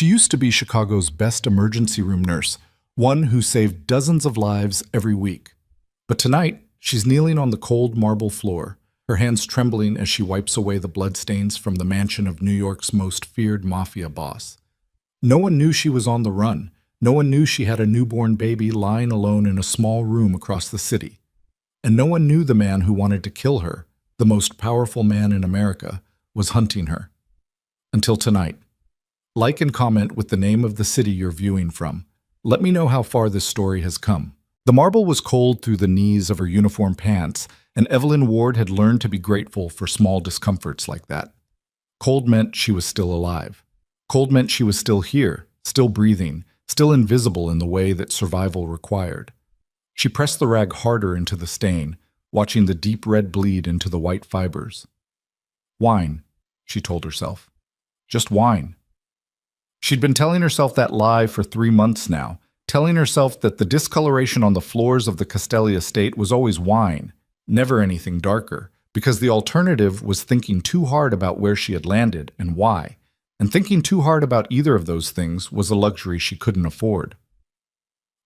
She used to be Chicago's best emergency room nurse, one who saved dozens of lives every week. But tonight, she's kneeling on the cold marble floor, her hands trembling as she wipes away the bloodstains from the mansion of New York's most feared mafia boss. No one knew she was on the run. No one knew she had a newborn baby lying alone in a small room across the city. And no one knew the man who wanted to kill her, the most powerful man in America, was hunting her. Until tonight. Like and comment with the name of the city you're viewing from. Let me know how far this story has come. The marble was cold through the knees of her uniform pants, and Evelyn Ward had learned to be grateful for small discomforts like that. Cold meant she was still alive. Cold meant she was still here, still breathing, still invisible in the way that survival required. She pressed the rag harder into the stain, watching the deep red bleed into the white fibers. Wine, she told herself. Just wine. She'd been telling herself that lie for 3 months now, telling herself that the discoloration on the floors of the Castelli estate was always wine, never anything darker, because the alternative was thinking too hard about where she had landed and why, and thinking too hard about either of those things was a luxury she couldn't afford.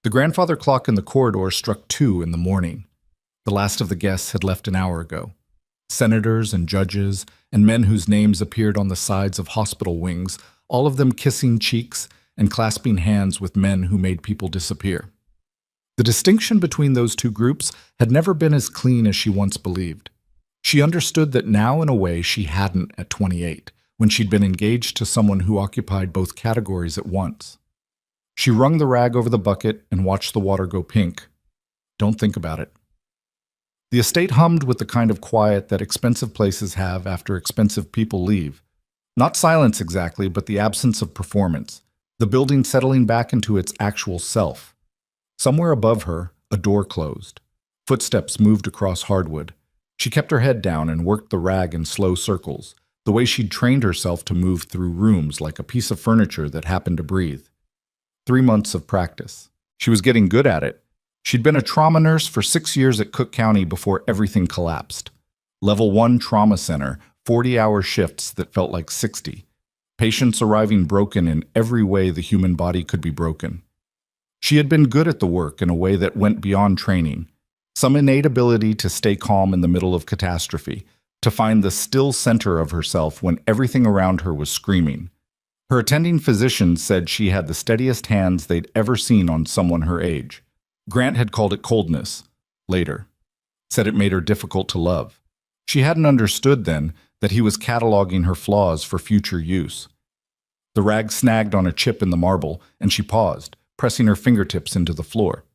The grandfather clock in the corridor struck 2 in the morning. The last of the guests had left an hour ago. Senators and judges and men whose names appeared on the sides of hospital wings, all of them kissing cheeks and clasping hands with men who made people disappear. The distinction between those two groups had never been as clean as she once believed. She understood that now in a way she hadn't at 28, when she'd been engaged to someone who occupied both categories at once. She wrung the rag over the bucket and watched the water go pink. Don't think about it. The estate hummed with the kind of quiet that expensive places have after expensive people leave. Not silence exactly, but the absence of performance, the building settling back into its actual self. Somewhere above her, a door closed. Footsteps moved across hardwood. She kept her head down and worked the rag in slow circles, the way she'd trained herself to move through rooms like a piece of furniture that happened to breathe. 3 months of practice. She was getting good at it. She'd been a trauma nurse for 6 years at Cook County before everything collapsed. Level 1 trauma center, 40-hour shifts that felt like 60. Patients arriving broken in every way the human body could be broken. She had been good at the work in a way that went beyond training. Some innate ability to stay calm in the middle of catastrophe, to find the still center of herself when everything around her was screaming. Her attending physician said she had the steadiest hands they'd ever seen on someone her age. Grant had called it coldness, later. Said it made her difficult to love. She hadn't understood then that he was cataloging her flaws for future use. The rag snagged on a chip in the marble, and she paused, pressing her fingertips into the floor.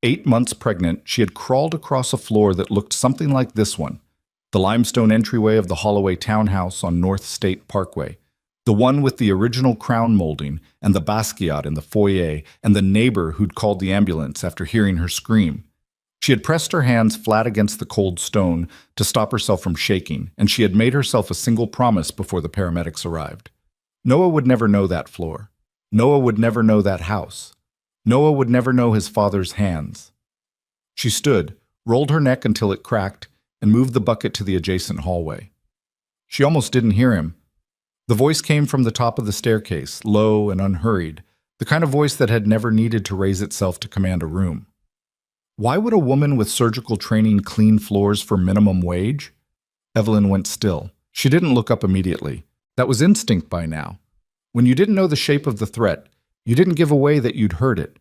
8 months pregnant, she had crawled across a floor that looked something like this one, the limestone entryway of the Holloway townhouse on North State Parkway, the one with the original crown molding and the Basquiat in the foyer and the neighbor who'd called the ambulance after hearing her scream. She had pressed her hands flat against the cold stone to stop herself from shaking, and she had made herself a single promise before the paramedics arrived. Noah would never know that floor. Noah would never know that house. Noah would never know his father's hands. She stood, rolled her neck until it cracked, and moved the bucket to the adjacent hallway. She almost didn't hear him. The voice came from the top of the staircase, low and unhurried, the kind of voice that had never needed to raise itself to command a room. Why would a woman with surgical training clean floors for minimum wage? Evelyn went still. She didn't look up immediately. That was instinct by now. When you didn't know the shape of the threat, you didn't give away that you'd heard it.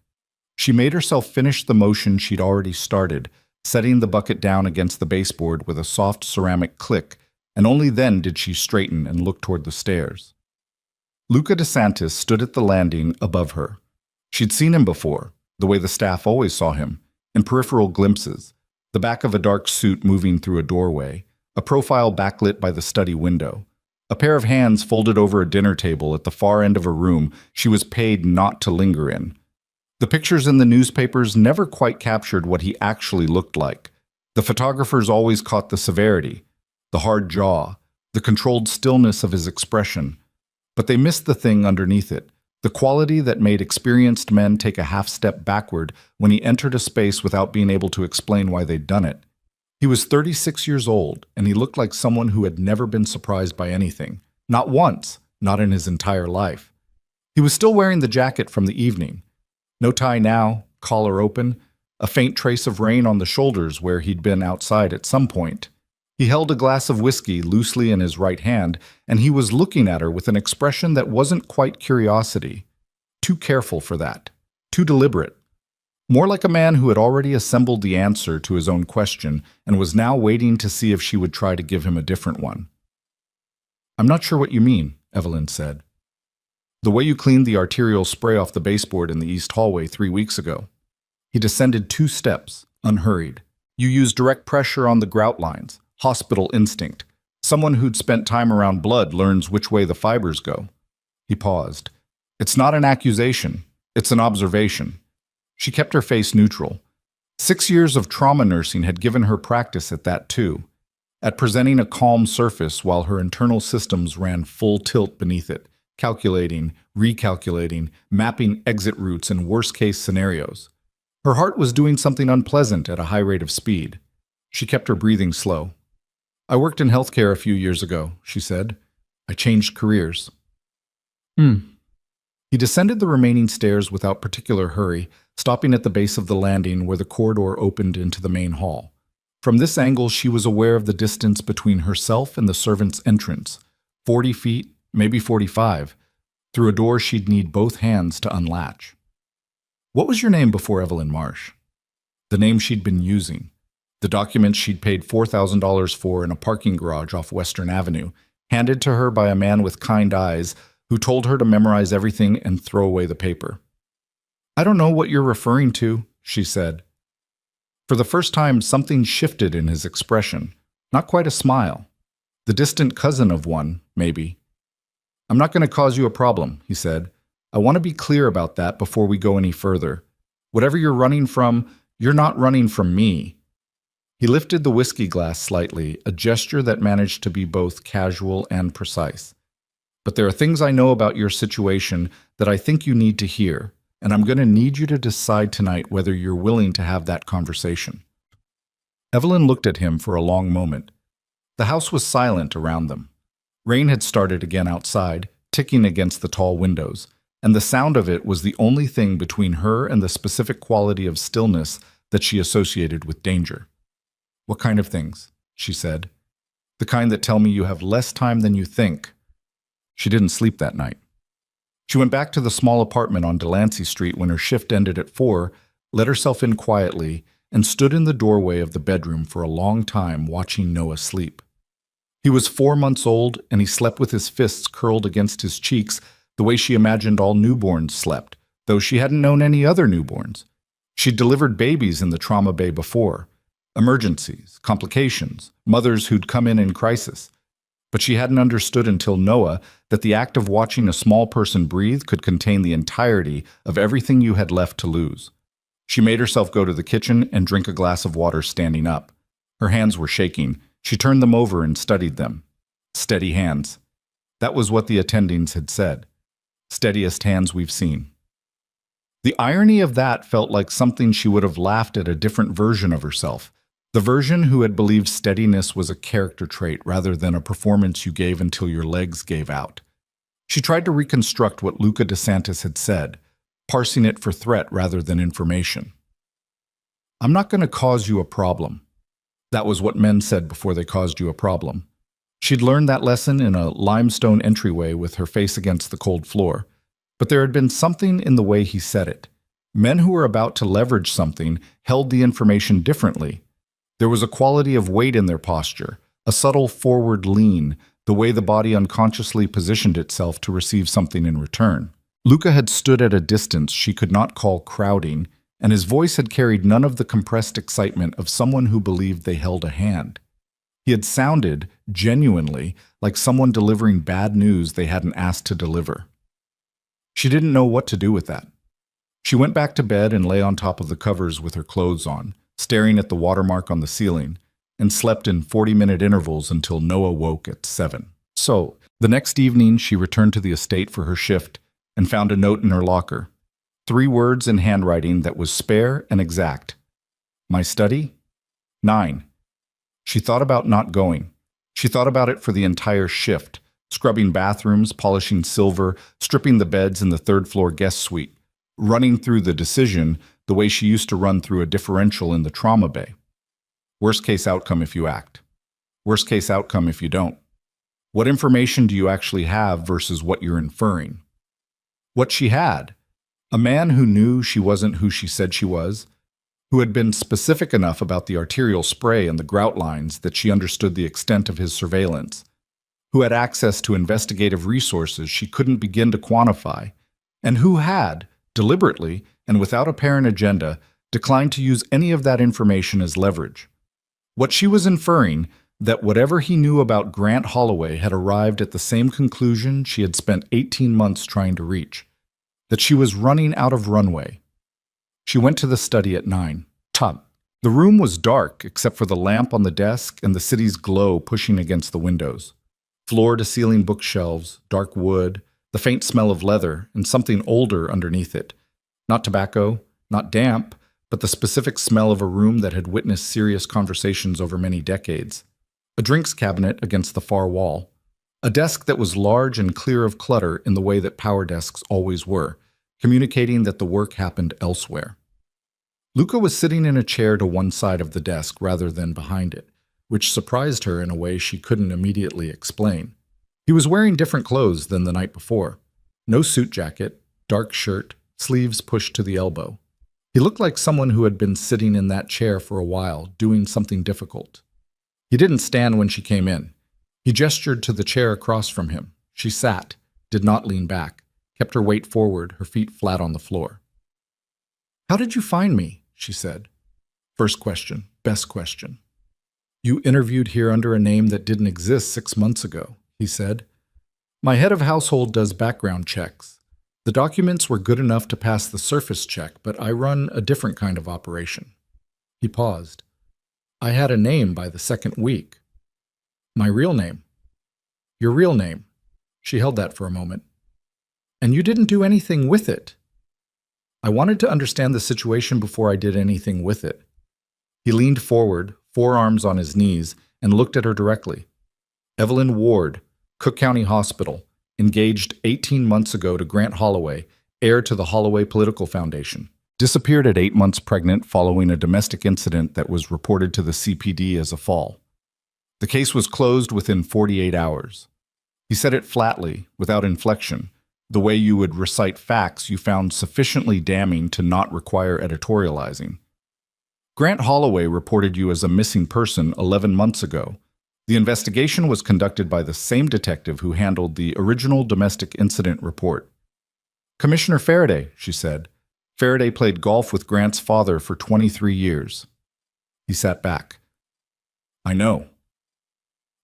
She made herself finish the motion she'd already started, setting the bucket down against the baseboard with a soft ceramic click, and only then did she straighten and look toward the stairs. Luca DeSantis stood at the landing above her. She'd seen him before, the way the staff always saw him, in peripheral glimpses, the back of a dark suit moving through a doorway, a profile backlit by the study window, a pair of hands folded over a dinner table at the far end of a room she was paid not to linger in. The pictures in the newspapers never quite captured what he actually looked like. The photographers always caught the severity, the hard jaw, the controlled stillness of his expression, but they missed the thing underneath it, the quality that made experienced men take a half step backward when he entered a space without being able to explain why they'd done it. He was 36 years old, and he looked like someone who had never been surprised by anything. Not once, not in his entire life. He was still wearing the jacket from the evening. No tie now, collar open, a faint trace of rain on the shoulders where he'd been outside at some point. He held a glass of whiskey loosely in his right hand, and he was looking at her with an expression that wasn't quite curiosity. Too careful for that. Too deliberate. More like a man who had already assembled the answer to his own question and was now waiting to see if she would try to give him a different one. "I'm not sure what you mean," Evelyn said. "The way you cleaned the arterial spray off the baseboard in the east hallway 3 weeks ago." He descended 2 steps, unhurried. "You used direct pressure on the grout lines. Hospital instinct. Someone who'd spent time around blood learns which way the fibers go." He paused. "It's not an accusation. It's an observation." She kept her face neutral. 6 years of trauma nursing had given her practice at that too, at presenting a calm surface while her internal systems ran full tilt beneath it, calculating, recalculating, mapping exit routes and worst-case scenarios. Her heart was doing something unpleasant at a high rate of speed. She kept her breathing slow. "I worked in healthcare a few years ago," she said. "I changed careers." He descended the remaining stairs without particular hurry, stopping at the base of the landing where the corridor opened into the main hall. From this angle, she was aware of the distance between herself and the servant's entrance, 40 feet, maybe 45, through a door she'd need both hands to unlatch. "What was your name before Evelyn Marsh?" The name she'd been using. The documents she'd paid $4,000 for in a parking garage off Western Avenue, handed to her by a man with kind eyes who told her to memorize everything and throw away the paper. "I don't know what you're referring to," she said. For the first time, something shifted in his expression. Not quite a smile. The distant cousin of one, maybe. "I'm not going to cause you a problem," he said. "I want to be clear about that before we go any further. Whatever you're running from, you're not running from me." He lifted the whiskey glass slightly, a gesture that managed to be both casual and precise. "But there are things I know about your situation that I think you need to hear, and I'm going to need you to decide tonight whether you're willing to have that conversation." Evelyn looked at him for a long moment. The house was silent around them. Rain had started again outside, ticking against the tall windows, and the sound of it was the only thing between her and the specific quality of stillness that she associated with danger. "What kind of things?" she said. "The kind that tell me you have less time than you think." She didn't sleep that night. She went back to the small apartment on Delancey Street when her shift ended at 4, let herself in quietly, and stood in the doorway of the bedroom for a long time watching Noah sleep. He was 4 months old, and he slept with his fists curled against his cheeks the way she imagined all newborns slept, though she hadn't known any other newborns. She'd delivered babies in the trauma bay before. Emergencies, complications, mothers who'd come in crisis. But she hadn't understood until Noah that the act of watching a small person breathe could contain the entirety of everything you had left to lose. She made herself go to the kitchen and drink a glass of water standing up. Her hands were shaking. She turned them over and studied them. Steady hands. That was what the attendings had said. Steadiest hands we've seen. The irony of that felt like something she would have laughed at a different version of herself. The version who had believed steadiness was a character trait rather than a performance you gave until your legs gave out. She tried to reconstruct what Luca DeSantis had said, parsing it for threat rather than information. "I'm not going to cause you a problem." That was what men said before they caused you a problem. She'd learned that lesson in a limestone entryway with her face against the cold floor. But there had been something in the way he said it. Men who were about to leverage something held the information differently. There was a quality of weight in their posture, a subtle forward lean, the way the body unconsciously positioned itself to receive something in return. Luca had stood at a distance she could not call crowding, and his voice had carried none of the compressed excitement of someone who believed they held a hand. He had sounded, genuinely, like someone delivering bad news they hadn't asked to deliver. She didn't know what to do with that. She went back to bed and lay on top of the covers with her clothes on, staring at the watermark on the ceiling, and slept in 40-minute intervals until Noah woke at 7. So, the next evening she returned to the estate for her shift and found a note in her locker. 3 words in handwriting that was spare and exact. "My study? 9. She thought about not going. She thought about it for the entire shift, scrubbing bathrooms, polishing silver, stripping the beds in the third-floor guest suite, running through the decision the way she used to run through a differential in the trauma bay. Worst case outcome if you act. Worst case outcome if you don't. What information do you actually have versus what you're inferring? What she had. A man who knew she wasn't who she said she was, who had been specific enough about the arterial spray and the grout lines that she understood the extent of his surveillance, who had access to investigative resources she couldn't begin to quantify, and who had, deliberately and without apparent agenda, declined to use any of that information as leverage. What she was inferring, that whatever he knew about Grant Holloway had arrived at the same conclusion she had spent 18 months trying to reach, that she was running out of runway. She went to the study at 9. Top. The room was dark except for the lamp on the desk and the city's glow pushing against the windows. Floor-to-ceiling bookshelves, dark wood, the faint smell of leather, and something older underneath it. Not tobacco, not damp, but the specific smell of a room that had witnessed serious conversations over many decades. A drinks cabinet against the far wall. A desk that was large and clear of clutter in the way that power desks always were, communicating that the work happened elsewhere. Luca was sitting in a chair to one side of the desk rather than behind it, which surprised her in a way she couldn't immediately explain. He was wearing different clothes than the night before. No suit jacket, dark shirt, sleeves pushed to the elbow. He looked like someone who had been sitting in that chair for a while, doing something difficult. He didn't stand when she came in. He gestured to the chair across from him. She sat, did not lean back, kept her weight forward, her feet flat on the floor. "How did you find me?" she said. First question, best question. "You interviewed here under a name that didn't exist 6 months ago," he said. "My head of household does background checks. The documents were good enough to pass the surface check, but I run a different kind of operation." He paused. "I had a name by the second week." "My real name." "Your real name." She held that for a moment. "And you didn't do anything with it." "I wanted to understand the situation before I did anything with it." He leaned forward, forearms on his knees, and looked at her directly. "Evelyn Ward, Cook County Hospital, engaged 18 months ago to Grant Holloway, heir to the Holloway Political Foundation. Disappeared at 8 months pregnant following a domestic incident that was reported to the CPD as a fall. The case was closed within 48 hours. He said it flatly, without inflection, the way you would recite facts you found sufficiently damning to not require editorializing. Grant Holloway reported you as a missing person 11 months ago. The investigation was conducted by the same detective who handled the original domestic incident report. "Commissioner Faraday," she said. "Faraday played golf with Grant's father for 23 years. He sat back. "I know."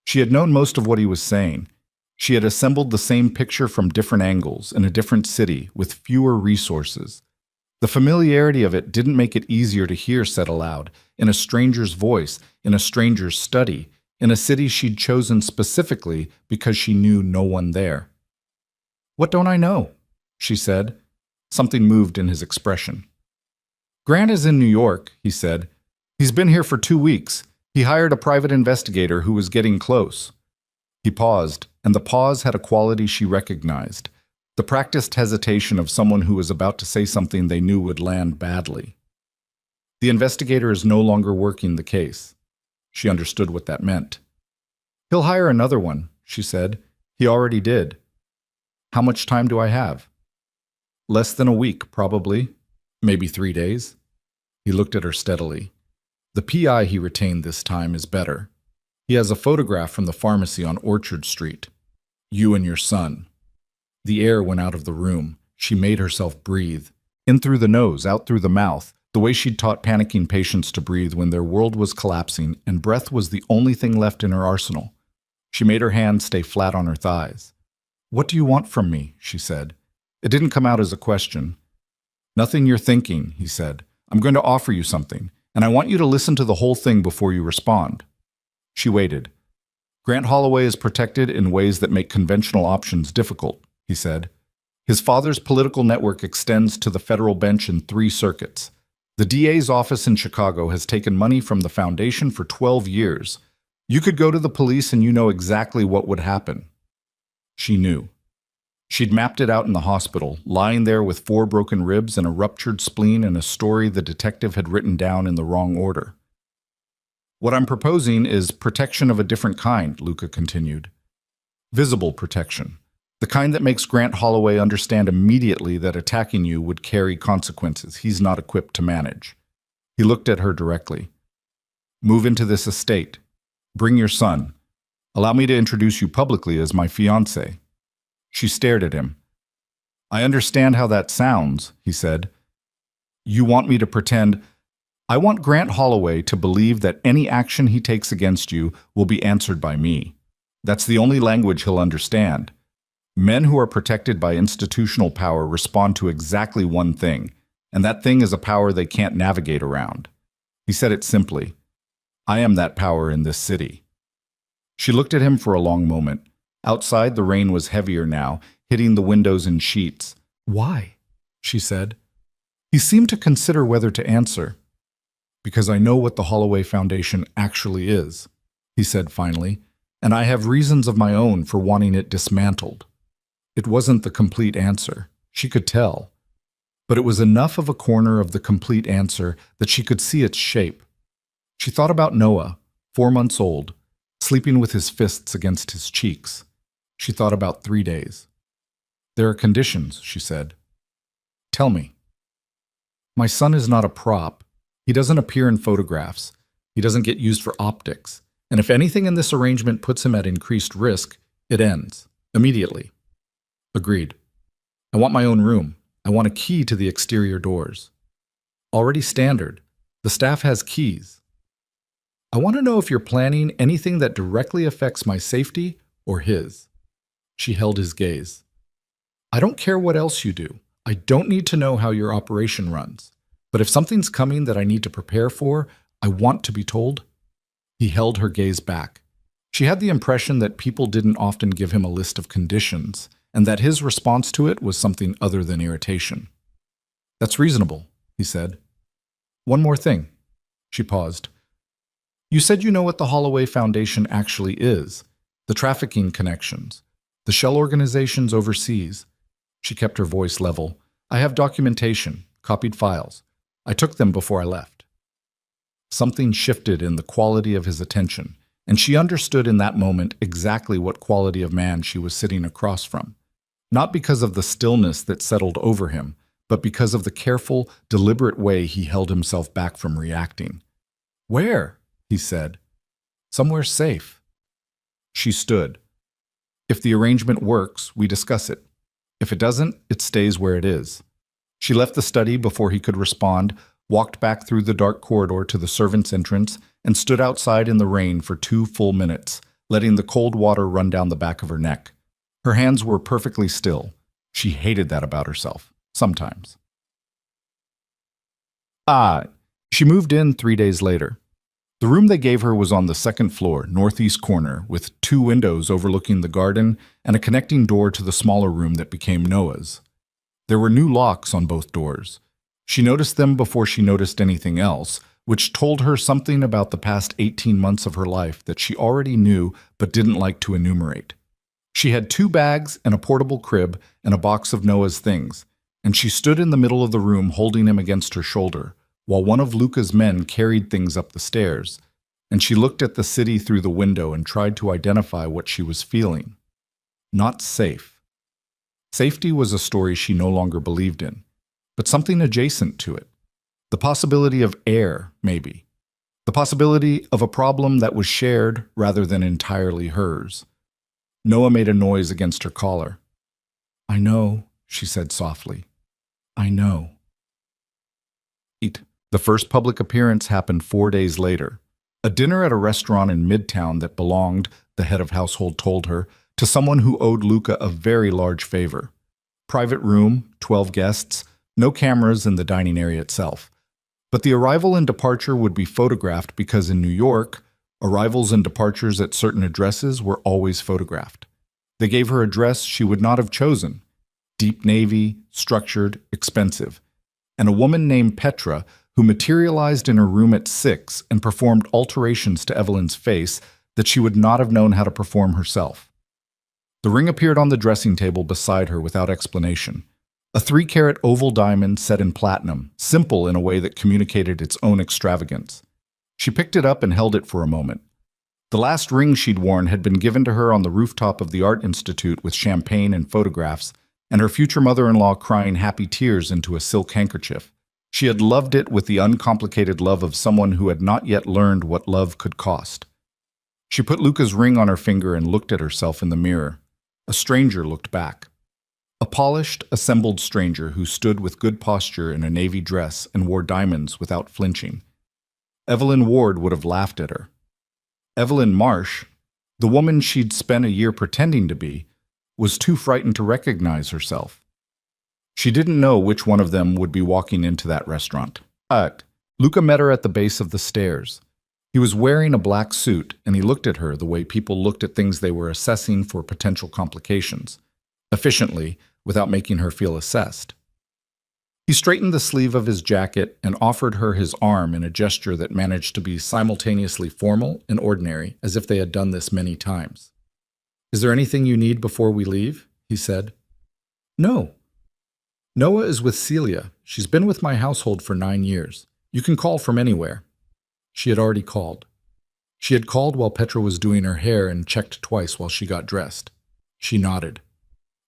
She had known most of what he was saying. She had assembled the same picture from different angles in a different city with fewer resources. The familiarity of it didn't make it easier to hear said aloud, in a stranger's voice, in a stranger's study, in a city she'd chosen specifically because she knew no one there. "What don't I know?" she said. Something moved in his expression. "Grant is in New York," he said. "He's been here for 2 weeks. He hired a private investigator who was getting close." He paused, and the pause had a quality she recognized, the practiced hesitation of someone who was about to say something they knew would land badly. "The investigator is no longer working the case." She understood what that meant. "He'll hire another one," she said. "He already did." "How much time do I have?" "Less than a week, probably. Maybe 3 days." He looked at her steadily. "The PI he retained this time is better. He has a photograph from the pharmacy on Orchard Street. You and your son." The air went out of the room. She made herself breathe. In through the nose, out through the mouth, the way she'd taught panicking patients to breathe when their world was collapsing and breath was the only thing left in her arsenal. She made her hands stay flat on her thighs. "What do you want from me?" she said. It didn't come out as a question. "Nothing you're thinking," he said. "I'm going to offer you something, and I want you to listen to the whole thing before you respond." She waited. "Grant Holloway is protected in ways that make conventional options difficult," he said. "His father's political network extends to the federal bench in 3 circuits. The DA's office in Chicago has taken money from the foundation for 12 years. You could go to the police and you know exactly what would happen." She knew. She'd mapped it out in the hospital, lying there with 4 broken ribs and a ruptured spleen and a story the detective had written down in the wrong order. What I'm proposing is protection of a different kind, Luca continued. Visible protection. The kind that makes Grant Holloway understand immediately that attacking you would carry consequences he's not equipped to manage. He looked at her directly. Move into this estate. Bring your son. Allow me to introduce you publicly as my fiancé. She stared at him. I understand how that sounds, he said. You want me to pretend... I want Grant Holloway to believe that any action he takes against you will be answered by me. That's the only language he'll understand. Men who are protected by institutional power respond to exactly one thing, and that thing is a power they can't navigate around. He said it simply. I am that power in this city. She looked at him for a long moment. Outside, the rain was heavier now, hitting the windows in sheets. Why? She said. He seemed to consider whether to answer. Because I know what the Holloway Foundation actually is, he said finally, and I have reasons of my own for wanting it dismantled. It wasn't the complete answer. She could tell. But it was enough of a corner of the complete answer that she could see its shape. She thought about Noah, 4 months old, sleeping with his fists against his cheeks. She thought about 3 days. There are conditions, she said. Tell me. My son is not a prop. He doesn't appear in photographs. He doesn't get used for optics. And if anything in this arrangement puts him at increased risk, it ends. Immediately. Agreed. I want my own room. I want a key to the exterior doors. Already standard. The staff has keys. I want to know if you're planning anything that directly affects my safety or his. She held his gaze. I don't care what else you do. I don't need to know how your operation runs. But if something's coming that I need to prepare for, I want to be told. He held her gaze back. She had the impression that people didn't often give him a list of conditions, and that his response to it was something other than irritation. That's reasonable, he said. One more thing. She paused. You said you know what the Holloway Foundation actually is, the trafficking connections, the shell organizations overseas. She kept her voice level. I have documentation, copied files. I took them before I left. Something shifted in the quality of his attention, and she understood in that moment exactly what quality of man she was sitting across from. Not because of the stillness that settled over him, but because of the careful, deliberate way he held himself back from reacting. Where? He said. Somewhere safe. She stood. If the arrangement works, we discuss it. If it doesn't, it stays where it is. She left the study before he could respond, walked back through the dark corridor to the servants' entrance, and stood outside in the rain for 2 full minutes, letting the cold water run down the back of her neck. Her hands were perfectly still. She hated that about herself, sometimes. She moved in 3 days later. The room they gave her was on the 2nd floor, northeast corner, with 2 windows overlooking the garden and a connecting door to the smaller room that became Noah's. There were new locks on both doors. She noticed them before she noticed anything else, which told her something about the past 18 months of her life that she already knew but didn't like to enumerate. She had 2 bags and a portable crib and a box of Noah's things, and she stood in the middle of the room holding him against her shoulder, while one of Luca's men carried things up the stairs, and she looked at the city through the window and tried to identify what she was feeling. Not safe. Safety was a story she no longer believed in, but something adjacent to it. The possibility of air, maybe. The possibility of a problem that was shared rather than entirely hers. Noah made a noise against her collar. I know, she said softly. I know. The first public appearance happened 4 days later. A dinner at a restaurant in Midtown that belonged, the head of household told her, to someone who owed Luca a very large favor. Private room, 12 guests, no cameras in the dining area itself. But the arrival and departure would be photographed because in New York, arrivals and departures at certain addresses were always photographed. They gave her a dress she would not have chosen. Deep navy, structured, expensive. And a woman named Petra who materialized in her room at 6 and performed alterations to Evelyn's face that she would not have known how to perform herself. The ring appeared on the dressing table beside her without explanation. A 3-carat oval diamond set in platinum, simple in a way that communicated its own extravagance. She picked it up and held it for a moment. The last ring she'd worn had been given to her on the rooftop of the Art Institute with champagne and photographs, and her future mother-in-law crying happy tears into a silk handkerchief. She had loved it with the uncomplicated love of someone who had not yet learned what love could cost. She put Luca's ring on her finger and looked at herself in the mirror. A stranger looked back. A polished, assembled stranger who stood with good posture in a navy dress and wore diamonds without flinching. Evelyn Ward would have laughed at her. Evelyn Marsh, the woman she'd spent a year pretending to be, was too frightened to recognize herself. She didn't know which one of them would be walking into that restaurant. But Luca met her at the base of the stairs. He was wearing a black suit, and he looked at her the way people looked at things they were assessing for potential complications, efficiently, without making her feel assessed. He straightened the sleeve of his jacket and offered her his arm in a gesture that managed to be simultaneously formal and ordinary, as if they had done this many times. "Is there anything you need before we leave?" he said. "No. Noah is with Celia. She's been with my household for 9 years. You can call from anywhere." She had already called. She had called while Petra was doing her hair and checked twice while she got dressed. She nodded.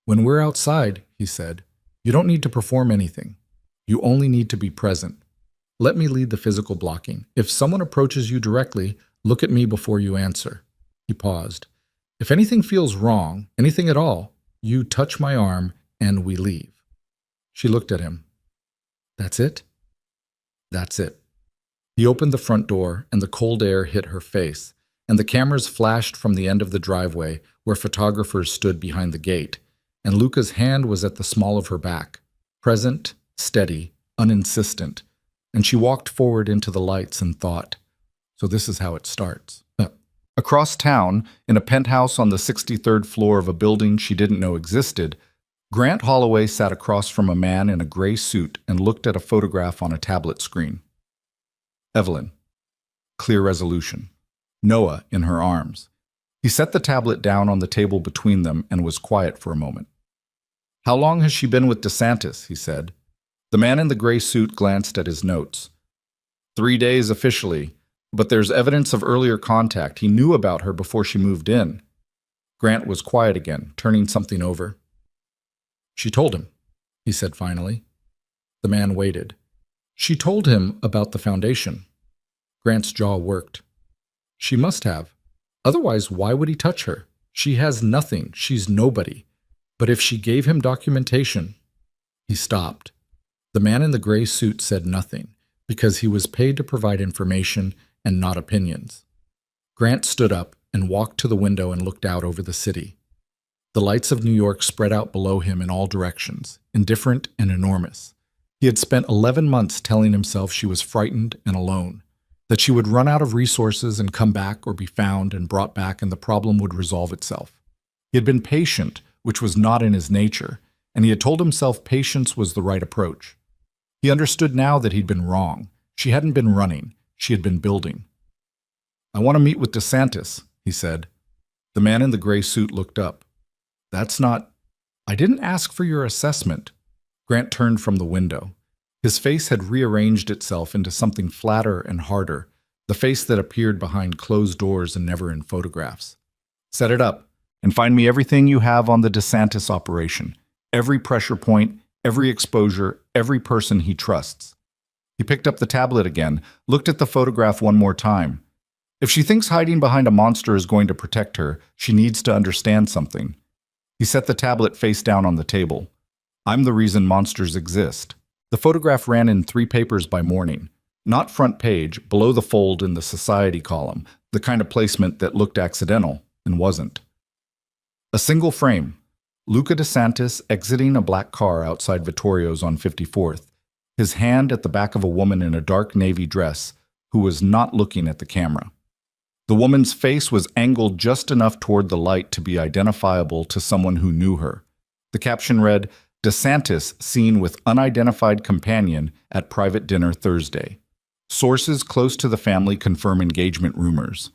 "When we're outside," he said, "you don't need to perform anything. You only need to be present. Let me lead the physical blocking. If someone approaches you directly, look at me before you answer." He paused. "If anything feels wrong, anything at all, you touch my arm and we leave." She looked at him. "That's it?" "That's it." He opened the front door and the cold air hit her face, and the cameras flashed from the end of the driveway where photographers stood behind the gate, and Luca's hand was at the small of her back, present, steady, uninsistent, and she walked forward into the lights and thought, so this is how it starts. Across town, in a penthouse on the 63rd floor of a building she didn't know existed, Grant Holloway sat across from a man in a gray suit and looked at a photograph on a tablet screen. Evelyn. Clear resolution. Noah in her arms. He set the tablet down on the table between them and was quiet for a moment. "How long has she been with DeSantis?" he said. The man in the gray suit glanced at his notes. 3 days officially, but there's evidence of earlier contact. He knew about her before she moved in. Grant was quiet again, turning something over. "She told him," he said finally. The man waited. "She told him about the foundation." Grant's jaw worked. "She must have. Otherwise, why would he touch her? She has nothing. She's nobody. But if she gave him documentation..." He stopped. The man in the gray suit said nothing, because he was paid to provide information and not opinions. Grant stood up and walked to the window and looked out over the city. The lights of New York spread out below him in all directions, indifferent and enormous. He had spent 11 months telling himself she was frightened and alone, that she would run out of resources and come back or be found and brought back and the problem would resolve itself. He had been patient, which was not in his nature, and he had told himself patience was the right approach. He understood now that he'd been wrong. She hadn't been running. She had been building. "I want to meet with DeSantis," he said. The man in the gray suit looked up. "That's not..." "I didn't ask for your assessment." Grant turned from the window. His face had rearranged itself into something flatter and harder, the face that appeared behind closed doors and never in photographs. "Set it up, and find me everything you have on the DeSantis operation. Every pressure point, every exposure, every person he trusts." He picked up the tablet again, looked at the photograph one more time. If she thinks hiding behind a monster is going to protect her, she needs to understand something. He set the tablet face down on the table. "I'm the reason monsters exist." The photograph ran in 3 papers by morning. Not front page, below the fold in the society column, the kind of placement that looked accidental and wasn't. A single frame. Luca DeSantis exiting a black car outside Vittorio's on 54th, his hand at the back of a woman in a dark navy dress who was not looking at the camera. The woman's face was angled just enough toward the light to be identifiable to someone who knew her. The caption read, "DeSantis seen with unidentified companion at private dinner Thursday. Sources close to the family confirm engagement rumors."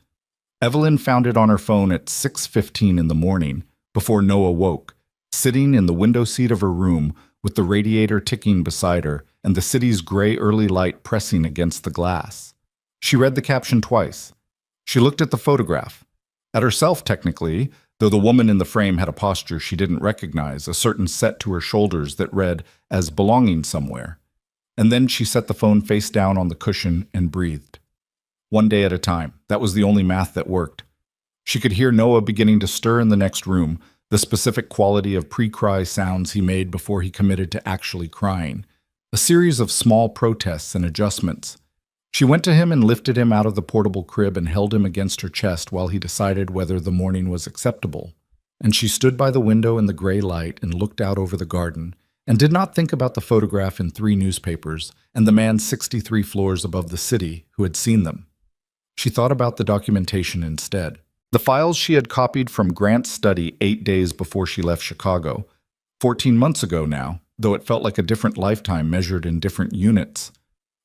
Evelyn found it on her phone at 6:15 in the morning, before Noah woke, sitting in the window seat of her room with the radiator ticking beside her and the city's gray early light pressing against the glass. She read the caption twice. She looked at the photograph. At herself, technically, though the woman in the frame had a posture she didn't recognize, a certain set to her shoulders that read as belonging somewhere. And then she set the phone face down on the cushion and breathed. One day at a time. That was the only math that worked. She could hear Noah beginning to stir in the next room, the specific quality of pre-cry sounds he made before he committed to actually crying. A series of small protests and adjustments. She went to him and lifted him out of the portable crib and held him against her chest while he decided whether the morning was acceptable. And she stood by the window in the gray light and looked out over the garden, and did not think about the photograph in 3 newspapers and the man 63 floors above the city who had seen them. She thought about the documentation instead. The files she had copied from Grant's study 8 days before she left Chicago, 14 months ago now, though it felt like a different lifetime measured in different units.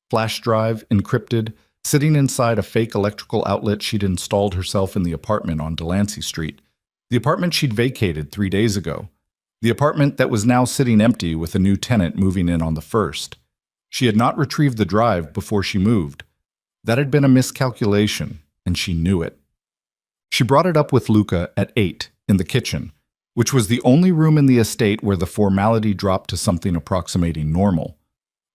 Flash drive, encrypted, sitting inside a fake electrical outlet she'd installed herself in the apartment on Delancey Street. The apartment she'd vacated 3 days ago. The apartment that was now sitting empty with a new tenant moving in on the 1st. She had not retrieved the drive before she moved. That had been a miscalculation, and she knew it. She brought it up with Luca at 8 in the kitchen, which was the only room in the estate where the formality dropped to something approximating normal.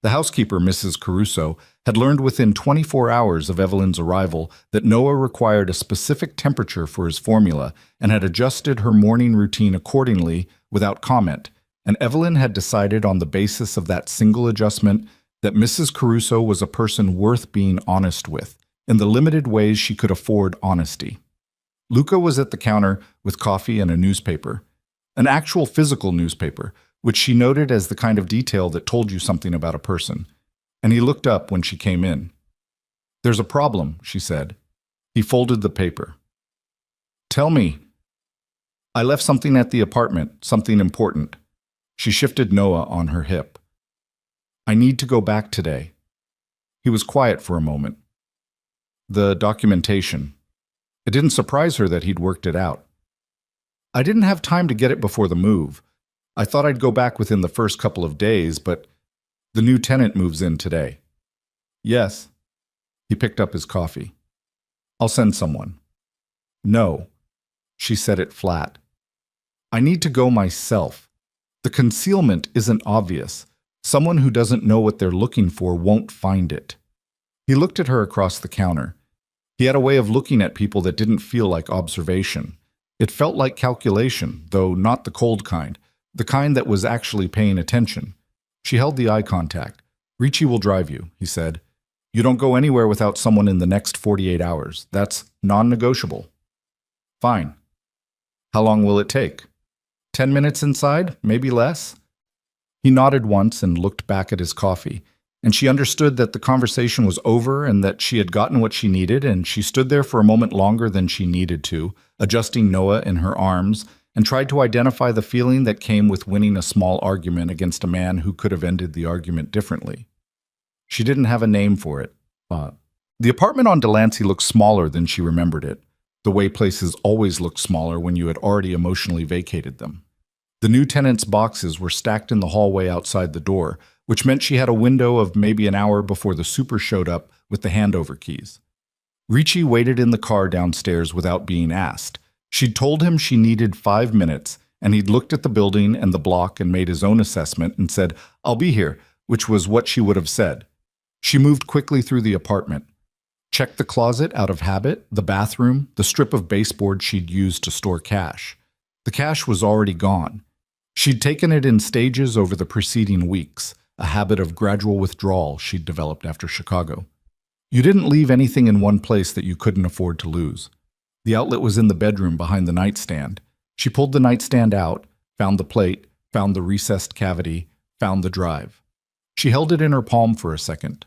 The housekeeper, Mrs. Caruso, had learned within 24 hours of Evelyn's arrival that Noah required a specific temperature for his formula and had adjusted her morning routine accordingly without comment, and Evelyn had decided on the basis of that single adjustment that Mrs. Caruso was a person worth being honest with, in the limited ways she could afford honesty. Luca was at the counter with coffee and a newspaper, an actual physical newspaper, which she noted as the kind of detail that told you something about a person, and he looked up when she came in. "There's a problem," she said. He folded the paper. "Tell me." "I left something at the apartment, something important." She shifted Noah on her hip. "I need to go back today." He was quiet for a moment. "The documentation." It didn't surprise her that he'd worked it out. "I didn't have time to get it before the move. I thought I'd go back within the first couple of days, but the new tenant moves in today." "Yes." He picked up his coffee. "I'll send someone." "No." She said it flat. "I need to go myself. The concealment isn't obvious. Someone who doesn't know what they're looking for won't find it." He looked at her across the counter. He had a way of looking at people that didn't feel like observation. It felt like calculation, though not the cold kind, the kind that was actually paying attention. She held the eye contact. "Ricci will drive you," he said. "You don't go anywhere without someone in the next 48 hours. That's non-negotiable." "Fine." "How long will it take?" 10 minutes inside, maybe less?" He nodded once and looked back at his coffee, and she understood that the conversation was over and that she had gotten what she needed, and she stood there for a moment longer than she needed to, adjusting Noah in her arms, and tried to identify the feeling that came with winning a small argument against a man who could have ended the argument differently. She didn't have a name for it. The apartment on Delancey looked smaller than she remembered it, the way places always look smaller when you had already emotionally vacated them. The new tenant's boxes were stacked in the hallway outside the door, which meant she had a window of maybe an hour before the super showed up with the handover keys. Ricci waited in the car downstairs without being asked. She'd told him she needed 5 minutes, and he'd looked at the building and the block and made his own assessment and said, "I'll be here," which was what she would have said. She moved quickly through the apartment. Checked the closet out of habit, the bathroom, the strip of baseboard she'd used to store cash. The cash was already gone. She'd taken it in stages over the preceding weeks, a habit of gradual withdrawal she'd developed after Chicago. You didn't leave anything in one place that you couldn't afford to lose. The outlet was in the bedroom behind the nightstand. She pulled the nightstand out, found the plate, found the recessed cavity, found the drive. She held it in her palm for a second.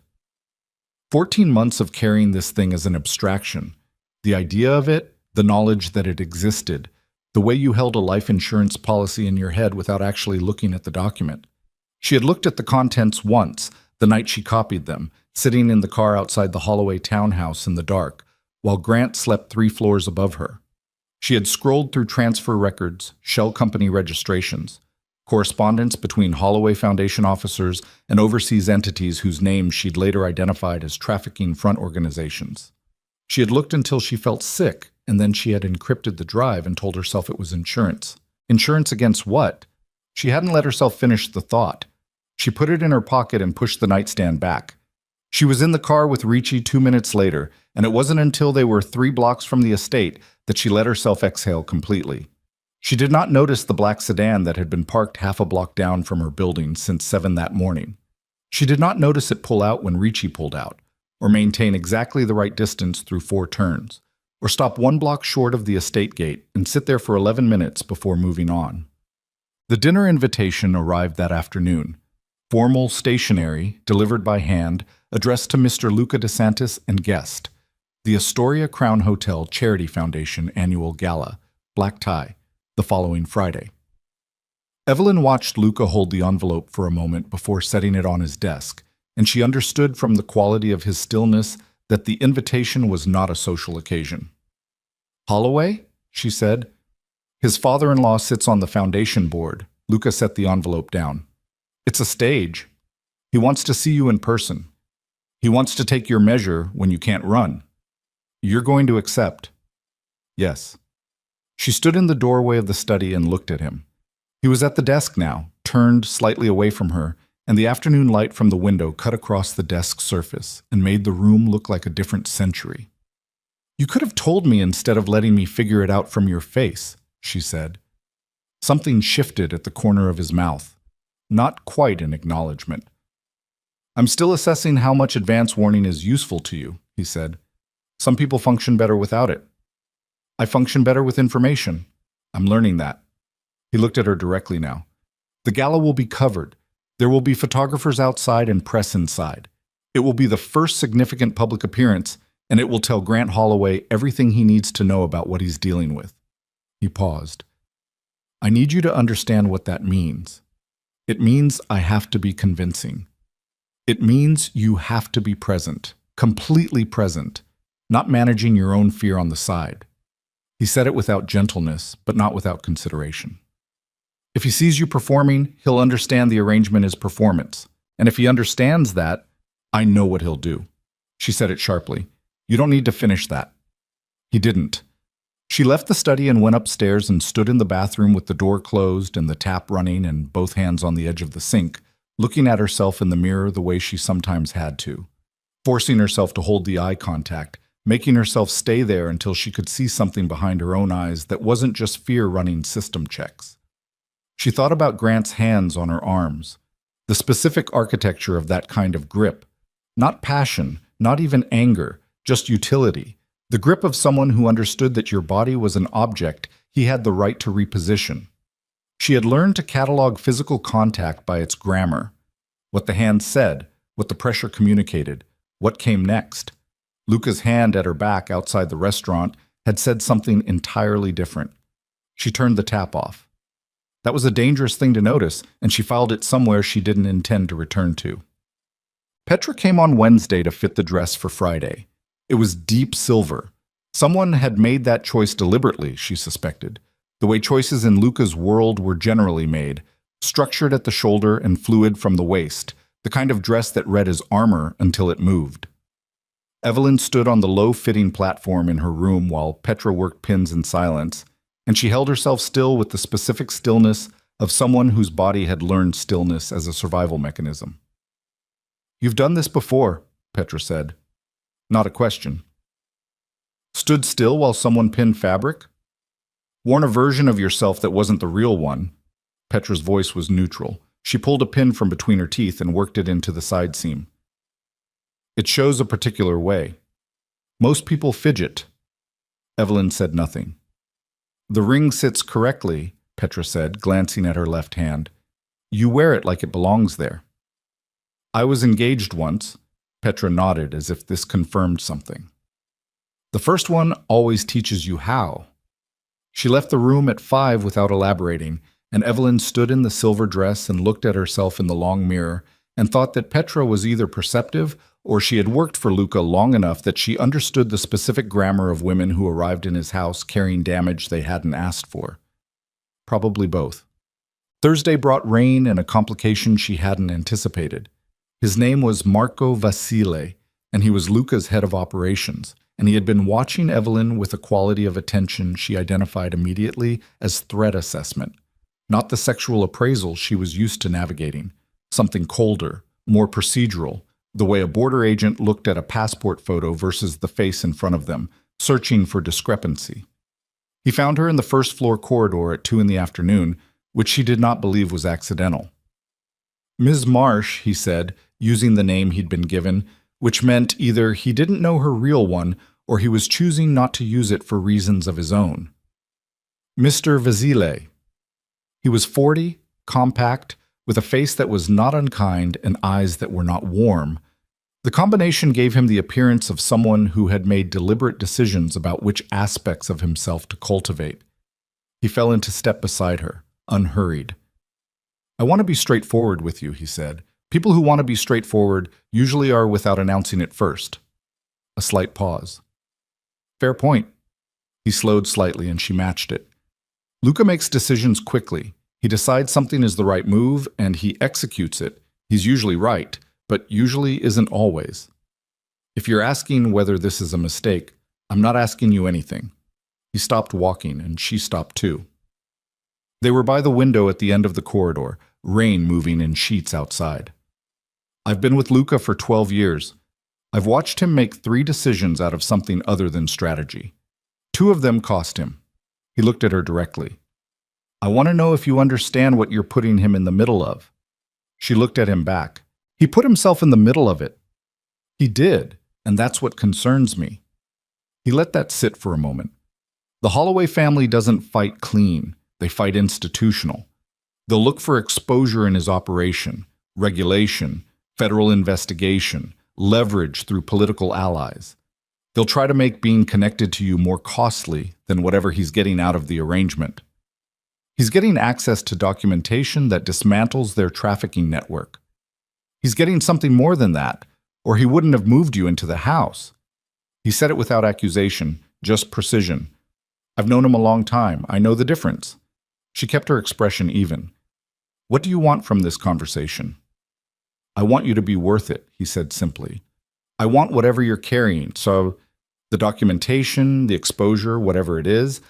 14 months of carrying this thing as an abstraction. The idea of it, the knowledge that it existed, the way you held a life insurance policy in your head without actually looking at the document. She had looked at the contents once, the night she copied them, sitting in the car outside the Holloway townhouse in the dark, while Grant slept 3 floors above her. She had scrolled through transfer records, shell company registrations, correspondence between Holloway Foundation officers and overseas entities whose names she'd later identified as trafficking front organizations. She had looked until she felt sick, and then she had encrypted the drive and told herself it was insurance. Insurance against what? She hadn't let herself finish the thought. She put it in her pocket and pushed the nightstand back. She was in the car with Ricci 2 minutes later, and it wasn't until they were 3 blocks from the estate that she let herself exhale completely. She did not notice the black sedan that had been parked half a block down from her building since 7 that morning. She did not notice it pull out when Ricci pulled out, or maintain exactly the right distance through 4 turns, or stop 1 block short of the estate gate and sit there for 11 minutes before moving on. The dinner invitation arrived that afternoon. Formal, stationery, delivered by hand, addressed to Mr. Luca DeSantis and guest. The Astoria Crown Hotel Charity Foundation Annual Gala, black tie, the following Friday. Evelyn watched Luca hold the envelope for a moment before setting it on his desk, and she understood from the quality of his stillness that the invitation was not a social occasion. "Holloway?" she said. "His father-in-law sits on the foundation board." Luca set the envelope down. "It's a stage. He wants to see you in person. He wants to take your measure when you can't run. You're going to accept." "Yes." She stood in the doorway of the study and looked at him. He was at the desk now, turned slightly away from her, and the afternoon light from the window cut across the desk's surface and made the room look like a different century. "You could have told me instead of letting me figure it out from your face," she said. Something shifted at the corner of his mouth, not quite in acknowledgement. "I'm still assessing how much advance warning is useful to you," he said. "Some people function better without it. I function better with information. I'm learning that." He looked at her directly now. "The gala will be covered. There will be photographers outside and press inside. It will be the first significant public appearance, and it will tell Grant Holloway everything he needs to know about what he's dealing with." He paused. "I need you to understand what that means. It means I have to be convincing. It means you have to be present, completely present, not managing your own fear on the side." He said it without gentleness, but not without consideration. "If he sees you performing, he'll understand the arrangement is performance. And if he understands that, I know what he'll do." She said it sharply. "You don't need to finish that." He didn't. She left the study and went upstairs and stood in the bathroom with the door closed and the tap running and both hands on the edge of the sink, looking at herself in the mirror the way she sometimes had to, forcing herself to hold the eye contact, making herself stay there until she could see something behind her own eyes that wasn't just fear running system checks. She thought about Grant's hands on her arms, the specific architecture of that kind of grip. Not passion, not even anger, just utility. The grip of someone who understood that your body was an object he had the right to reposition. She had learned to catalog physical contact by its grammar. What the hand said, what the pressure communicated, what came next. Luca's hand at her back outside the restaurant had said something entirely different. She turned the tap off. That was a dangerous thing to notice, and she filed it somewhere she didn't intend to return to. Petra came on Wednesday to fit the dress for Friday. It was deep silver. Someone had made that choice deliberately, she suspected, the way choices in Luca's world were generally made, structured at the shoulder and fluid from the waist, the kind of dress that read as armor until it moved. Evelyn stood on the low-fitting platform in her room while Petra worked pins in silence, and she held herself still with the specific stillness of someone whose body had learned stillness as a survival mechanism. "You've done this before," Petra said. Not a question. "Stood still while someone pinned fabric? Worn a version of yourself that wasn't the real one?" Petra's voice was neutral. She pulled a pin from between her teeth and worked it into the side seam. "It shows a particular way. Most people fidget." Evelyn said nothing. "The ring sits correctly," Petra said, glancing at her left hand. "You wear it like it belongs there." "I was engaged once." Petra nodded as if this confirmed something. "The first one always teaches you how." She left the room at 5 without elaborating, and Evelyn stood in the silver dress and looked at herself in the long mirror and thought that Petra was either perceptive or she had worked for Luca long enough that she understood the specific grammar of women who arrived in his house carrying damage they hadn't asked for. Probably both. Thursday brought rain and a complication she hadn't anticipated. His name was Marco Vasile, and he was Luca's head of operations, and he had been watching Evelyn with a quality of attention she identified immediately as threat assessment, not the sexual appraisal she was used to navigating, something colder, more procedural, the way a border agent looked at a passport photo versus the face in front of them, searching for discrepancy. He found her in the first-floor corridor at 2 in the afternoon, which she did not believe was accidental. Ms. Marsh, he said, using the name he'd been given, which meant either he didn't know her real one or he was choosing not to use it for reasons of his own. Mr. Vasile. He was 40, compact, with a face that was not unkind and eyes that were not warm. The combination gave him the appearance of someone who had made deliberate decisions about which aspects of himself to cultivate. He fell into step beside her, unhurried. "I want to be straightforward with you," he said. "People who want to be straightforward usually are without announcing it first." A slight pause. "Fair point." He slowed slightly and she matched it. Luca makes decisions quickly. He decides something is the right move and he executes it. He's usually right, but usually isn't always. If you're asking whether this is a mistake, I'm not asking you anything. He stopped walking and she stopped too. They were by the window at the end of the corridor, rain moving in sheets outside. "I've been with Luca for 12 years. I've watched him make 3 decisions out of something other than strategy. 2 of them cost him." He looked at her directly. "I want to know if you understand what you're putting him in the middle of." She looked at him back. "He put himself in the middle of it." "He did, and that's what concerns me." He let that sit for a moment. The Holloway family doesn't fight clean. They fight institutional. They'll look for exposure in his operation, regulation, federal investigation, leverage through political allies. They'll try to make being connected to you more costly than whatever he's getting out of the arrangement. He's getting access to documentation that dismantles their trafficking network. He's getting something more than that, or he wouldn't have moved you into the house. He said it without accusation, just precision. "I've known him a long time. I know the difference." She kept her expression even. "What do you want from this conversation?" "I want you to be worth it," he said simply. "I want whatever you're carrying, so the documentation, the exposure, whatever it is,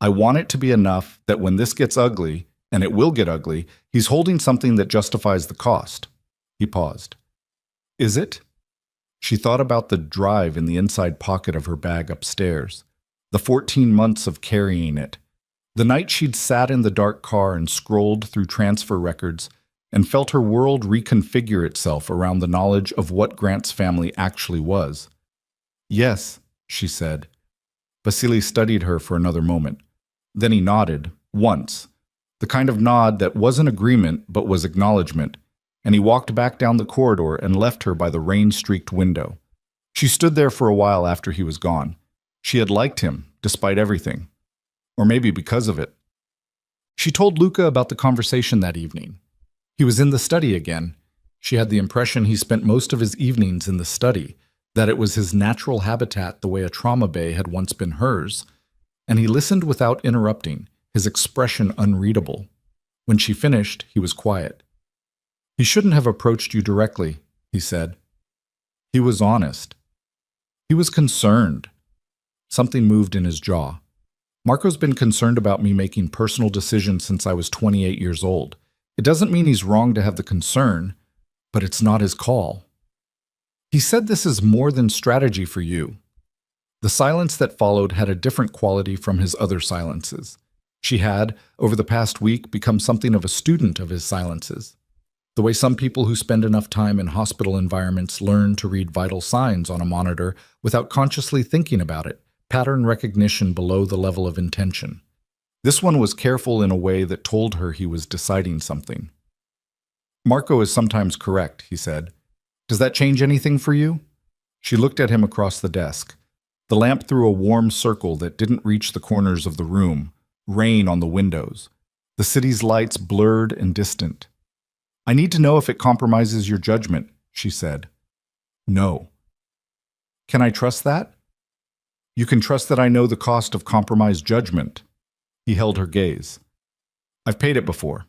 I want it to be enough that when this gets ugly, and it will get ugly, he's holding something that justifies the cost." He paused. "Is it?" She thought about the drive in the inside pocket of her bag upstairs, the 14 months of carrying it, the night she'd sat in the dark car and scrolled through transfer records and felt her world reconfigure itself around the knowledge of what Grant's family actually was. "Yes," she said. Vasily studied her for another moment. Then he nodded, once, the kind of nod that wasn't agreement but was acknowledgement, and he walked back down the corridor and left her by the rain-streaked window. She stood there for a while after he was gone. She had liked him, despite everything. Or maybe because of it. She told Luca about the conversation that evening. He was in the study again. She had the impression he spent most of his evenings in the study, that it was his natural habitat the way a trauma bay had once been hers, and he listened without interrupting, his expression unreadable. When she finished, he was quiet. "He shouldn't have approached you directly," he said. He was honest. He was concerned. Something moved in his jaw. "Marco's been concerned about me making personal decisions since I was 28 years old. It doesn't mean he's wrong to have the concern, but it's not his call." He said this is more than strategy for you. The silence that followed had a different quality from his other silences. She had, over the past week, become something of a student of his silences. The way some people who spend enough time in hospital environments learn to read vital signs on a monitor without consciously thinking about it, pattern recognition below the level of intention. This one was careful in a way that told her he was deciding something. "Marco is sometimes correct," he said. "Does that change anything for you?" She looked at him across the desk. The lamp threw a warm circle that didn't reach the corners of the room, rain on the windows. The city's lights blurred and distant. "I need to know if it compromises your judgment," she said. No. Can I trust that? You can trust that I know the cost of compromised judgment. He held her gaze. I've paid it before.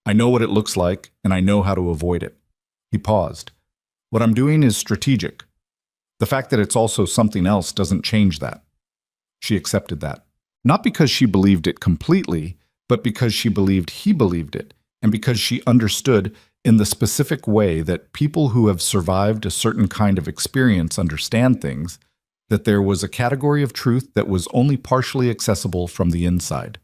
I know what it looks like, and I know how to avoid it. He paused. What I'm doing is strategic. The fact that it's also something else doesn't change that. She accepted that. Not because she believed it completely, but because she believed he believed it, and because she understood in the specific way that people who have survived a certain kind of experience understand things, that there was a category of truth that was only partially accessible from the inside.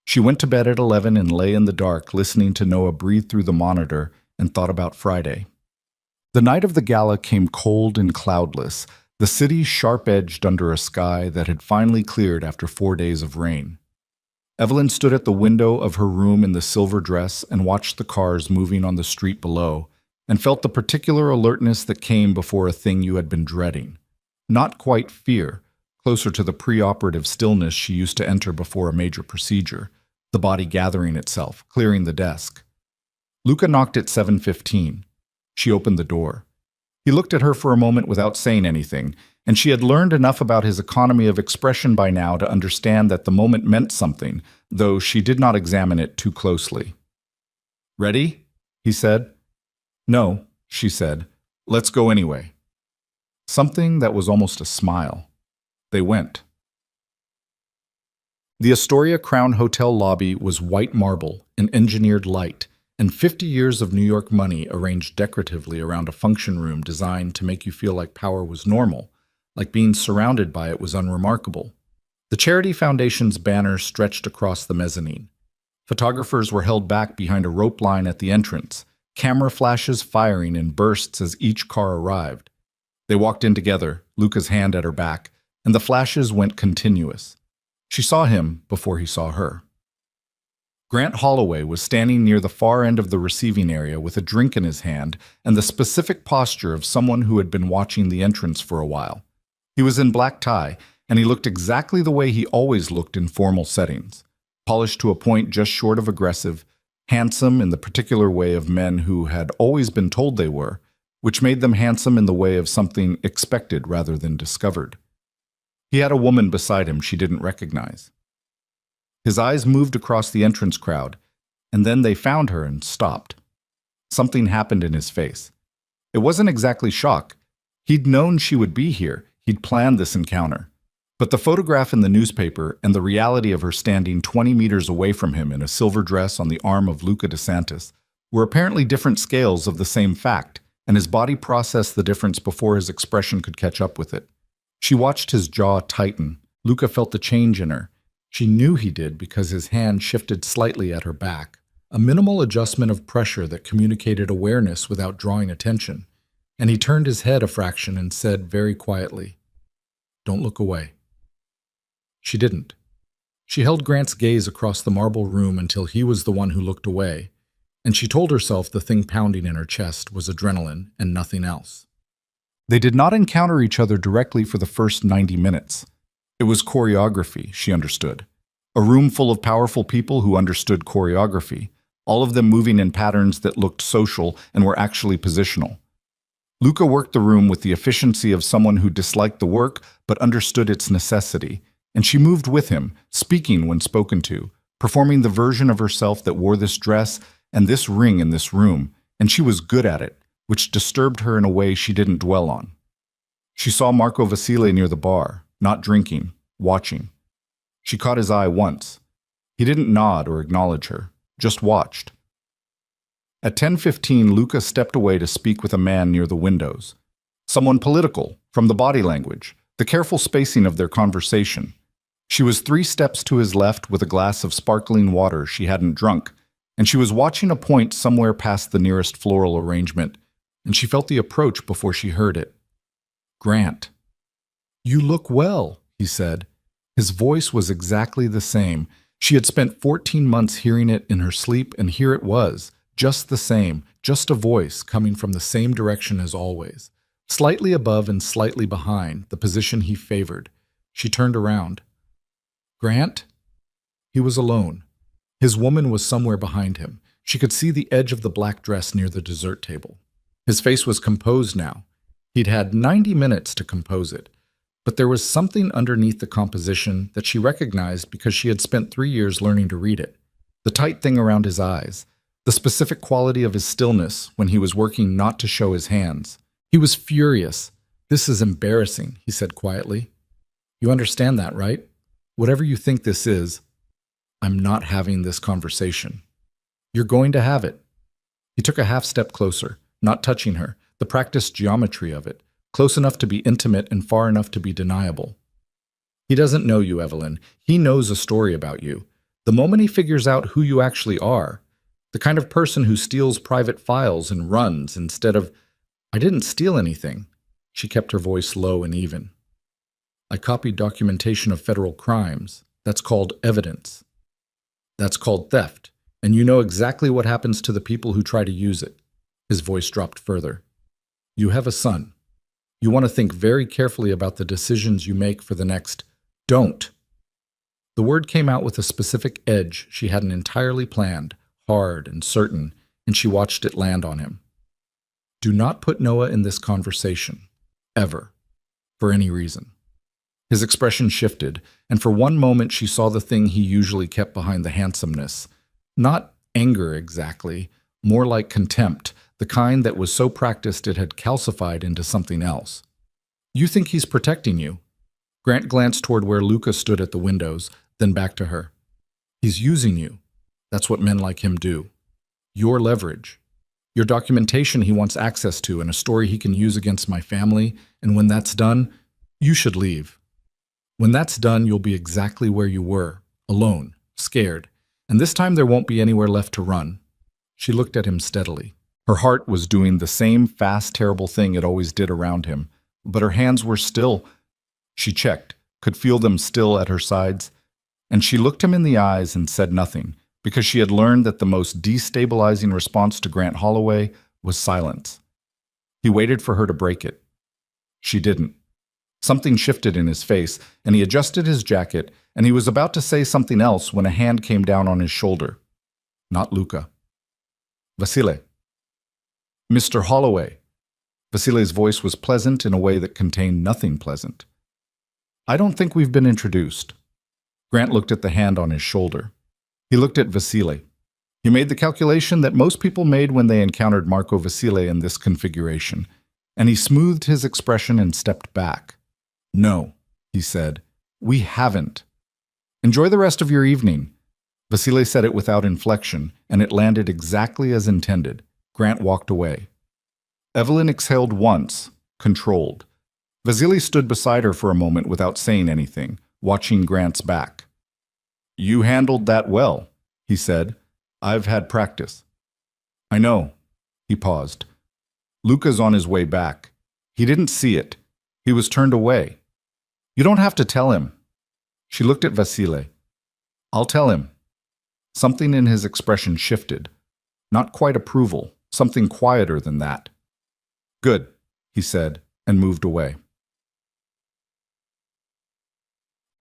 She went to bed at 11 and lay in the dark, listening to Noah breathe through the monitor, and thought about Friday. The night of the gala came cold and cloudless, the city sharp-edged under a sky that had finally cleared after 4 days of rain. Evelyn stood at the window of her room in the silver dress and watched the cars moving on the street below, and felt the particular alertness that came before a thing you had been dreading. Not quite fear, closer to the preoperative stillness she used to enter before a major procedure, the body gathering itself, clearing the desk. Luca knocked at 7:15. She opened the door. He looked at her for a moment without saying anything, and she had learned enough about his economy of expression by now to understand that the moment meant something, though she did not examine it too closely. "Ready?" he said. "No," she said. "Let's go anyway." Something that was almost a smile. They went. The Astoria Crown Hotel lobby was white marble and engineered light, and 50 years of New York money arranged decoratively around a function room designed to make you feel like power was normal, like being surrounded by it was unremarkable. The Charity Foundation's banner stretched across the mezzanine. Photographers were held back behind a rope line at the entrance, camera flashes firing in bursts as each car arrived. They walked in together, Luca's hand at her back, and the flashes went continuous. She saw him before he saw her. Grant Holloway was standing near the far end of the receiving area with a drink in his hand and the specific posture of someone who had been watching the entrance for a while. He was in black tie, and he looked exactly the way he always looked in formal settings, polished to a point just short of aggressive, handsome in the particular way of men who had always been told they were, which made them handsome in the way of something expected rather than discovered. He had a woman beside him she didn't recognize. His eyes moved across the entrance crowd, and then they found her and stopped. Something happened in his face. It wasn't exactly shock. He'd known she would be here. He'd planned this encounter. But the photograph in the newspaper and the reality of her standing 20 meters away from him in a silver dress on the arm of Luca DeSantis were apparently different scales of the same fact, and his body processed the difference before his expression could catch up with it. She watched his jaw tighten. Luca felt the change in her. She knew he did because his hand shifted slightly at her back, a minimal adjustment of pressure that communicated awareness without drawing attention, and he turned his head a fraction and said very quietly, "Don't look away." She didn't. She held Grant's gaze across the marble room until he was the one who looked away, and she told herself the thing pounding in her chest was adrenaline and nothing else. They did not encounter each other directly for the first 90 minutes. It was choreography, she understood. A room full of powerful people who understood choreography, all of them moving in patterns that looked social and were actually positional. Luca worked the room with the efficiency of someone who disliked the work but understood its necessity, and she moved with him, speaking when spoken to, performing the version of herself that wore this dress and this ring in this room, and she was good at it, which disturbed her in a way she didn't dwell on. She saw Marco Vasile near the bar, not drinking, watching. She caught his eye once. He didn't nod or acknowledge her, just watched. At 10:15, Luca stepped away to speak with a man near the windows. Someone political, from the body language, the careful spacing of their conversation. She was 3 steps to his left with a glass of sparkling water she hadn't drunk, and she was watching a point somewhere past the nearest floral arrangement, and she felt the approach before she heard it. "Grant." "You look well," he said. His voice was exactly the same. She had spent 14 months hearing it in her sleep, and here it was, just the same, just a voice coming from the same direction as always, slightly above and slightly behind, the position he favored. She turned around. "Grant?" He was alone. His woman was somewhere behind him. She could see the edge of the black dress near the dessert table. His face was composed now. He'd had 90 minutes to compose it, but there was something underneath the composition that she recognized because she had spent 3 years learning to read it. The tight thing around his eyes, the specific quality of his stillness when he was working not to show his hands. He was furious. "This is embarrassing," he said quietly. "You understand that, right? Whatever you think this is, I'm not having this conversation. You're going to have it." He took a half step closer, not touching her, the practiced geometry of it, close enough to be intimate and far enough to be deniable. "He doesn't know you, Evelyn. He knows a story about you. The moment he figures out who you actually are, the kind of person who steals private files and runs instead of, I didn't steal anything." She kept her voice low and even. "I copied documentation of federal crimes. That's called evidence. That's called theft. And you know exactly what happens to the people who try to use it." His voice dropped further. "You have a son. You want to think very carefully about the decisions you make for the next. Don't." The word came out with a specific edge she hadn't entirely planned, hard and certain, and she watched it land on him. "Do not put Noah in this conversation. Ever. For any reason." His expression shifted, and for one moment she saw the thing he usually kept behind the handsomeness. Not anger exactly, more like contempt, the kind that was so practiced it had calcified into something else. "You think he's protecting you?" Grant glanced toward where Luca stood at the windows, then back to her. "He's using you. That's what men like him do. Your leverage. Your documentation he wants access to and a story he can use against my family, and when that's done, you should leave. When that's done, you'll be exactly where you were, alone, scared, and this time there won't be anywhere left to run." She looked at him steadily. Her heart was doing the same fast, terrible thing it always did around him, but her hands were still. She checked, could feel them still at her sides, and she looked him in the eyes and said nothing, because she had learned that the most destabilizing response to Grant Holloway was silence. He waited for her to break it. She didn't. Something shifted in his face, and he adjusted his jacket, and he was about to say something else when a hand came down on his shoulder. Not Luca. "Vasile." "Mr. Holloway." Vasile's voice was pleasant in a way that contained nothing pleasant. "I don't think we've been introduced." Grant looked at the hand on his shoulder. He looked at Vasile. He made the calculation that most people made when they encountered Marco Vasile in this configuration, and he smoothed his expression and stepped back. "No," he said, "we haven't. Enjoy the rest of your evening." Vasile said it without inflection, and it landed exactly as intended. Grant walked away. Evelyn exhaled once, controlled. Vasile stood beside her for a moment without saying anything, watching Grant's back. "You handled that well," he said. "I've had practice." "I know." He paused. "Luca's on his way back. He didn't see it. He was turned away. You don't have to tell him." She looked at Vasile. "I'll tell him." Something in his expression shifted. Not quite approval, something quieter than that. "Good," he said, and moved away.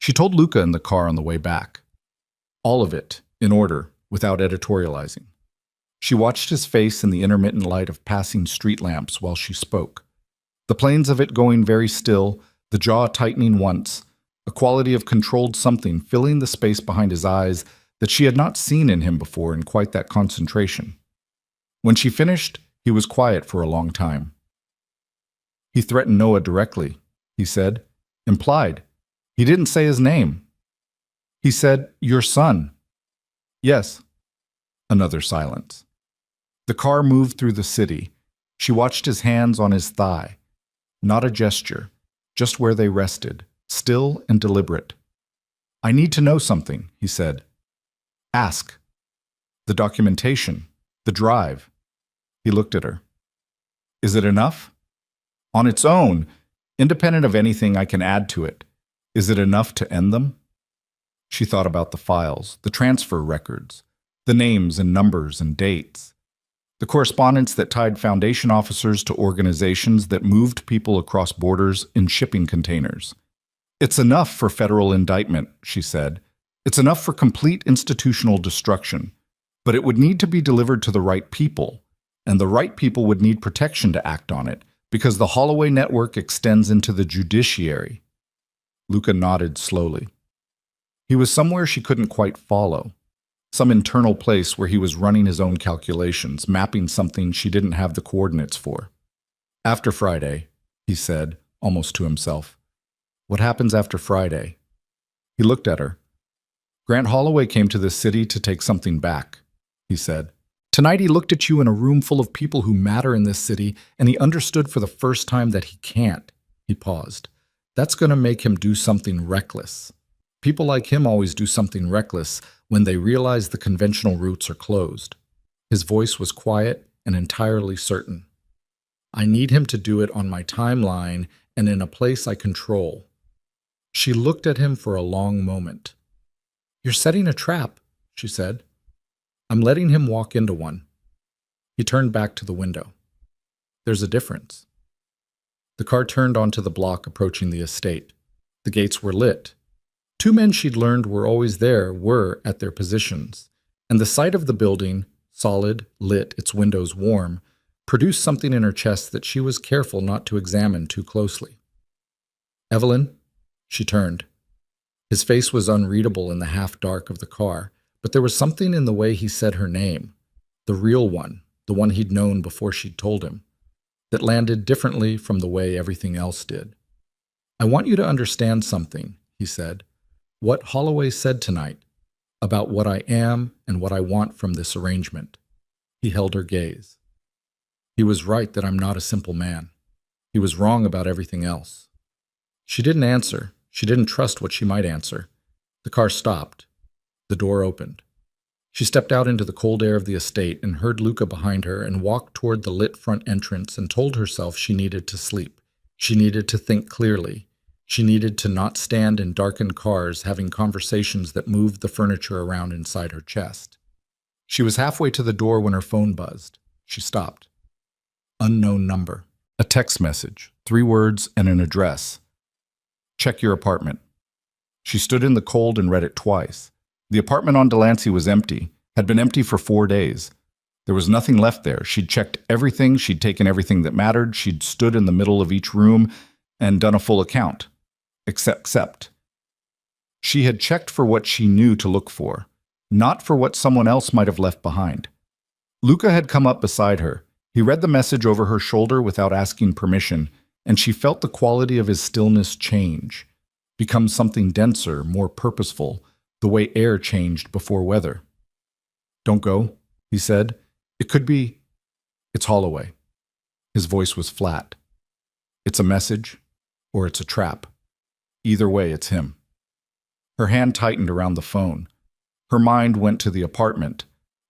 She told Luca in the car on the way back. All of it, in order, without editorializing. She watched his face in the intermittent light of passing street lamps while she spoke. The planes of it going very still, the jaw tightening once, a quality of controlled something filling the space behind his eyes that she had not seen in him before in quite that concentration. When she finished, he was quiet for a long time. "He threatened Noah directly," he said. "Implied. He didn't say his name. He said, 'Your son.'" "Yes." Another silence. The car moved through the city. She watched his hands on his thigh. Not a gesture, just where they rested, still and deliberate. "I need to know something," he said. "Ask." "The documentation, the drive." He looked at her. "Is it enough?" "On its own, independent of anything I can add to it, is it enough to end them?" She thought about the files, the transfer records, the names and numbers and dates, the correspondence that tied Foundation officers to organizations that moved people across borders in shipping containers. "It's enough for federal indictment," she said. "It's enough for complete institutional destruction. But it would need to be delivered to the right people, and the right people would need protection to act on it, Because the Holloway network extends into the judiciary. Luca nodded slowly. He was somewhere she couldn't quite follow. Some internal place where he was running his own calculations, mapping something she didn't have the coordinates for. After Friday, he said, almost to himself. What happens after Friday? He looked at her. Grant Holloway came to this city to take something back, he said. Tonight he looked at you in a room full of people who matter in this city, and he understood for the first time that he can't. He paused. That's going to make him do something reckless. People like him always do something reckless when they realize the conventional routes are closed. His voice was quiet and entirely certain. I need him to do it on my timeline and in a place I control. She looked at him for a long moment. You're setting a trap, she said. I'm letting him walk into one. He turned back to the window. There's a difference. The car turned onto the block approaching the estate. The gates were lit. Two men she'd learned were always there were at their positions, and the sight of the building, solid, lit, its windows warm, produced something in her chest that she was careful not to examine too closely. Evelyn? She turned. His face was unreadable in the half-dark of the car, but there was something in the way he said her name, the real one, the one he'd known before she'd told him, that landed differently from the way everything else did. I want you to understand something, he said. What Holloway said tonight, about what I am and what I want from this arrangement. He held her gaze. He was right that I'm not a simple man. He was wrong about everything else. She didn't answer. She didn't trust what she might answer. The car stopped. The door opened. She stepped out into the cold air of the estate and heard Luca behind her and walked toward the lit front entrance and told herself she needed to sleep. She needed to think clearly. She needed to not stand in darkened cars having conversations that moved the furniture around inside her chest. She was halfway to the door when her phone buzzed. She stopped. Unknown number. A text message, 3 words and an address. Check your apartment. She stood in the cold and read it twice. The apartment on Delancey was empty, had been empty for 4 days. There was nothing left there. She'd checked everything, she'd taken everything that mattered, she'd stood in the middle of each room and done a full account. Except. She had checked for what she knew to look for, not for what someone else might have left behind. Luca had come up beside her. He read the message over her shoulder without asking permission, and she felt the quality of his stillness change, become something denser, more purposeful, the way air changed before weather. Don't go, he said. It could be... It's Holloway. His voice was flat. It's a message, or it's a trap. Either way, it's him. Her hand tightened around the phone. Her mind went to the apartment,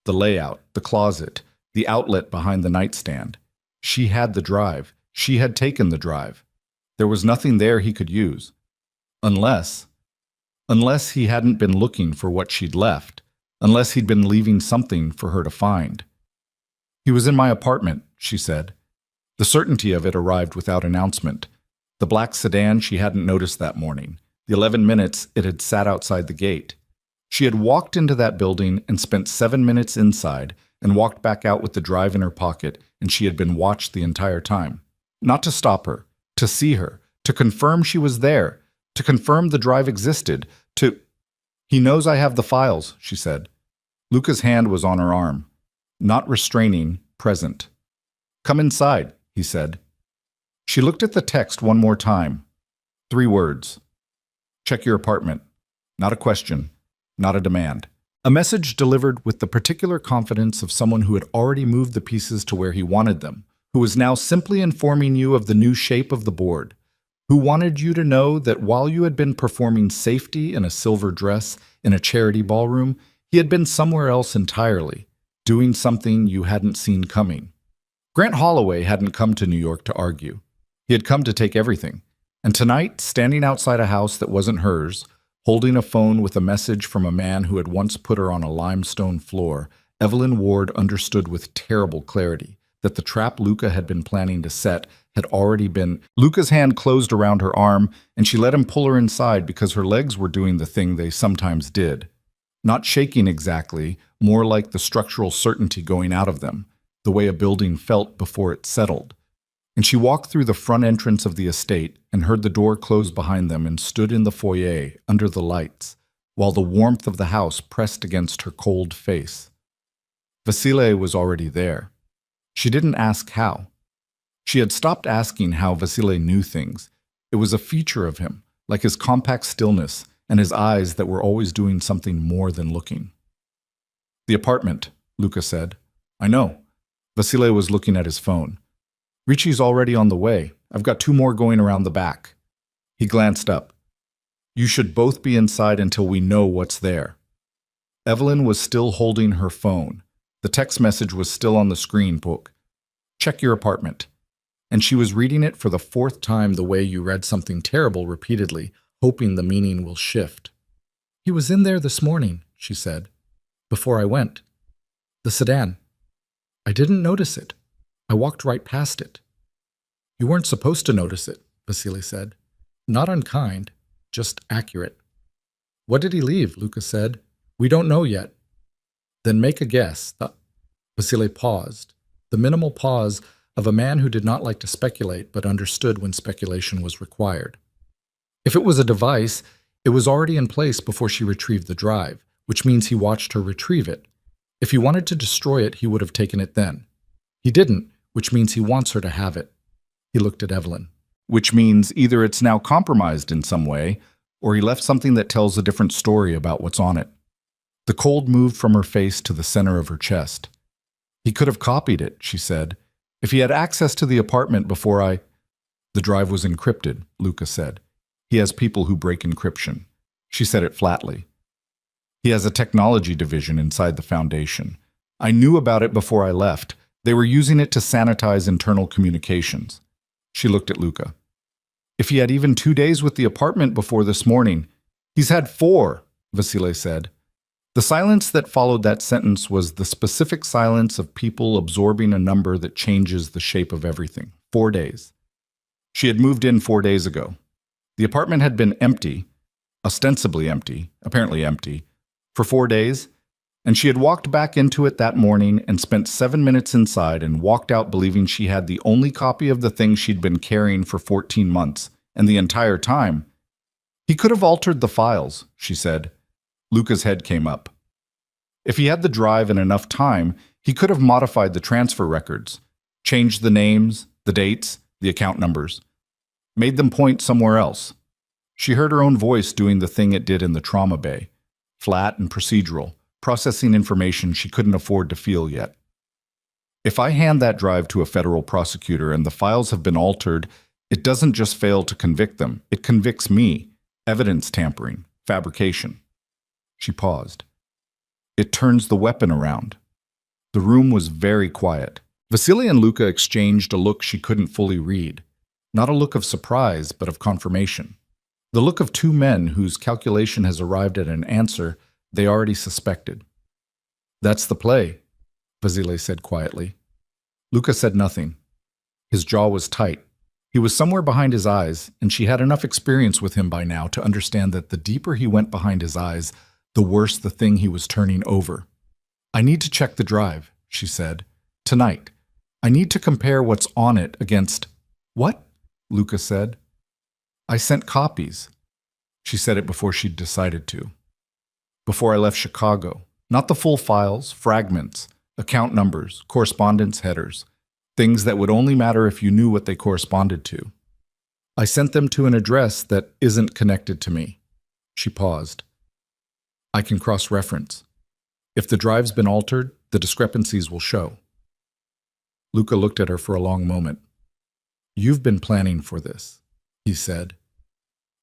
the layout, the closet, the outlet behind the nightstand. She had the drive. She had taken the drive. There was nothing there he could use. Unless he hadn't been looking for what she'd left, unless he'd been leaving something for her to find. He was in my apartment, she said. The certainty of it arrived without announcement. The black sedan she hadn't noticed that morning, the 11 minutes it had sat outside the gate. She had walked into that building and spent 7 minutes inside and walked back out with the drive in her pocket, and she had been watched the entire time. Not to stop her, to see her, to confirm she was there, to confirm the drive existed, to... He knows I have the files, she said. Luca's hand was on her arm. Not restraining, present. Come inside, he said. She looked at the text one more time. 3 words. Check your apartment. Not a question, not a demand. A message delivered with the particular confidence of someone who had already moved the pieces to where he wanted them, who was now simply informing you of the new shape of the board, who wanted you to know that while you had been performing safety in a silver dress in a charity ballroom, he had been somewhere else entirely, doing something you hadn't seen coming. Grant Holloway hadn't come to New York to argue. He had come to take everything. And tonight, standing outside a house that wasn't hers, holding a phone with a message from a man who had once put her on a limestone floor, Evelyn Ward understood with terrible clarity that the trap Luca had been planning to set had already been... Luca's hand closed around her arm, and she let him pull her inside because her legs were doing the thing they sometimes did. Not shaking exactly, more like the structural certainty going out of them, the way a building felt before it settled. and she walked through the front entrance of the estate and heard the door close behind them and stood in the foyer under the lights, while the warmth of the house pressed against her cold face. Vasile was already there. She didn't ask how. She had stopped asking how Vasile knew things. It was a feature of him, like his compact stillness and his eyes that were always doing something more than looking. "The apartment," Luca said. "I know." Vasile was looking at his phone. "Ricci's already on the way. I've got 2 more going around the back." He glanced up. "You should both be inside until we know what's there." Evelyn was still holding her phone. The text message was still on the screen book. "Check your apartment." And she was reading it for the 4th time the way you read something terrible repeatedly, hoping the meaning will shift. "He was in there this morning," she said, "before I went. The sedan. I didn't notice it. I walked right past it." "You weren't supposed to notice it," Vasily said. "Not unkind, just accurate." "What did he leave?" Luca said. "We don't know yet." "Then make a guess." Vasily paused, the minimal pause of a man who did not like to speculate but understood when speculation was required. If it was a device, it was already in place before she retrieved the drive, which means he watched her retrieve it. If he wanted to destroy it, he would have taken it then. He didn't, which means he wants her to have it. He looked at Evelyn. "Which means either it's now compromised in some way, or he left something that tells a different story about what's on it." The cold moved from her face to the center of her chest. "He could have copied it," she said. "If he had access to the apartment before I—" "The drive was encrypted," Luca said. "He has people who break encryption." She said it flatly. "He has a technology division inside the Foundation. I knew about it before I left. They were using it to sanitize internal communications." She looked at Luca. "If he had even 2 days with the apartment before this morning—" "He's had 4, Vasile said. The silence that followed that sentence was the specific silence of people absorbing a number that changes the shape of everything. 4 days. She had moved in 4 days ago. The apartment had been empty, ostensibly empty, apparently empty, for 4 days, and she had walked back into it that morning and spent 7 minutes inside and walked out believing she had the only copy of the thing she'd been carrying for 14 months, and the entire time. "He could have altered the files," she said. Luca's head came up. "If he had the drive and enough time, he could have modified the transfer records, changed the names, the dates, the account numbers, made them point somewhere else." She heard her own voice doing the thing it did in the trauma bay, flat and procedural, processing information she couldn't afford to feel yet. "If I hand that drive to a federal prosecutor and the files have been altered, it doesn't just fail to convict them, it convicts me. Evidence tampering, fabrication." She paused. "It turns the weapon around." The room was very quiet. Vasily and Luca exchanged a look she couldn't fully read. Not a look of surprise, but of confirmation. The look of 2 men whose calculation has arrived at an answer they already suspected. "That's the play," Vasily said quietly. Luca said nothing. His jaw was tight. He was somewhere behind his eyes, and she had enough experience with him by now to understand that the deeper he went behind his eyes, the worse the thing he was turning over. "I need to check the drive," she said. "Tonight. I need to compare what's on it against—" "What?" Luca said. "I sent copies." She said it before she'd decided to. "Before I left Chicago. Not the full files, fragments, account numbers, correspondence headers, things that would only matter if you knew what they corresponded to. I sent them to an address that isn't connected to me." She paused. "I can cross-reference. If the drive's been altered, the discrepancies will show." Luca looked at her for a long moment. "You've been planning for this," he said.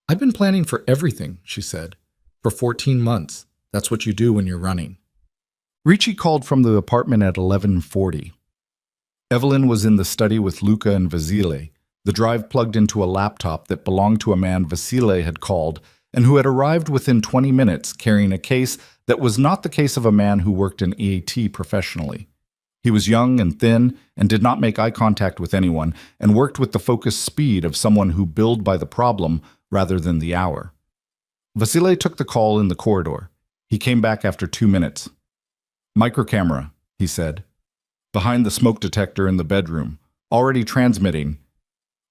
"I've been planning for everything," she said. "For 14 months. That's what you do when you're running." Ricci called from the apartment at 11:40. Evelyn was in the study with Luca and Vasile, the drive plugged into a laptop that belonged to a man Vasile had called and who had arrived within 20 minutes carrying a case that was not the case of a man who worked in EAT professionally. He was young and thin and did not make eye contact with anyone and worked with the focused speed of someone who billed by the problem rather than the hour. Vasile took the call in the corridor. He came back after 2 minutes. "Microcamera," he said. "Behind the smoke detector in the bedroom, already transmitting,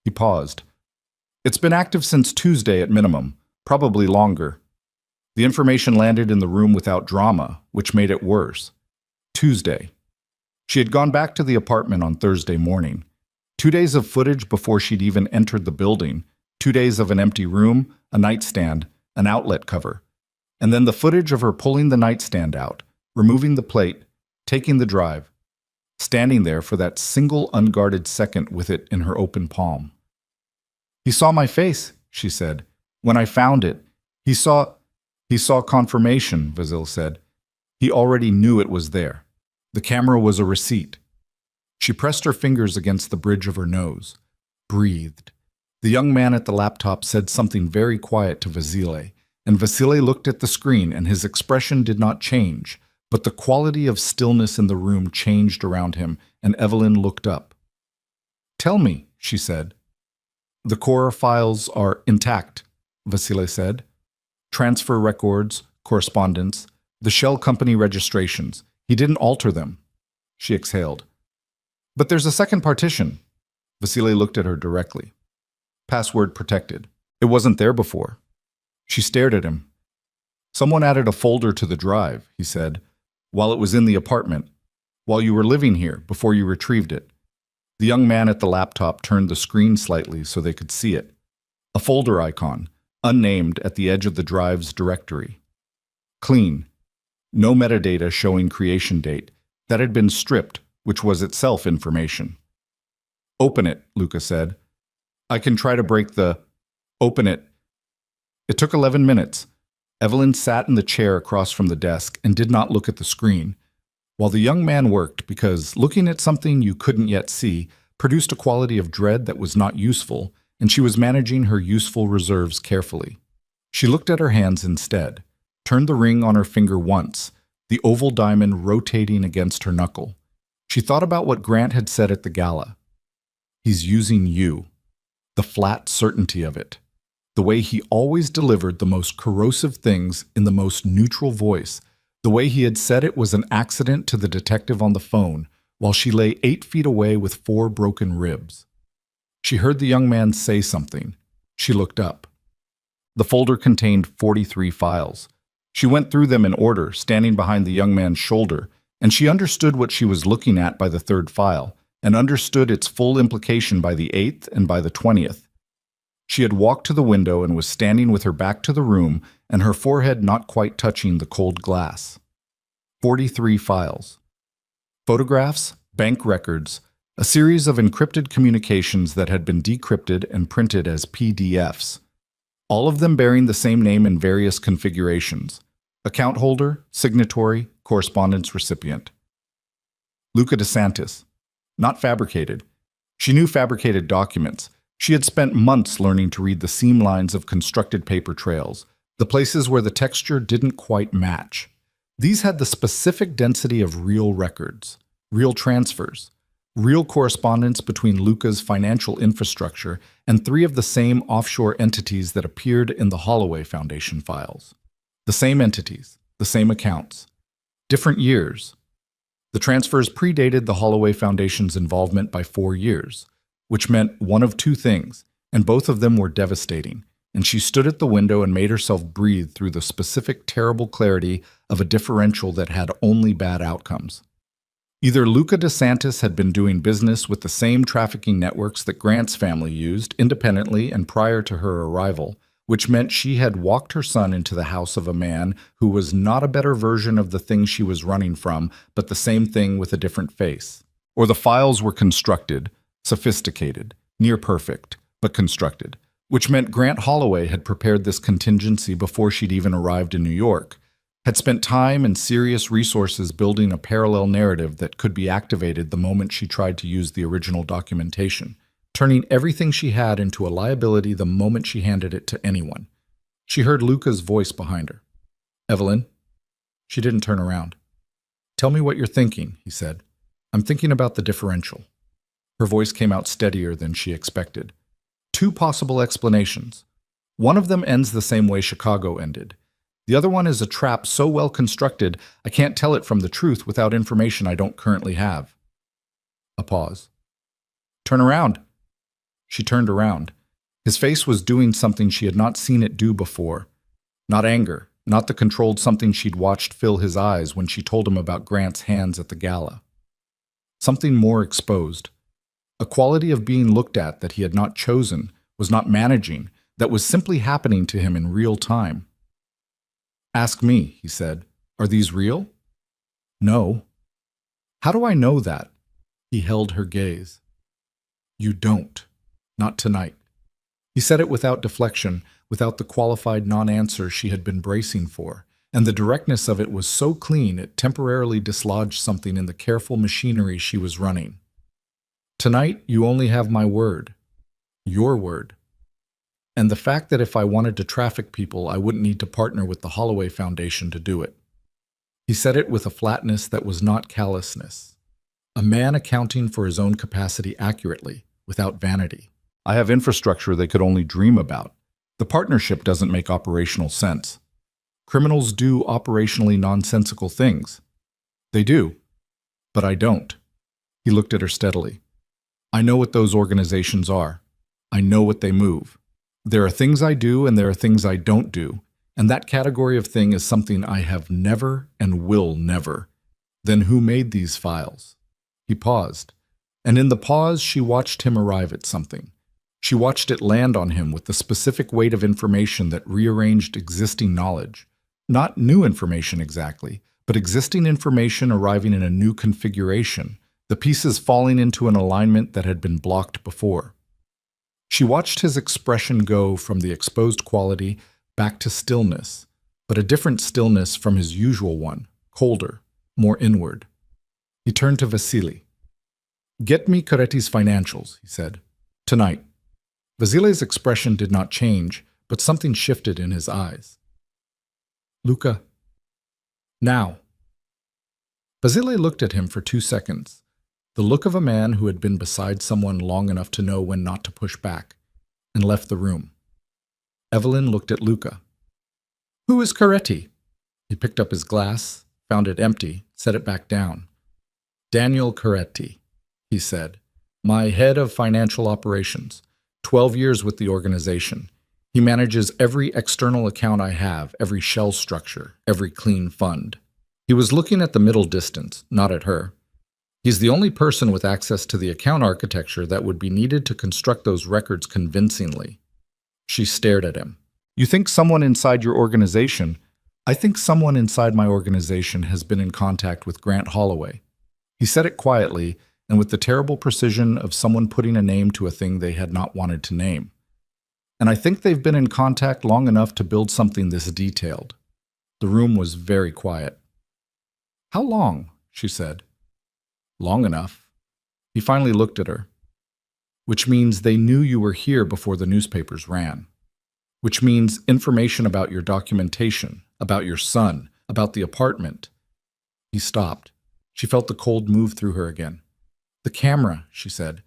He paused. It's been active since Tuesday at minimum, probably longer. The information landed in the room without drama, which made it worse. Tuesday. She had gone back to the apartment on Thursday morning. 2 days of footage before she'd even entered the building. 2 days of an empty room, a nightstand, an outlet cover. And then the footage of her pulling the nightstand out, removing the plate, taking the drive, standing there for that single unguarded second with it in her open palm. He saw my face, she said. When I found it, he saw confirmation, Vasil said. He already knew it was there. The camera was a receipt. She pressed her fingers against the bridge of her nose, breathed. The young man at the laptop said something very quiet to Vasile, and Vasile looked at the screen and his expression did not change, but the quality of stillness in the room changed around him, and Evelyn looked up. Tell me, she said. The core files are intact, Vasile said. Transfer records, correspondence, the shell company registrations. He didn't alter them. She exhaled. But there's a second partition. Vasile looked at her directly. Password protected. It wasn't there before. She stared at him. Someone added a folder to the drive, he said, while it was in the apartment, while you were living here, before you retrieved it. The young man at the laptop turned the screen slightly so they could see it. A folder icon, unnamed at the edge of the drive's directory. Clean. No metadata showing creation date. That had been stripped, which was itself information. Open it, Luca said. I can try to break the... Open it. It took 11 minutes. Evelyn sat in the chair across from the desk and did not look at the screen, while the young man worked because looking at something you couldn't yet see produced a quality of dread that was not useful, and she was managing her useful reserves carefully. She looked at her hands instead, turned the ring on her finger once, the oval diamond rotating against her knuckle. She thought about what Grant had said at the gala. He's using you. The flat certainty of it. The way he always delivered the most corrosive things in the most neutral voice. The way he had said it was an accident to the detective on the phone, while she lay 8 feet away with 4 broken ribs. She heard the young man say something. She looked up. The folder contained 43 files. She went through them in order, standing behind the young man's shoulder, and she understood what she was looking at by the 3rd file, and understood its full implication by the 8th and by the 20th. She had walked to the window and was standing with her back to the room and her forehead not quite touching the cold glass. 43 files. Photographs, bank records, a series of encrypted communications that had been decrypted and printed as PDFs. All of them bearing the same name in various configurations. Account holder, signatory, correspondence recipient. Luca DeSantis. Not fabricated. She knew fabricated documents. She had spent months learning to read the seam lines of constructed paper trails, the places where the texture didn't quite match. These had the specific density of real records, real transfers, real correspondence between Luca's financial infrastructure and 3 of the same offshore entities that appeared in the Holloway Foundation files. The same entities, the same accounts. Different years. The transfers predated the Holloway Foundation's involvement by 4 years, which meant one of 2 things, and both of them were devastating, and she stood at the window and made herself breathe through the specific terrible clarity of a differential that had only bad outcomes. Either Luca DeSantis had been doing business with the same trafficking networks that Grant's family used independently and prior to her arrival, which meant she had walked her son into the house of a man who was not a better version of the thing she was running from, but the same thing with a different face. Or the files were constructed, sophisticated, near perfect, but constructed, which meant Grant Holloway had prepared this contingency before she'd even arrived in New York, had spent time and serious resources building a parallel narrative that could be activated the moment she tried to use the original documentation, turning everything she had into a liability the moment she handed it to anyone. She heard Luca's voice behind her. Evelyn? She didn't turn around. Tell me what you're thinking, he said. I'm thinking about the differential. Her voice came out steadier than she expected. 2 possible explanations. One of them ends the same way Chicago ended. The other one is a trap so well constructed I can't tell it from the truth without information I don't currently have. A pause. Turn around. She turned around. His face was doing something she had not seen it do before. Not anger, not the controlled something she'd watched fill his eyes when she told him about Grant's hands at the gala. Something more exposed. A quality of being looked at that he had not chosen, was not managing, that was simply happening to him in real time. "Ask me," he said. "Are these real?" "No." "How do I know that?" He held her gaze. "You don't. Not tonight." He said it without deflection, without the qualified non-answer she had been bracing for, and the directness of it was so clean it temporarily dislodged something in the careful machinery she was running. "Tonight, you only have my word. Your word. And the fact that if I wanted to traffic people, I wouldn't need to partner with the Holloway Foundation to do it." He said it with a flatness that was not callousness. A man accounting for his own capacity accurately, without vanity. "I have infrastructure they could only dream about. The partnership doesn't make operational sense. Criminals do operationally nonsensical things. They do. But I don't." He looked at her steadily. "I know what those organizations are. I know what they move. There are things I do and there are things I don't do, and that category of thing is something I have never and will never. Then who made these files?" He paused, and in the pause she watched him arrive at something. She watched it land on him with the specific weight of information that rearranged existing knowledge. Not new information exactly, but existing information arriving in a new configuration, the pieces falling into an alignment that had been blocked before. She watched his expression go from the exposed quality back to stillness, but a different stillness from his usual one, colder, more inward. He turned to Vasily. "Get me Coretti's financials," he said. "Tonight." Vasily's expression did not change, but something shifted in his eyes. "Luca." "Now." Vasily looked at him for 2 seconds, the look of a man who had been beside someone long enough to know when not to push back, and left the room. Evelyn looked at Luca. "Who is Coretti?" He picked up his glass, found it empty, set it back down. "Daniel Coretti," he said. "My head of financial operations. 12 years with the organization. He manages every external account I have, every shell structure, every clean fund." He was looking at the middle distance, not at her. "He's the only person with access to the account architecture that would be needed to construct those records convincingly." She stared at him. "You think someone inside your organization?" "I think someone inside my organization has been in contact with Grant Holloway." He said it quietly, and with the terrible precision of someone putting a name to a thing they had not wanted to name. "And I think they've been in contact long enough to build something this detailed." The room was very quiet. "How long?" she said. "Long enough." He finally looked at her. "Which means they knew you were here before the newspapers ran. Which means information about your documentation, about your son, about the apartment." He stopped. She felt the cold move through her again. "The camera," she said.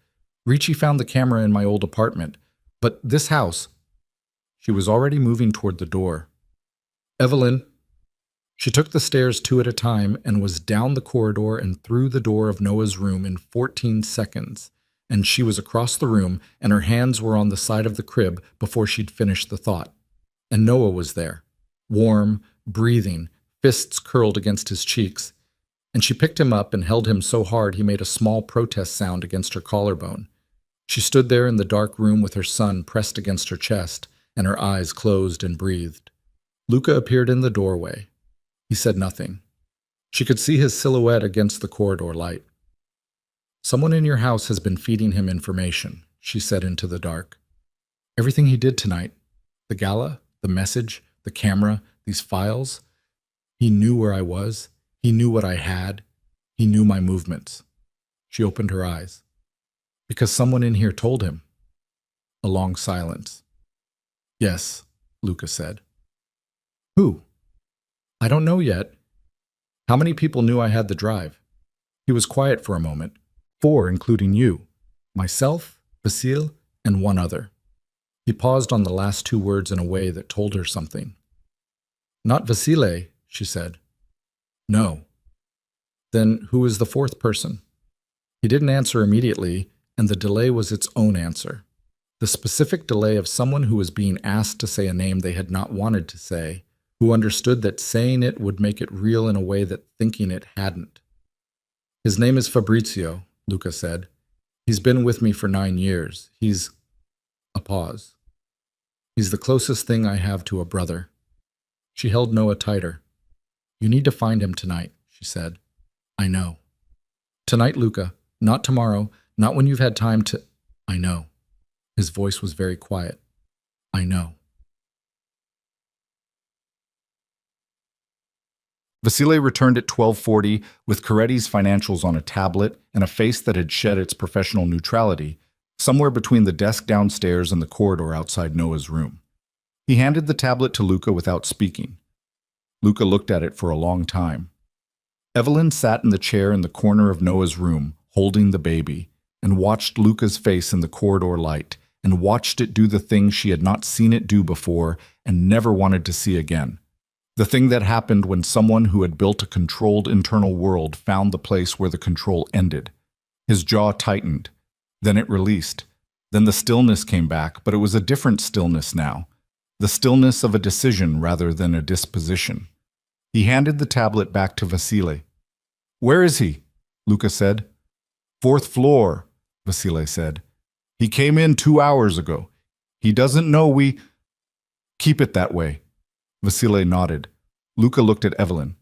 "Ricci found the camera in my old apartment. But this house—" She was already moving toward the door. "Evelyn." She took the stairs 2 at a time and was down the corridor and through the door of Noah's room in 14 seconds, and she was across the room and her hands were on the side of the crib before she'd finished the thought. And Noah was there, warm, breathing, fists curled against his cheeks. And she picked him up and held him so hard he made a small protest sound against her collarbone. She stood there in the dark room with her son pressed against her chest, and her eyes closed and breathed. Luca appeared in the doorway. He said nothing. She could see his silhouette against the corridor light. "Someone in your house has been feeding him information," she said into the dark. "Everything he did tonight, the gala, the message, the camera, these files, he knew where I was. He knew what I had. He knew my movements." She opened her eyes. "Because someone in here told him." A long silence. "Yes," Luca said. "Who?" "I don't know yet." "How many people knew I had the drive?" He was quiet for a moment. 4, including you. Myself, Vasile, and 1 other. He paused on the last 2 words in a way that told her something. "Not Vasile," she said. "No." "Then who is the 4th person?" He didn't answer immediately, and the delay was its own answer. The specific delay of someone who was being asked to say a name they had not wanted to say, who understood that saying it would make it real in a way that thinking it hadn't. His name is Fabrizio, Luca said. He's been with me for 9 years. He's... A pause. He's the closest thing I have to a brother. She held Noah tighter. You need to find him tonight, she said. I know. Tonight, Luca. Not tomorrow. Not when you've had time to... I know. His voice was very quiet. I know. Vasile returned at 12:40 with Coretti's financials on a tablet and a face that had shed its professional neutrality, somewhere between the desk downstairs and the corridor outside Noah's room. He handed the tablet to Luca without speaking. Luca looked at it for a long time. Evelyn sat in the chair in the corner of Noah's room, holding the baby, and watched Luca's face in the corridor light, and watched it do the thing she had not seen it do before and never wanted to see again. The thing that happened when someone who had built a controlled internal world found the place where the control ended. His jaw tightened. Then it released. Then the stillness came back, but it was a different stillness now. The stillness of a decision rather than a disposition. He handed the tablet back to Vasile. Where is he? Luca said. 4th floor, Vasile said. He came in 2 hours ago. He doesn't know we... Keep it that way. Vasile nodded. Luca looked at Evelyn.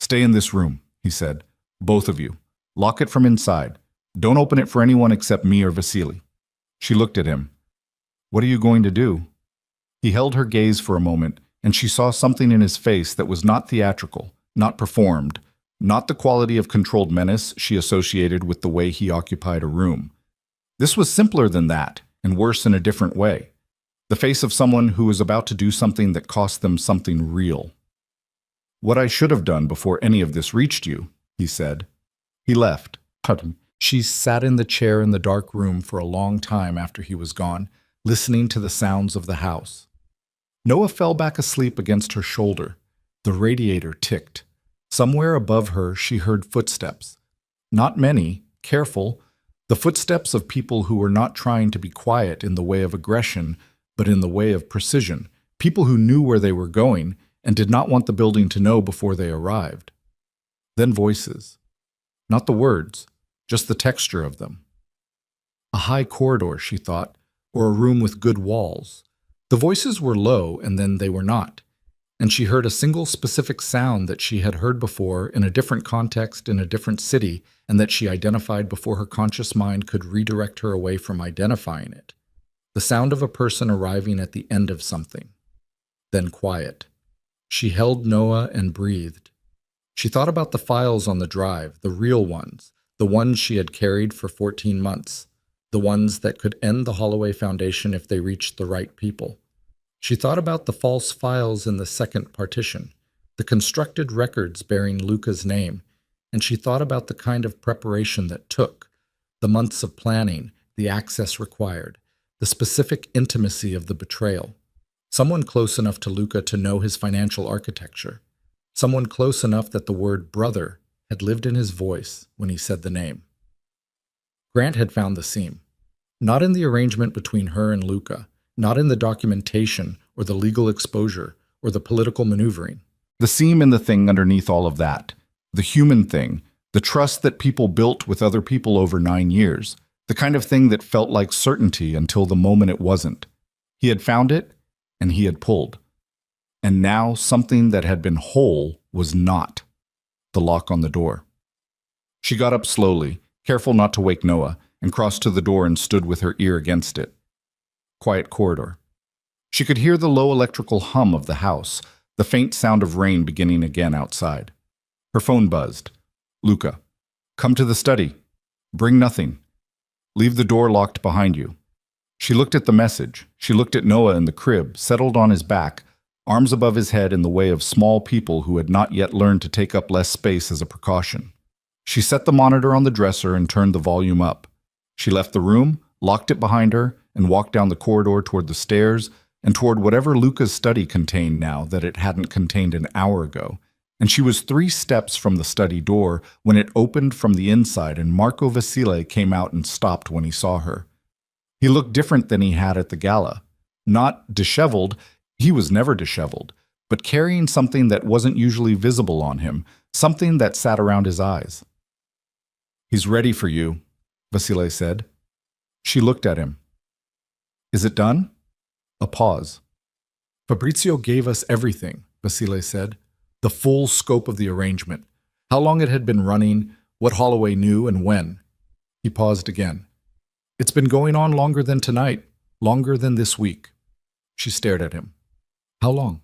Stay in this room, he said. Both of you. Lock it from inside. Don't open it for anyone except me or Vasile. She looked at him. What are you going to do? He held her gaze for a moment, and she saw something in his face that was not theatrical, not performed, not the quality of controlled menace she associated with the way he occupied a room. This was simpler than that, and worse in a different way. The face of someone who was about to do something that cost them something real. What I should have done before any of this reached you, he said. He left. She sat in the chair in the dark room for a long time after he was gone, listening to the sounds of the house. Noah fell back asleep against her shoulder. The radiator ticked. Somewhere above her she heard footsteps. Not many, careful, the footsteps of people who were not trying to be quiet in the way of aggression, but in the way of precision, people who knew where they were going and did not want the building to know before they arrived. Then voices. Not the words, just the texture of them. A high corridor, she thought, or a room with good walls. The voices were low, and then they were not, and she heard a single specific sound that she had heard before in a different context in a different city, and that she identified before her conscious mind could redirect her away from identifying it. The sound of a person arriving at the end of something. Then quiet. She held Noah and breathed. She thought about the files on the drive, the real ones, the ones she had carried for 14 months, the ones that could end the Holloway Foundation if they reached the right people. She thought about the false files in the second partition, the constructed records bearing Luca's name, and she thought about the kind of preparation that took, the months of planning, the access required, the specific intimacy of the betrayal. Someone close enough to Luca to know his financial architecture. Someone close enough that the word brother had lived in his voice when he said the name. Grant had found the seam. Not in the arrangement between her and Luca, not in the documentation or the legal exposure or the political maneuvering. The seam in the thing underneath all of that. The human thing, the trust that people built with other people over 9 years. The kind of thing that felt like certainty until the moment it wasn't. He had found it, and he had pulled. And now something that had been whole was not. The lock on the door. She got up slowly, careful not to wake Noah, and crossed to the door and stood with her ear against it. Quiet corridor. She could hear the low electrical hum of the house, the faint sound of rain beginning again outside. Her phone buzzed. Luca. Come to the study. Bring nothing. Leave the door locked behind you. She looked at the message. She looked at Noah in the crib, settled on his back, arms above his head in the way of small people who had not yet learned to take up less space as a precaution. She set the monitor on the dresser and turned the volume up. She left the room, locked it behind her, and walked down the corridor toward the stairs and toward whatever Luca's study contained now that it hadn't contained an hour ago. And she was 3 steps from the study door when it opened from the inside and Marco Vasile came out and stopped when he saw her. He looked different than he had at the gala. Not disheveled, he was never disheveled, but carrying something that wasn't usually visible on him, something that sat around his eyes. "He's ready for you," Vasile said. She looked at him. "Is it done?" A pause. "Fabrizio gave us everything," Vasile said. "The full scope of the arrangement. How long it had been running, what Holloway knew, and when." He paused again. "It's been going on longer than tonight, longer than this week." She stared at him. "How long?"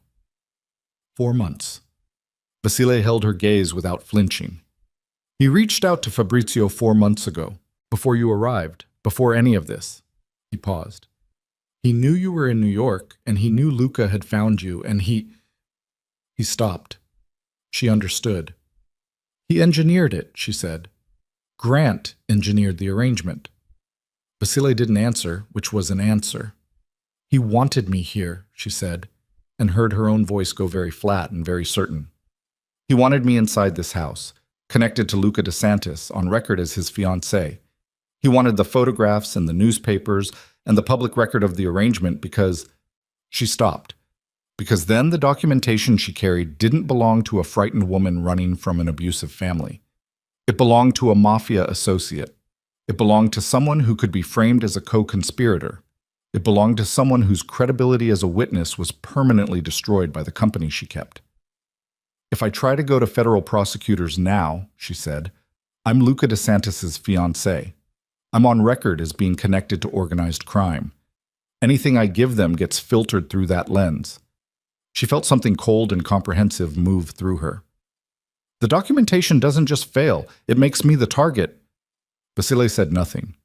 4 months. Vasile held her gaze without flinching. "He reached out to Fabrizio 4 months ago, before you arrived, before any of this." He paused. "He knew you were in New York, and he knew Luca had found you, and he—" He stopped. She understood. "He engineered it," she said. "Grant engineered the arrangement." Vasile didn't answer, which was an answer. "He wanted me here," she said, and heard her own voice go very flat and very certain. "He wanted me inside this house, connected to Luca DeSantis, on record as his fiancée. He wanted the photographs and the newspapers and the public record of the arrangement because—" She stopped. Because then the documentation she carried didn't belong to a frightened woman running from an abusive family. It belonged to a mafia associate. It belonged to someone who could be framed as a co-conspirator. It belonged to someone whose credibility as a witness was permanently destroyed by the company she kept. "If I try to go to federal prosecutors now," she said, "I'm Luca DeSantis' fiancée. I'm on record as being connected to organized crime. Anything I give them gets filtered through that lens." She felt something cold and comprehensive move through her. "The documentation doesn't just fail, it makes me the target." Vasile said nothing.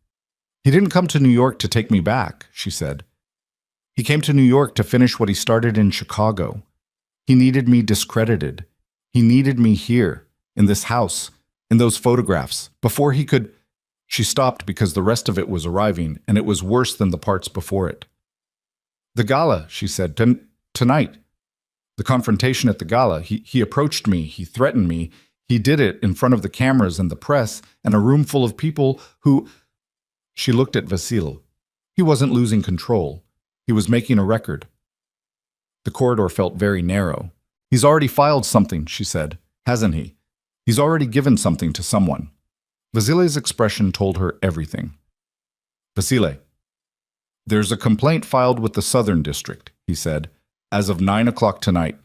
"He didn't come to New York to take me back," she said. "He came to New York to finish what he started in Chicago. He needed me discredited. He needed me here, in this house, in those photographs, before he could—" She stopped because the rest of it was arriving, and it was worse than the parts before it. "The gala," she said, tonight. The confrontation at the gala. He approached me, he threatened me. He did it in front of the cameras and the press and a room full of people who—" She looked at Vasile. He wasn't losing control. He was making a record. The corridor felt very narrow. "He's already filed something," she said, "hasn't he? He's already given something to someone." Vasile's expression told her everything. "Vasile, there's a complaint filed with the Southern District," he said. "As of 9 o'clock tonight,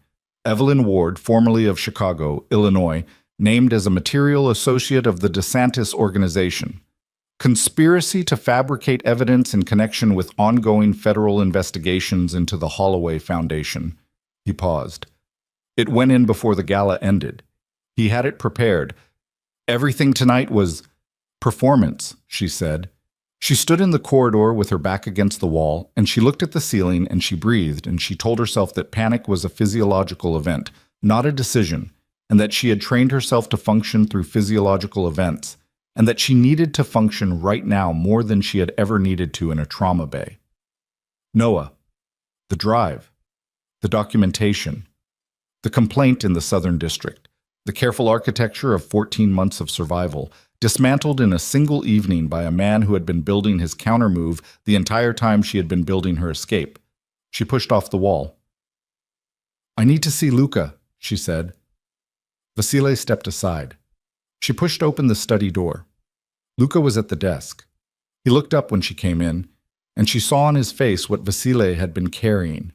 Evelyn Ward, formerly of Chicago, Illinois, named as a material associate of the DeSantis organization. Conspiracy to fabricate evidence in connection with ongoing federal investigations into the Holloway Foundation." He paused. "It went in before the gala ended. He had it prepared. Everything tonight was performance," she said. She stood in the corridor with her back against the wall, and she looked at the ceiling, and she breathed, and she told herself that panic was a physiological event, not a decision, and that she had trained herself to function through physiological events, and that she needed to function right now more than she had ever needed to in a trauma bay. Noah, the drive, the documentation, the complaint in the Southern District, the careful architecture of 14 months of survival, dismantled in a single evening by a man who had been building his countermove the entire time she had been building her escape. She pushed off the wall. "I need to see Luca," she said. Vasile stepped aside. She pushed open the study door. Luca was at the desk. He looked up when she came in, and she saw on his face what Vasile had been carrying.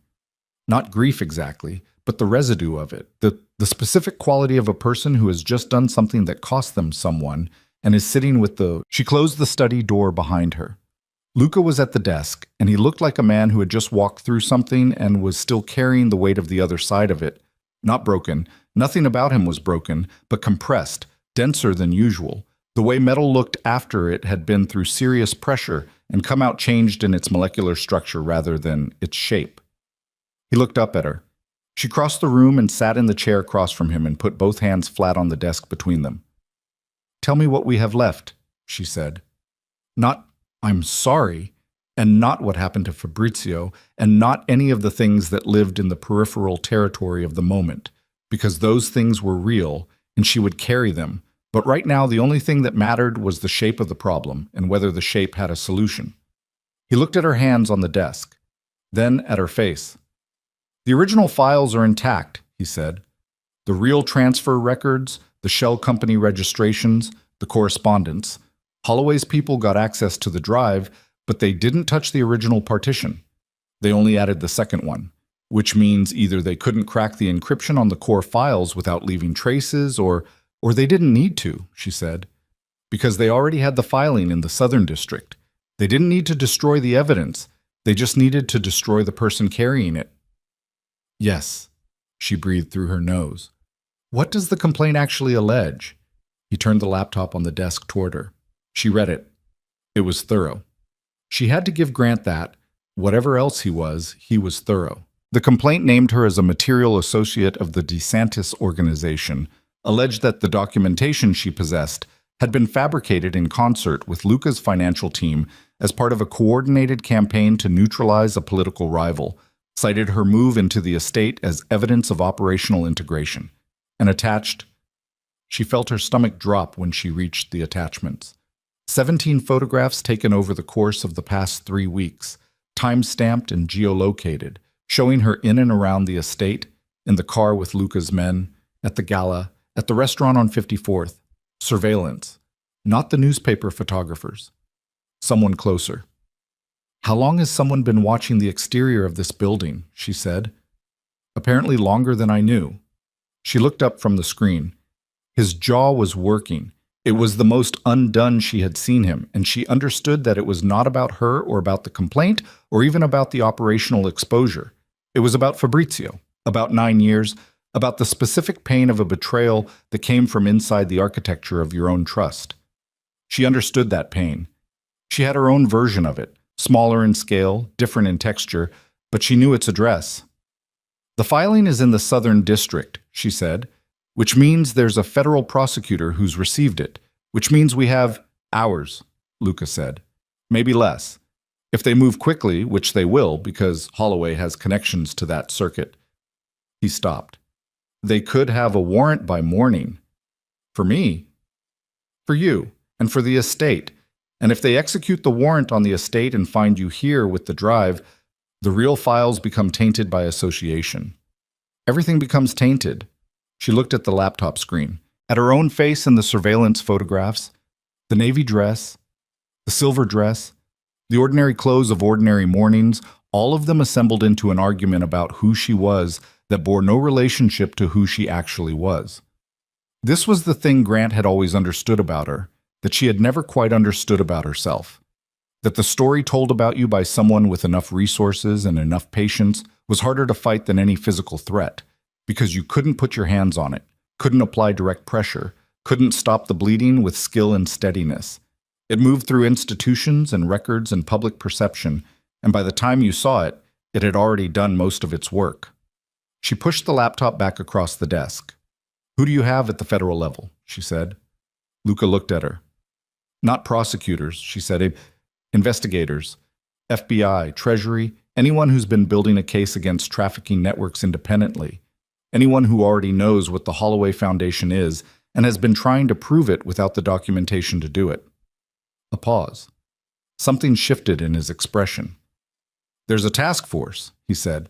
Not grief exactly, but the residue of it, the specific quality of a person who has just done something that cost them someone and is sitting with the— She closed the study door behind her. Luca was at the desk, and he looked like a man who had just walked through something and was still carrying the weight of the other side of it. Not broken. Nothing about him was broken, but compressed, denser than usual. The way metal looked after it had been through serious pressure and come out changed in its molecular structure rather than its shape. He looked up at her. She crossed the room and sat in the chair across from him and put both hands flat on the desk between them. "Tell me what we have left," she said. "Not, I'm sorry, and not what happened to Fabrizio, and not any of the things that lived in the peripheral territory of the moment, because those things were real, and she would carry them. But right now, the only thing that mattered was the shape of the problem, and whether the shape had a solution." He looked at her hands on the desk, then at her face. "The original files are intact," he said. "The real transfer records, the shell company registrations, the correspondence. Holloway's people got access to the drive, but they didn't touch the original partition. They only added the second one, which means either they couldn't crack the encryption on the core files without leaving traces, or they didn't need to," she said, "because they already had the filing in the Southern District. They didn't need to destroy the evidence. They just needed to destroy the person carrying it." "Yes," she breathed through her nose. "What does the complaint actually allege?" He turned the laptop on the desk toward her. She read it. It was thorough. She had to give Grant that, whatever else he was thorough. The complaint named her as a material associate of the DeSantis organization, alleged that the documentation she possessed had been fabricated in concert with Luca's financial team as part of a coordinated campaign to neutralize a political rival, cited her move into the estate as evidence of operational integration, and attached. She felt her stomach drop when she reached the attachments. 17 photographs taken over the course of the past 3 weeks, time-stamped and geolocated, showing her in and around the estate, in the car with Luca's men, at the gala, at the restaurant on 54th. Surveillance, not the newspaper photographers. Someone closer. "How long has someone been watching the exterior of this building?" she said. "Apparently longer than I knew." She looked up from the screen. His jaw was working. It was the most undone she had seen him, and she understood that it was not about her or about the complaint or even about the operational exposure. It was about Fabrizio, about 9 years, about the specific pain of a betrayal that came from inside the architecture of your own trust. She understood that pain. She had her own version of it, smaller in scale, different in texture, but she knew its address. "The filing is in the Southern District," she said, "which means there's a federal prosecutor who's received it, which means we have hours," Luca said. "Maybe less. If they move quickly, which they will because Holloway has connections to that circuit." He stopped. "They could have a warrant by morning." "For me?" "For you, and for the estate. And if they execute the warrant on the estate and find you here with the drive, the real files become tainted by association. Everything becomes tainted." She looked at the laptop screen, at her own face in the surveillance photographs, the navy dress, the silver dress, the ordinary clothes of ordinary mornings, all of them assembled into an argument about who she was that bore no relationship to who she actually was. This was the thing Grant had always understood about her, that she had never quite understood about herself. That the story told about you by someone with enough resources and enough patience was harder to fight than any physical threat, because you couldn't put your hands on it, couldn't apply direct pressure, couldn't stop the bleeding with skill and steadiness. It moved through institutions and records and public perception, and by the time you saw it, it had already done most of its work. She pushed the laptop back across the desk. "Who do you have at the federal level?" she said. Luca looked at her. "Not prosecutors," she said. "Investigators. FBI, Treasury, anyone who's been building a case against trafficking networks independently. Anyone who already knows what the Holloway Foundation is and has been trying to prove it without the documentation to do it." A pause. Something shifted in his expression. "There's a task force," he said.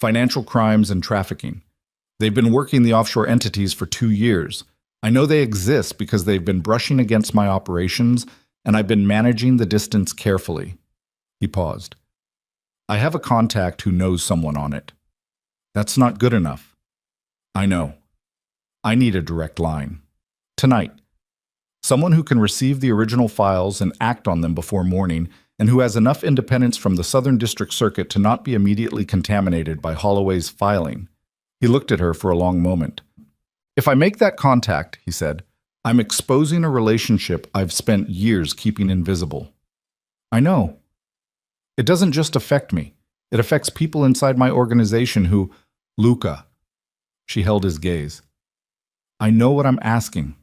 "Financial crimes and trafficking. They've been working the offshore entities for 2 years. I know they exist because they've been brushing against my operations, and I've been managing the distance carefully." He paused. "I have a contact who knows someone on it." "That's not good enough." "I know. I need a direct line. Tonight. Someone who can receive the original files and act on them before morning, and who has enough independence from the Southern District Circuit to not be immediately contaminated by Holloway's filing." He looked at her for a long moment. "If I make that contact," he said, "I'm exposing a relationship I've spent years keeping invisible." "I know. It doesn't just affect me. It affects people inside my organization who—" "Luca." She held his gaze. "I know what I'm asking."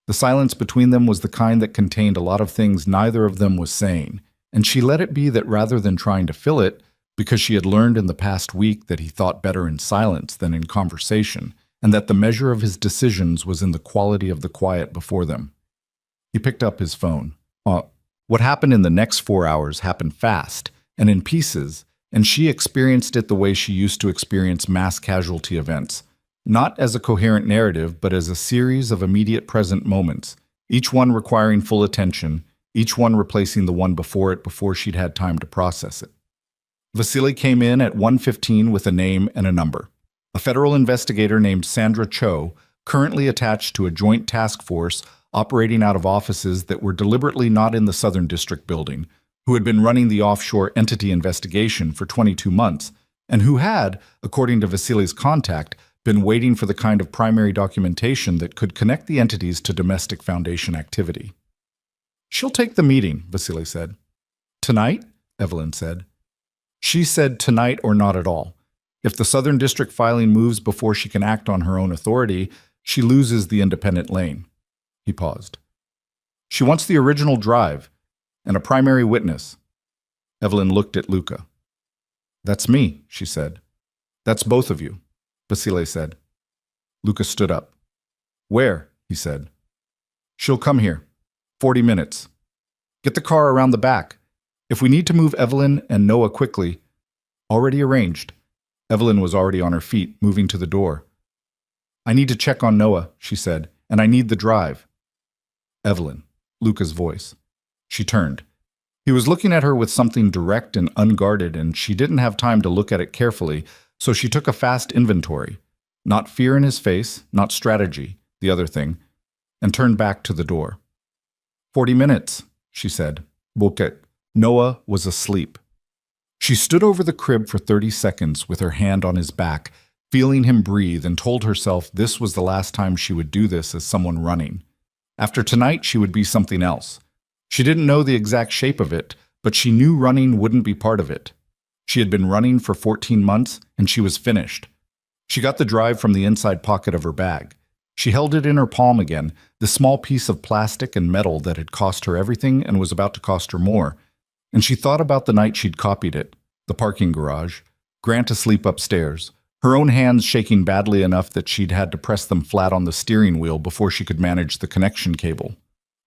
The silence between them was the kind that contained a lot of things neither of them was saying, and she let it be that rather than trying to fill it, because she had learned in the past week that he thought better in silence than in conversation, and that the measure of his decisions was in the quality of the quiet before them. He picked up his phone. What What happened in the next 4 hours happened fast and in pieces, and she experienced it the way she used to experience mass casualty events, not as a coherent narrative, but as a series of immediate present moments, each one requiring full attention, each one replacing the one before it before she'd had time to process it. Vasily came in at 1:15 with a name and a number. A federal investigator named Sandra Cho, currently attached to a joint task force operating out of offices that were deliberately not in the Southern District building, who had been running the offshore entity investigation for 22 months, and who had, according to Vasily's contact, been waiting for the kind of primary documentation that could connect the entities to domestic Foundation activity. "She'll take the meeting," Vasily said. "Tonight?" Evelyn said. She said tonight or not at all. If the Southern District filing moves before she can act on her own authority, she loses the independent lane. He paused. "She wants the original drive and a primary witness." Evelyn looked at Luca. "That's me," she said. "That's both of you," Vasily said. Luca stood up. "Where?" he said. "She'll come here. 40 minutes. Get the car around the back. If we need to move Evelyn and Noah quickly." "Already arranged." Evelyn was already on her feet, moving to the door. "I need to check on Noah," she said, "and I need the drive." "Evelyn," Luca's voice. She turned. He was looking at her with something direct and unguarded, and she didn't have time to look at it carefully, so she took a fast inventory. Not fear in his face, not strategy, the other thing, and turned back to the door. 40 minutes, she said. Buket. Noah was asleep. She stood over the crib for 30 seconds with her hand on his back, feeling him breathe, and told herself this was the last time she would do this as someone running. After tonight, she would be something else. She didn't know the exact shape of it, but she knew running wouldn't be part of it. She had been running for 14 months, and she was finished. She got the drive from the inside pocket of her bag. She held it in her palm again, the small piece of plastic and metal that had cost her everything and was about to cost her more. And she thought about the night she'd copied it, the parking garage, Grant asleep upstairs, her own hands shaking badly enough that she'd had to press them flat on the steering wheel before she could manage the connection cable.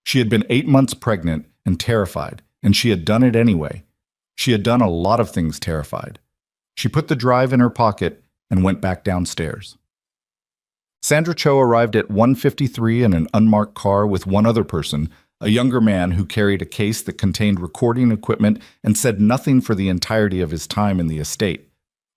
She had been 8 months pregnant and terrified, and she had done it anyway. She had done a lot of things terrified. She put the drive in her pocket and went back downstairs. Sandra Cho arrived at 1:53 in an unmarked car with one other person, a younger man who carried a case that contained recording equipment and said nothing for the entirety of his time in the estate.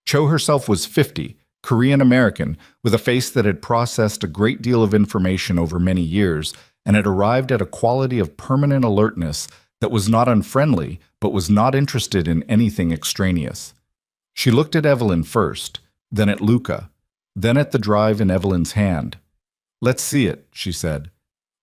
Cho herself was 50, Korean-American, with a face that had processed a great deal of information over many years and had arrived at a quality of permanent alertness that was not unfriendly, but was not interested in anything extraneous. She looked at Evelyn first, then at Luca, then at the drive in Evelyn's hand. "Let's see it," she said.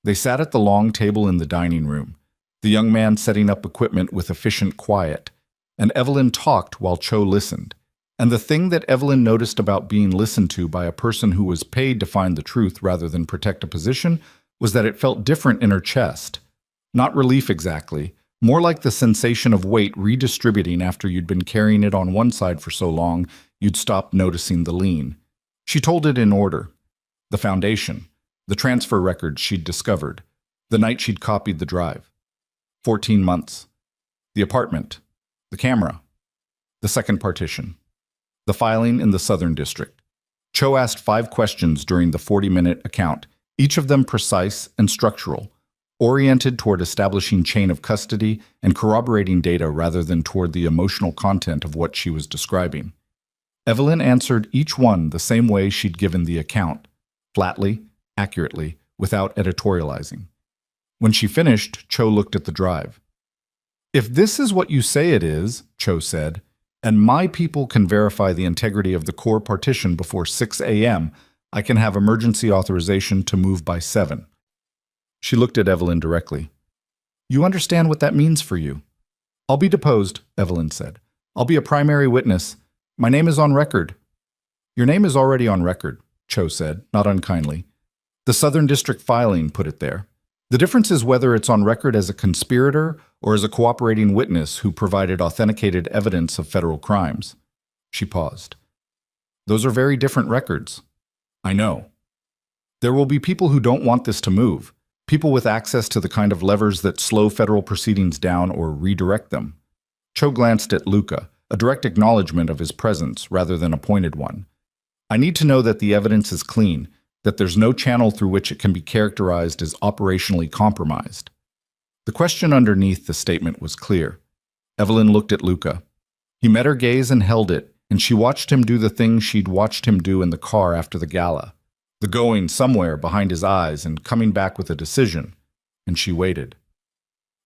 They sat at the long table in the dining room, the young man setting up equipment with efficient quiet, and Evelyn talked while Cho listened. And the thing that Evelyn noticed about being listened to by a person who was paid to find the truth rather than protect a position was that it felt different in her chest. Not relief exactly, more like the sensation of weight redistributing after you'd been carrying it on one side for so long you'd stopped noticing the lean. She told it in order. The foundation, the transfer records she'd discovered, the night she'd copied the drive. 14 months. The apartment, the camera, the second partition, the filing in the Southern District. Cho asked 5 questions during the 40-minute account, each of them precise and structural, oriented toward establishing chain of custody and corroborating data rather than toward the emotional content of what she was describing. Evelyn answered each one the same way she'd given the account, flatly, accurately, without editorializing. When she finished, Cho looked at the drive. "If this is what you say it is," Cho said, "and my people can verify the integrity of the core partition before 6 a.m., I can have emergency authorization to move by 7. She looked at Evelyn directly. "You understand what that means for you?" "I'll be deposed," Evelyn said. "I'll be a primary witness. My name is on record." "Your name is already on record," Cho said, not unkindly. "The Southern District filing put it there. The difference is whether it's on record as a conspirator or as a cooperating witness who provided authenticated evidence of federal crimes." She paused. "Those are very different records." "I know. There will be people who don't want this to move. People with access to the kind of levers that slow federal proceedings down or redirect them. Cho glanced at Luca, a direct acknowledgement of his presence rather than a pointed one. I need to know that the evidence is clean, that there's no channel through which it can be characterized as operationally compromised. The question underneath the statement was clear. Evelyn looked at Luca. He met her gaze and held it, and she watched him do the thing she'd watched him do in the car after the gala. The going somewhere behind his eyes and coming back with a decision, and she waited.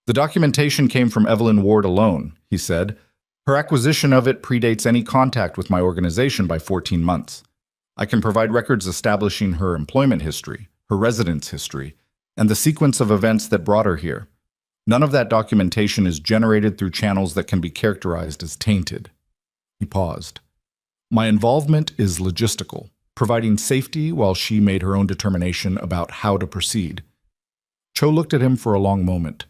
The documentation came from Evelyn Ward alone, he said. Her acquisition of it predates any contact with my organization by 14 months. I can provide records establishing her employment history, her residence history, and the sequence of events that brought her here. None of that documentation is generated through channels that can be characterized as tainted. He paused. My involvement is logistical, providing safety while she made her own determination about how to proceed. Cho looked at him for a long moment.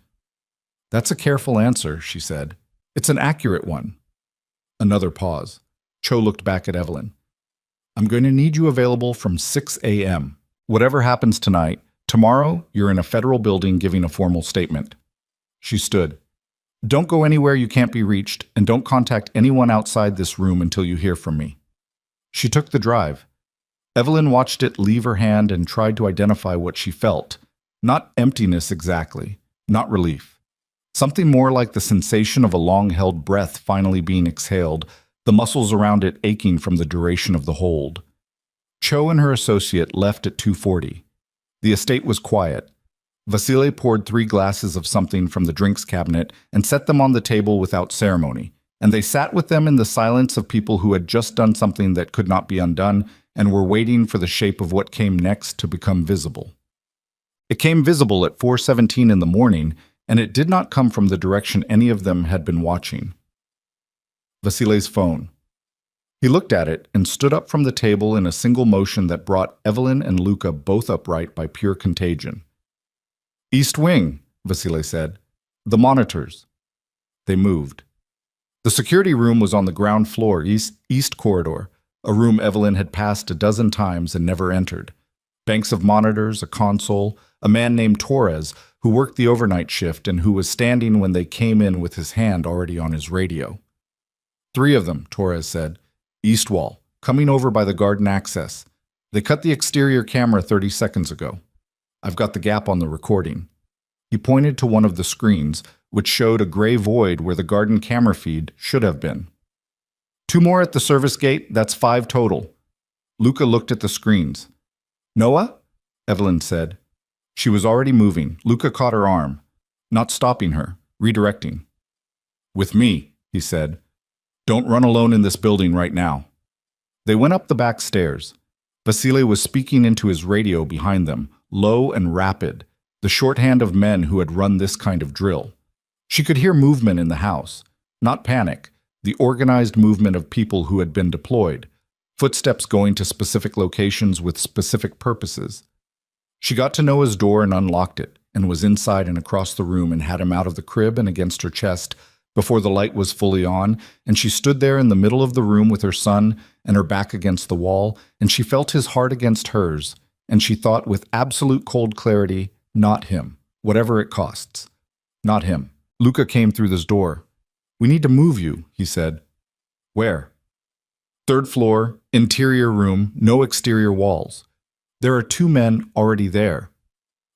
That's a careful answer, she said. It's an accurate one. Another pause. Cho looked back at Evelyn. I'm going to need you available from 6 a.m. Whatever happens tonight, tomorrow you're in a federal building giving a formal statement. She stood. Don't go anywhere you can't be reached, and don't contact anyone outside this room until you hear from me. She took the drive. Evelyn watched it leave her hand and tried to identify what she felt. Not emptiness exactly, not relief. Something more like the sensation of a long-held breath finally being exhaled, the muscles around it aching from the duration of the hold. Cho and her associate left at 2:40. The estate was quiet. Vasily poured 3 glasses of something from the drinks cabinet and set them on the table without ceremony, and they sat with them in the silence of people who had just done something that could not be undone and were waiting for the shape of what came next to become visible. It came visible at 4:17 in the morning, and it did not come from the direction any of them had been watching. Vasily's phone. He looked at it and stood up from the table in a single motion that brought Evelyn and Luca both upright by pure contagion. East Wing, Vasily said. The monitors. They moved. The security room was on the ground floor, east corridor, a room Evelyn had passed a dozen times and never entered. Banks of monitors, a console, a man named Torres, who worked the overnight shift and who was standing when they came in with his hand already on his radio. 3 of them, Torres said. East wall, coming over by the garden access. They cut the exterior camera 30 seconds ago. I've got the gap on the recording. He pointed to one of the screens, which showed a gray void where the garden camera feed should have been. 2 more at the service gate, that's 5 total. Luca looked at the screens. Noah? Evelyn said. She was already moving. Luca caught her arm, not stopping her, redirecting. With me, he said. Don't run alone in this building right now. They went up the back stairs. Vasily was speaking into his radio behind them, low and rapid, the shorthand of men who had run this kind of drill. She could hear movement in the house, not panic, the organized movement of people who had been deployed, footsteps going to specific locations with specific purposes. She got to Noah's door and unlocked it, and was inside and across the room and had him out of the crib and against her chest before the light was fully on, and she stood there in the middle of the room with her son and her back against the wall, and she felt his heart against hers, and she thought with absolute cold clarity, not him, whatever it costs. Not him. Luca came through this door. We need to move you, he said. Where? 3rd floor, interior room, no exterior walls. There are 2 men already there.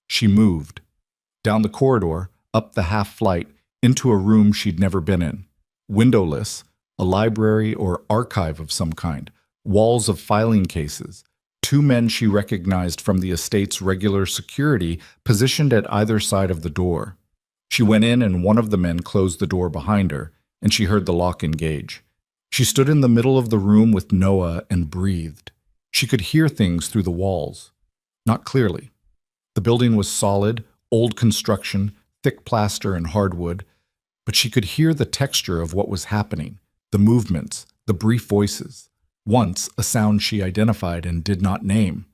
She moved. Down the corridor, up the half flight, into a room she'd never been in. Windowless, a library or archive of some kind, walls of filing cases. 2 men she recognized from the estate's regular security positioned at either side of the door. She went in and one of the men closed the door behind her, and she heard the lock engage. She stood in the middle of the room with Noah and breathed. She could hear things through the walls. Not clearly. The building was solid, old construction, thick plaster and hardwood, but she could hear the texture of what was happening, the movements, the brief voices. Once, a sound she identified and did not name.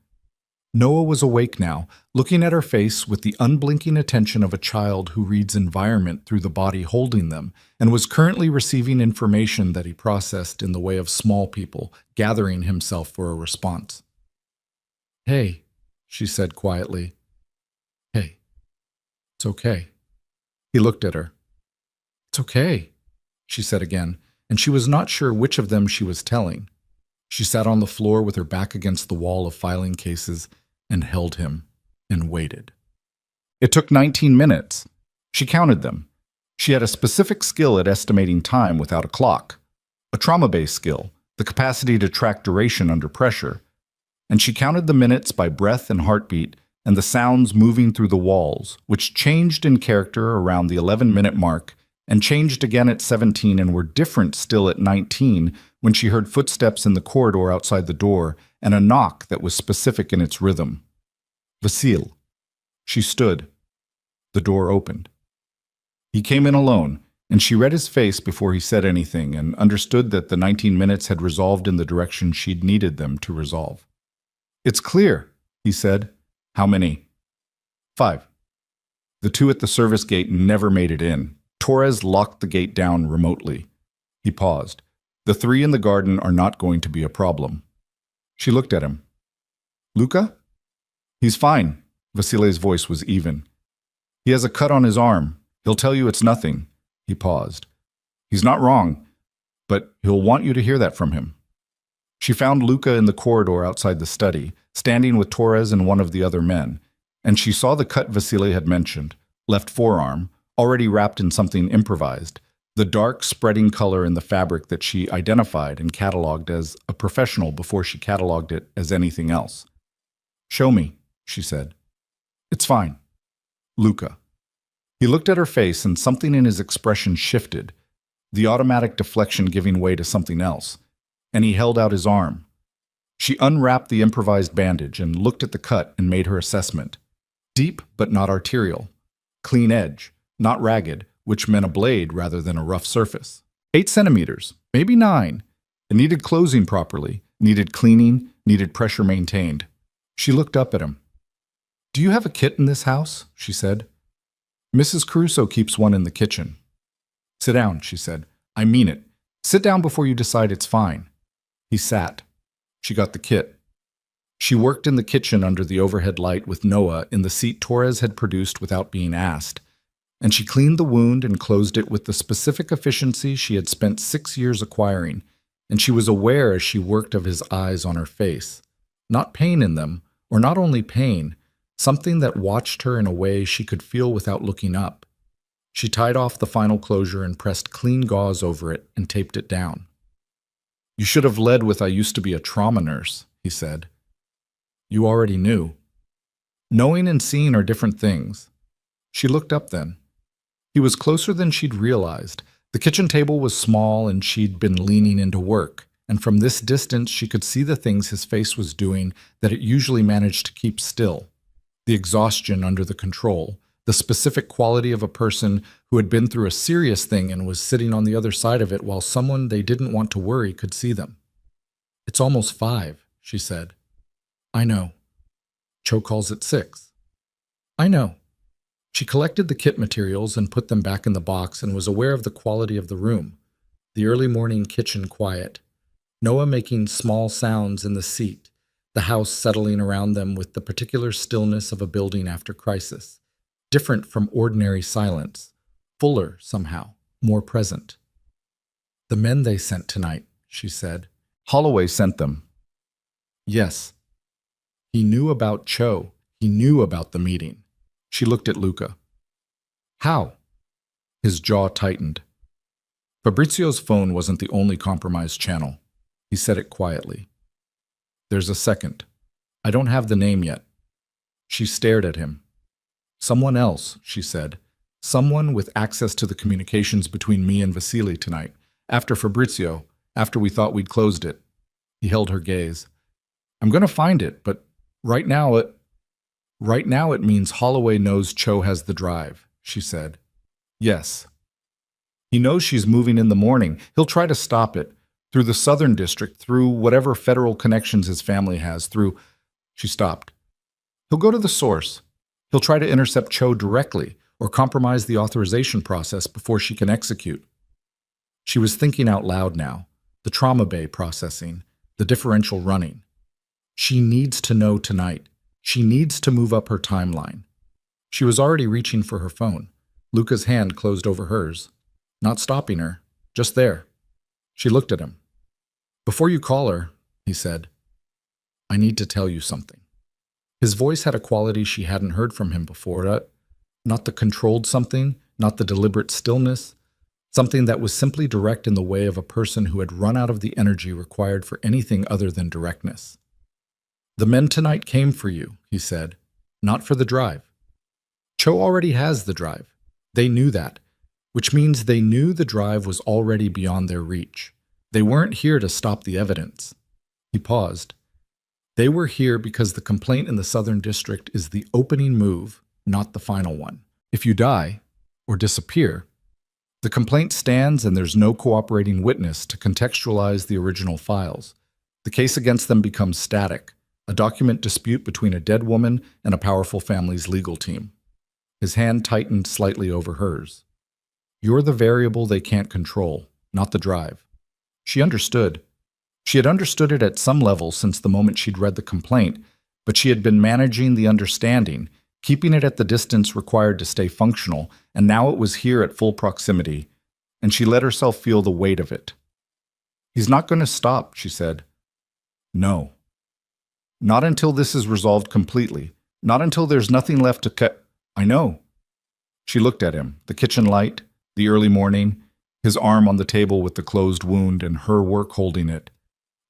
Noah was awake now, looking at her face with the unblinking attention of a child who reads environment through the body holding them, and was currently receiving information that he processed in the way of small people, gathering himself for a response. Hey, she said quietly. Hey. It's okay. He looked at her. It's okay, she said again, and she was not sure which of them she was telling. She sat on the floor with her back against the wall of filing cases and held him and waited. It took 19 minutes. She counted them. She had a specific skill at estimating time without a clock, a trauma-based skill, the capacity to track duration under pressure. And she counted the minutes by breath and heartbeat and the sounds moving through the walls, which changed in character around the 11-minute mark and changed again at 17 and were different still at 19 when she heard footsteps in the corridor outside the door and a knock that was specific in its rhythm. Vasil. She stood. The door opened. He came in alone, and she read his face before he said anything and understood that the 19 minutes had resolved in the direction she'd needed them to resolve. It's clear, he said. How many? 5. The 2 at the service gate never made it in. Torres locked the gate down remotely. He paused. The 3 in the garden are not going to be a problem. She looked at him. Luca? He's fine. Vasile's voice was even. He has a cut on his arm. He'll tell you it's nothing. He paused. He's not wrong, but he'll want you to hear that from him. She found Luca in the corridor outside the study, standing with Torres and one of the other men, and she saw the cut Vasile had mentioned, left forearm, already wrapped in something improvised, the dark, spreading color in the fabric that she identified and cataloged as a professional before she cataloged it as anything else. Show me, she said. It's fine. Luca. He looked at her face and something in his expression shifted, the automatic deflection giving way to something else, and he held out his arm. She unwrapped the improvised bandage and looked at the cut and made her assessment. Deep but not arterial. Clean edge, not ragged, which meant a blade rather than a rough surface. 8 centimeters, maybe 9. It needed closing properly, needed cleaning, needed pressure maintained. She looked up at him. Do you have a kit in this house? She said. Mrs. Caruso keeps one in the kitchen. Sit down, she said. I mean it. Sit down before you decide it's fine. He sat. She got the kit. She worked in the kitchen under the overhead light with Noah in the seat Torres had produced without being asked, and she cleaned the wound and closed it with the specific efficiency she had spent 6 years acquiring, and she was aware as she worked of his eyes on her face. Not pain in them, or not only pain, something that watched her in a way she could feel without looking up. She tied off the final closure and pressed clean gauze over it and taped it down. You should have led with I used to be a trauma nurse, he said. You already knew. Knowing and seeing are different things. She looked up then. He was closer than she'd realized. The kitchen table was small and she'd been leaning into work, and from this distance she could see the things his face was doing that it usually managed to keep still. The exhaustion under the control, the specific quality of a person who had been through a serious thing and was sitting on the other side of it while someone they didn't want to worry could see them. It's almost 5, she said. I know. Cho calls it 6. I know. She collected the kit materials and put them back in the box and was aware of the quality of the room, the early morning kitchen quiet, Noah making small sounds in the seat, the house settling around them with the particular stillness of a building after crisis, different from ordinary silence, fuller somehow, more present. The men they sent tonight, she said. Holloway sent them. Yes. He knew about Cho. He knew about the meeting. She looked at Luca. How? His jaw tightened. Fabrizio's phone wasn't the only compromised channel. He said it quietly. There's a second. I don't have the name yet. She stared at him. Someone else, she said. Someone with access to the communications between me and Vasily tonight. After Fabrizio, after we thought we'd closed it. He held her gaze. I'm going to find it, but right now it means Holloway knows Cho has the drive, she said. Yes. He knows she's moving in the morning. He'll try to stop it. Through the Southern District, through whatever federal connections his family has, through... She stopped. He'll go to the source. He'll try to intercept Cho directly or compromise the authorization process before she can execute. She was thinking out loud now. The trauma bay processing, the differential running. She needs to know tonight. She needs to move up her timeline. She was already reaching for her phone. Luca's hand closed over hers, not stopping her, just there. She looked at him. "Before you call her," he said, "I need to tell you something." His voice had a quality she hadn't heard from him before, not the controlled something, not the deliberate stillness, something that was simply direct in the way of a person who had run out of the energy required for anything other than directness. "The men tonight came for you," he said, "not for the drive. Cho already has the drive. They knew that, which means they knew the drive was already beyond their reach. They weren't here to stop the evidence." He paused. "They were here because the complaint in the Southern District is the opening move, not the final one. If you die, or disappear, the complaint stands and there's no cooperating witness to contextualize the original files. The case against them becomes static, a document dispute between a dead woman and a powerful family's legal team." His hand tightened slightly over hers. "You're the variable they can't control, not the drive." She understood. She had understood it at some level since the moment she'd read the complaint, but she had been managing the understanding, keeping it at the distance required to stay functional, and now it was here at full proximity, and she let herself feel the weight of it. "He's not going to stop," she said. "No. Not until this is resolved completely. Not until there's nothing left to cut." "I know." She looked at him, the kitchen light, the early morning, his arm on the table with the closed wound and her work holding it,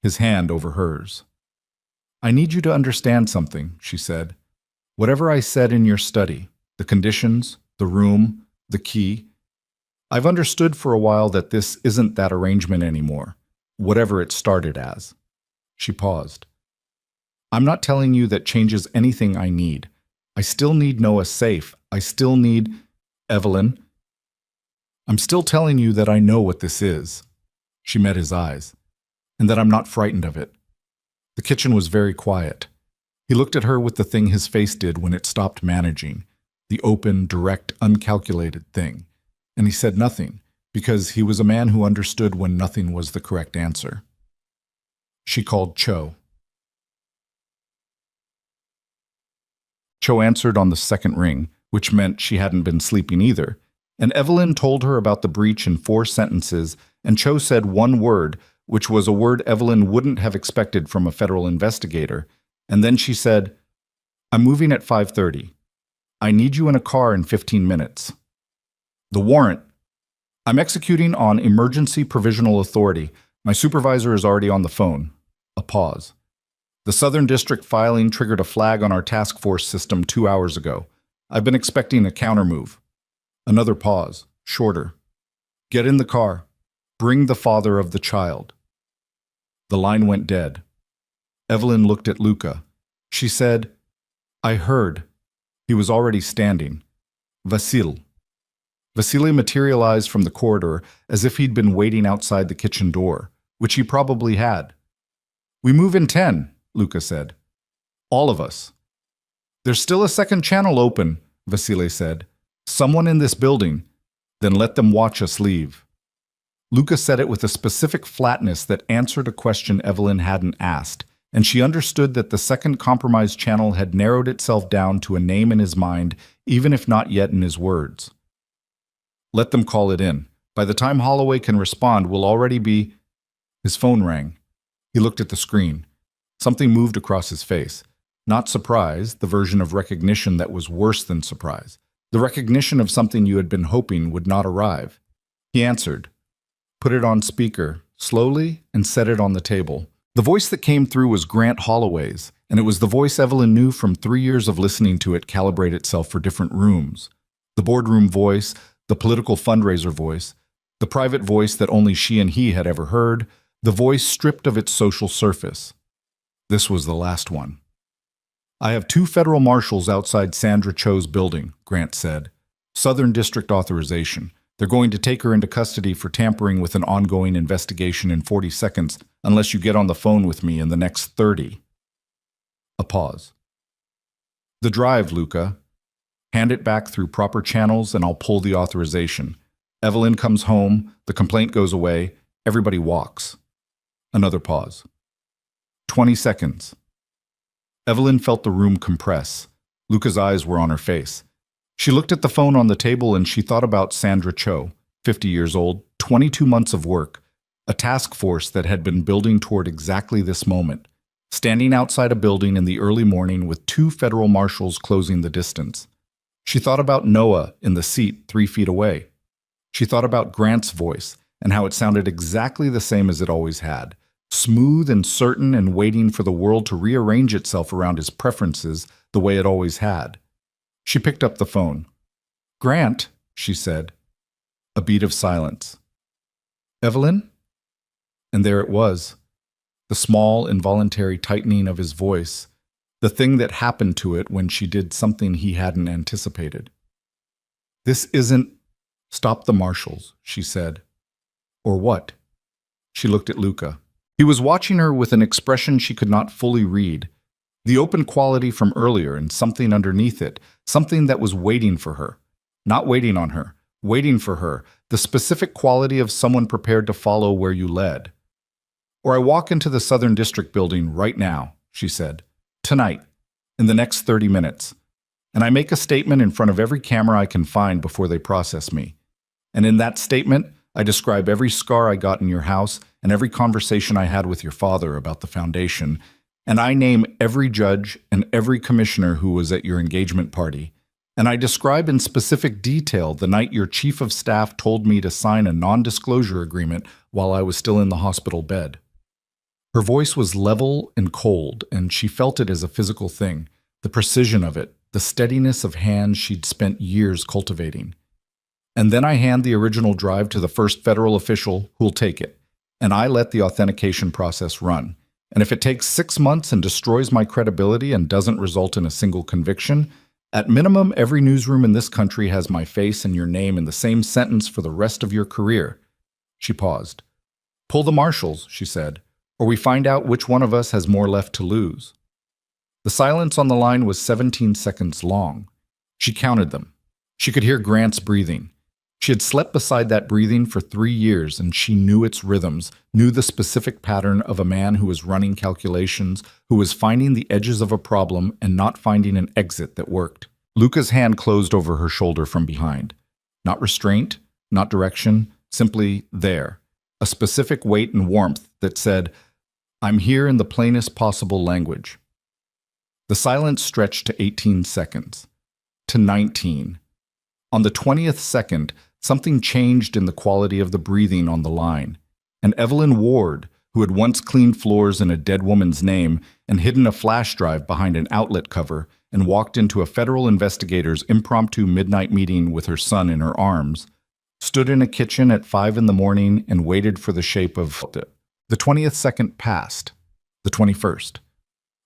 his hand over hers. "I need you to understand something," she said. "Whatever I said in your study, the conditions, the room, the key, I've understood for a while that this isn't that arrangement anymore, whatever it started as." She paused. "I'm not telling you that changes anything I need. I still need Noah safe. I still need Evelyn. I'm still telling you that I know what this is." She met his eyes. "And that I'm not frightened of it." The kitchen was very quiet. He looked at her with the thing his face did when it stopped managing, the open, direct, uncalculated thing. And he said nothing, because he was a man who understood when nothing was the correct answer. She called Cho. Cho answered on the second ring, which meant she hadn't been sleeping either, and Evelyn told her about the breach in 4 sentences, and Cho said one word, which was a word Evelyn wouldn't have expected from a federal investigator, and then she said, "I'm moving at 5:30. I need you in a car in 15 minutes. The warrant. I'm executing on emergency provisional authority. My supervisor is already on the phone." A pause. "The Southern District filing triggered a flag on our task force system 2 hours ago. I've been expecting a countermove." Another pause, shorter. "Get in the car. Bring the father of the child." The line went dead. Evelyn looked at Luca. She said, "I heard." He was already standing. "Vasil." Vasily materialized from the corridor as if he'd been waiting outside the kitchen door, which he probably had. "We move in 10, Luca said. "All of us." "There's still a second channel open," Vasily said. "Someone in this building. Then let them watch us leave." Luca said it with a specific flatness that answered a question Evelyn hadn't asked, and she understood that the second compromised channel had narrowed itself down to a name in his mind, even if not yet in his words. "Let them call it in. By the time Holloway can respond, we'll already be—" His phone rang. He looked at the screen. Something moved across his face. Not surprise, the version of recognition that was worse than surprise. The recognition of something you had been hoping would not arrive. He answered, put it on speaker, slowly, and set it on the table. The voice that came through was Grant Holloway's, and it was the voice Evelyn knew from 3 years of listening to it calibrate itself for different rooms. The boardroom voice, the political fundraiser voice, the private voice that only she and he had ever heard, the voice stripped of its social surface. This was the last one. "I have 2 federal marshals outside Sandra Cho's building," Grant said. "Southern District authorization. They're going to take her into custody for tampering with an ongoing investigation in 40 seconds unless you get on the phone with me in the next 30. A pause. "The drive, Luca. Hand it back through proper channels and I'll pull the authorization. Evelyn comes home, the complaint goes away, everybody walks." Another pause. 20 seconds. Evelyn felt the room compress. Luca's eyes were on her face. She looked at the phone on the table and she thought about Sandra Cho, 50 years old, 22 months of work, a task force that had been building toward exactly this moment, standing outside a building in the early morning with two federal marshals closing the distance. She thought about Noah in the seat 3 feet away. She thought about Grant's voice and how it sounded exactly the same as it always had, smooth and certain and waiting for the world to rearrange itself around his preferences the way it always had. She picked up the phone. "Grant," she said. A beat of silence. "Evelyn?" And there it was, the small, involuntary tightening of his voice, the thing that happened to it when she did something he hadn't anticipated. "This isn't—" "Stop the marshals," she said. "Or what?" She looked at Luca. He was watching her with an expression she could not fully read, the open quality from earlier and something underneath it, something that was waiting for her. Not waiting on her, waiting for her, the specific quality of someone prepared to follow where you led. "Or I walk into the Southern District building right now," she said. "Tonight, in the next 30 minutes. And I make a statement in front of every camera I can find before they process me. And in that statement, I describe every scar I got in your house and every conversation I had with your father about the foundation. And I name every judge and every commissioner who was at your engagement party. And I describe in specific detail the night your chief of staff told me to sign a non-disclosure agreement while I was still in the hospital bed." Her voice was level and cold, and she felt it as a physical thing, the precision of it, the steadiness of hands she'd spent years cultivating. "And then I hand the original drive to the first federal official who'll take it, and I let the authentication process run. And if it takes 6 months and destroys my credibility and doesn't result in a single conviction, at minimum, every newsroom in this country has my face and your name in the same sentence for the rest of your career." She paused. "Pull the marshals," she said, "or we find out which one of us has more left to lose." The silence on the line was 17 seconds long. She counted them. She could hear Grant's breathing. She had slept beside that breathing for 3 years, and she knew its rhythms, knew the specific pattern of a man who was running calculations, who was finding the edges of a problem and not finding an exit that worked. Luca's hand closed over her shoulder from behind. Not restraint, not direction, simply there. A specific weight and warmth that said, "I'm here in the plainest possible language." The silence stretched to 18 seconds. To 19. On the 20th second, something changed in the quality of the breathing on the line. And Evelyn Ward, who had once cleaned floors in a dead woman's name and hidden a flash drive behind an outlet cover and walked into a federal investigator's impromptu midnight meeting with her son in her arms, stood in a kitchen at 5 in the morning and waited for the shape of it. The 20th second passed. The 21st.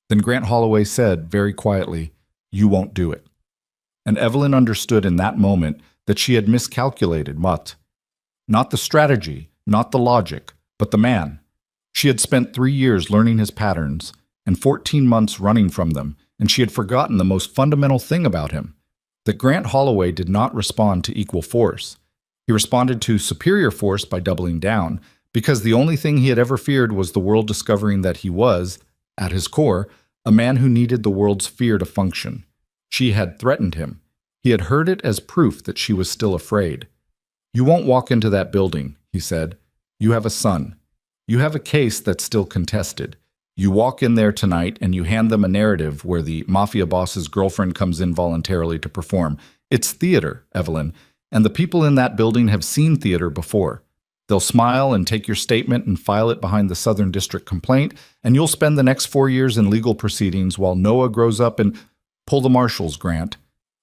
Then Grant Holloway said, very quietly, "You won't do it." And Evelyn understood in that moment that she had miscalculated Mutt. Not the strategy, not the logic, but the man. She had spent 3 years learning his patterns and 14 months running from them, and she had forgotten the most fundamental thing about him, that Grant Holloway did not respond to equal force. He responded to superior force by doubling down, because the only thing he had ever feared was the world discovering that he was, at his core, a man who needed the world's fear to function. She had threatened him. He had heard it as proof that she was still afraid. "You won't walk into that building," he said. "You have a son. You have a case that's still contested. You walk in there tonight and you hand them a narrative where the mafia boss's girlfriend comes in voluntarily to perform. It's theater, Evelyn, and the people in that building have seen theater before. They'll smile and take your statement and file it behind the Southern District complaint, and you'll spend the next 4 years in legal proceedings while Noah grows up and—" "Pull the marshals, Grant.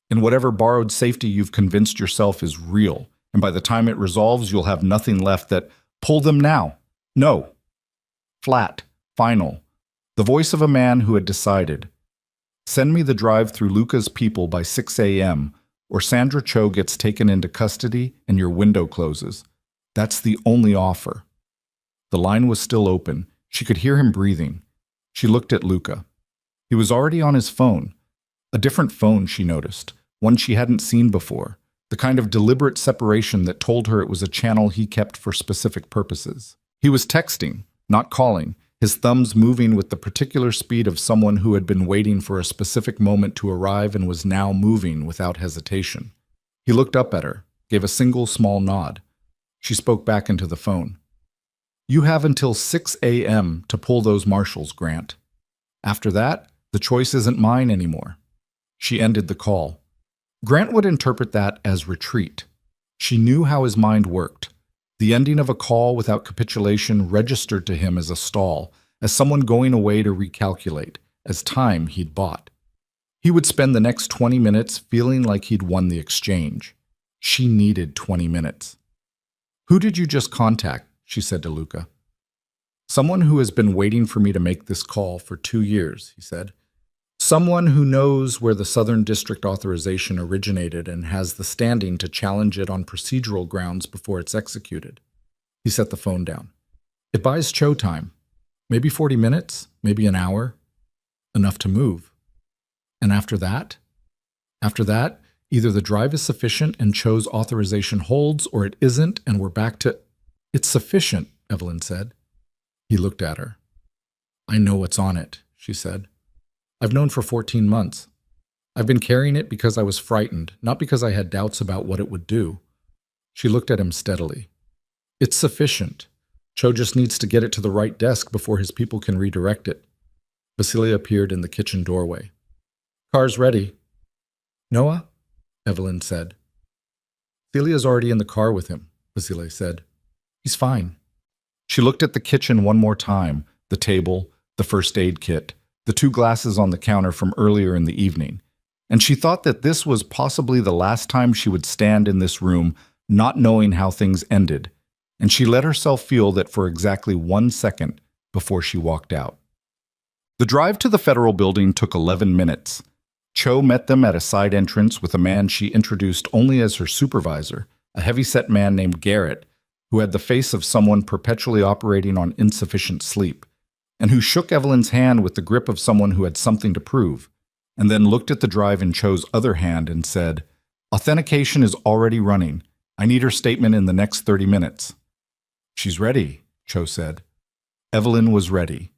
In whatever borrowed safety you've convinced yourself is real, and by the time it resolves, you'll have nothing left that—" "Pull them now. No." Flat, final. The voice of a man who had decided. "Send me the drive through Luca's people by 6 a.m., or Sandra Cho gets taken into custody and your window closes. That's the only offer." The line was still open. She could hear him breathing. She looked at Luca. He was already on his phone. A different phone, she noticed, one she hadn't seen before, the kind of deliberate separation that told her it was a channel he kept for specific purposes. He was texting, not calling, his thumbs moving with the particular speed of someone who had been waiting for a specific moment to arrive and was now moving without hesitation. He looked up at her, gave a single small nod. She spoke back into the phone. "You have until 6 a.m. to pull those marshals, Grant. After that, the choice isn't mine anymore." She ended the call. Grant would interpret that as retreat. She knew how his mind worked. The ending of a call without capitulation registered to him as a stall, as someone going away to recalculate, as time he'd bought. He would spend the next 20 minutes feeling like he'd won the exchange. She needed 20 minutes. "Who did you just contact?" she said to Luca. "Someone who has been waiting for me to make this call for 2 years," he said. "Someone who knows where the Southern District authorization originated and has the standing to challenge it on procedural grounds before it's executed." He set the phone down. "It buys Cho time. Maybe 40 minutes, maybe an hour. Enough to move. And after that? After that, either the drive is sufficient and Cho's authorization holds, or it isn't and we're back to—" "It's sufficient," Evelyn said. He looked at her. "I know what's on it," she said. "I've known for 14 months. I've been carrying it because I was frightened, not because I had doubts about what it would do." She looked at him steadily. "It's sufficient. Cho just needs to get it to the right desk before his people can redirect it." Vasilia appeared in the kitchen doorway. "Car's ready." "Noah?" Evelyn said. "Celia's already in the car with him," Vasilia said. "He's fine." She looked at the kitchen one more time, the table, the first aid kit, the 2 glasses on the counter from earlier in the evening, and she thought that this was possibly the last time she would stand in this room not knowing how things ended, and she let herself feel that for exactly 1 second before she walked out. The drive to the federal building took 11 minutes. Cho met them at a side entrance with a man she introduced only as her supervisor, a heavy-set man named Garrett, who had the face of someone perpetually operating on insufficient sleep, and who shook Evelyn's hand with the grip of someone who had something to prove, and then looked at the drive in Cho's other hand and said, "Authentication is already running. I need her statement in the next 30 minutes." "She's ready," Cho said. Evelyn was ready.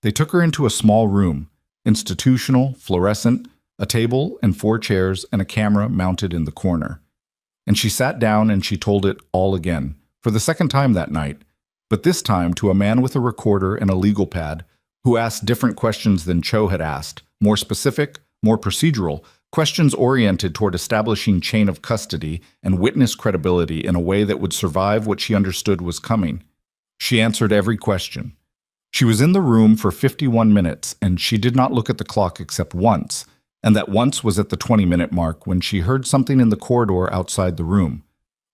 They took her into a small room, institutional, fluorescent, a table and 4 chairs and a camera mounted in the corner. And she sat down and she told it all again, for the second time that night, but this time to a man with a recorder and a legal pad who asked different questions than Cho had asked, more specific, more procedural, questions oriented toward establishing chain of custody and witness credibility in a way that would survive what she understood was coming. She answered every question. She was in the room for 51 minutes, and she did not look at the clock except once, and that once was at the 20-minute mark when she heard something in the corridor outside the room.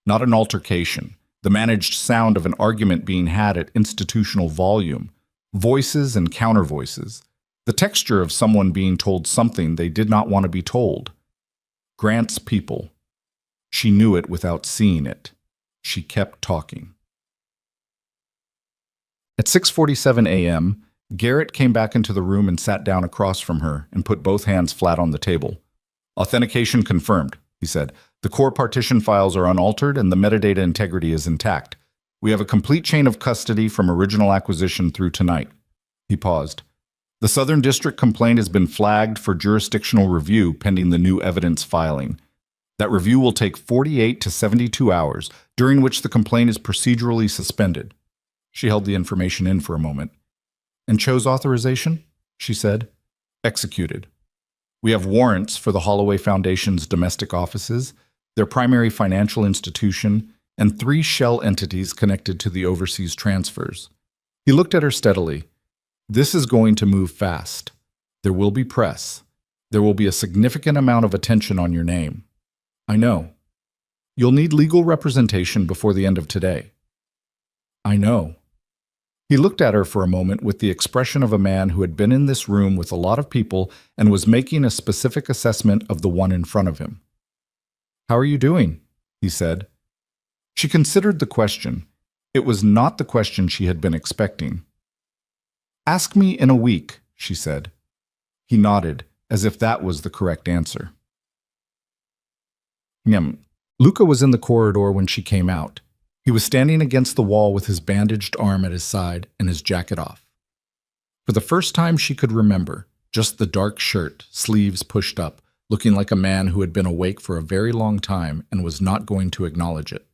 Not an altercation, the managed sound of an argument being had at institutional volume, voices and counter-voices, the texture of someone being told something they did not want to be told. Grant's people. She knew it without seeing it. She kept talking. At 6:47 a.m., Garrett came back into the room and sat down across from her and put both hands flat on the table. "Authentication confirmed," he said. "The core partition files are unaltered and the metadata integrity is intact. We have a complete chain of custody from original acquisition through tonight." He paused. "The Southern District complaint has been flagged for jurisdictional review pending the new evidence filing. That review will take 48 to 72 hours, during which the complaint is procedurally suspended." She held the information in for a moment. "And Cho's authorization?" she said. "Executed. We have warrants for the Holloway Foundation's domestic offices, their primary financial institution, and 3 shell entities connected to the overseas transfers." He looked at her steadily. "This is going to move fast. There will be press. There will be a significant amount of attention on your name. I know. You'll need legal representation before the end of today. I know." He looked at her for a moment with the expression of a man who had been in this room with a lot of people and was making a specific assessment of the one in front of him. "How are you doing?" he said. She considered the question. It was not the question she had been expecting. "Ask me in a week," she said. He nodded, as if that was the correct answer. Luca was in the corridor when she came out. He was standing against the wall with his bandaged arm at his side and his jacket off. For the first time she could remember, just the dark shirt, sleeves pushed up, looking like a man who had been awake for a very long time and was not going to acknowledge it.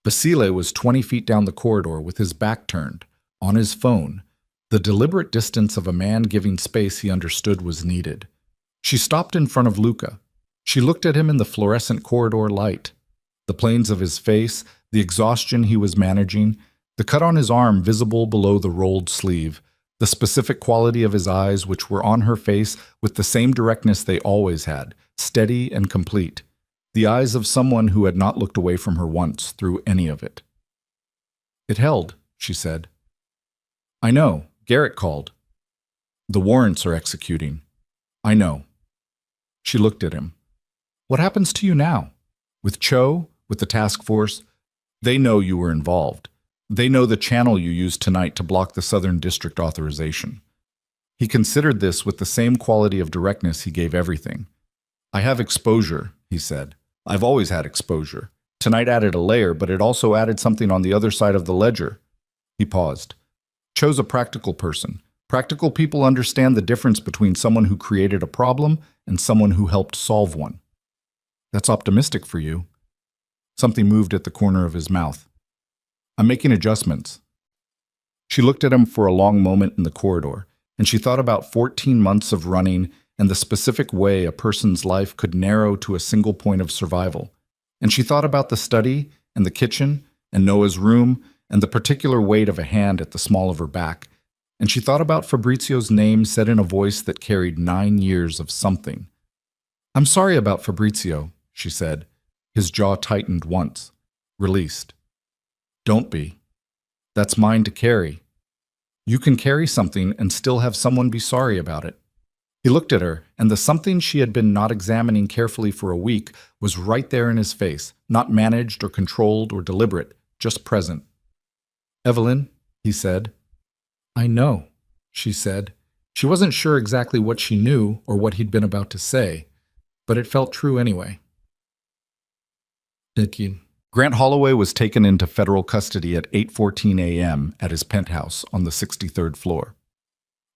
Vasile was 20 feet down the corridor with his back turned, on his phone, the deliberate distance of a man giving space he understood was needed. She stopped in front of Luca. She looked at him in the fluorescent corridor light. The planes of his face, the exhaustion he was managing, the cut on his arm visible below the rolled sleeve, the specific quality of his eyes which were on her face with the same directness they always had, steady and complete. The eyes of someone who had not looked away from her once through any of it. "It held," she said. "I know. Garrett called. The warrants are executing. I know." She looked at him. "What happens to you now? With Cho? With the task force? They know you were involved. They know the channel you used tonight to block the Southern District authorization." He considered this with the same quality of directness he gave everything. "I have exposure," he said. "I've always had exposure. Tonight added a layer, but it also added something on the other side of the ledger." He paused. "Cho's a practical person. Practical people understand the difference between someone who created a problem and someone who helped solve one." "That's optimistic for you." Something moved at the corner of his mouth. "I'm making adjustments." She looked at him for a long moment in the corridor, and she thought about 14 months of running and the specific way a person's life could narrow to a single point of survival. And she thought about the study and the kitchen and Noah's room and the particular weight of a hand at the small of her back. And she thought about Fabrizio's name said in a voice that carried 9 years of something. "I'm sorry about Fabrizio," she said. His jaw tightened once, released. "Don't be. That's mine to carry. You can carry something and still have someone be sorry about it." He looked at her, and the something she had been not examining carefully for a week was right there in his face, not managed or controlled or deliberate, just present. "Evelyn," he said. "I know," she said. She wasn't sure exactly what she knew or what he'd been about to say, but it felt true anyway. Grant Holloway was taken into federal custody at 8:14 a.m. at his penthouse on the 63rd floor.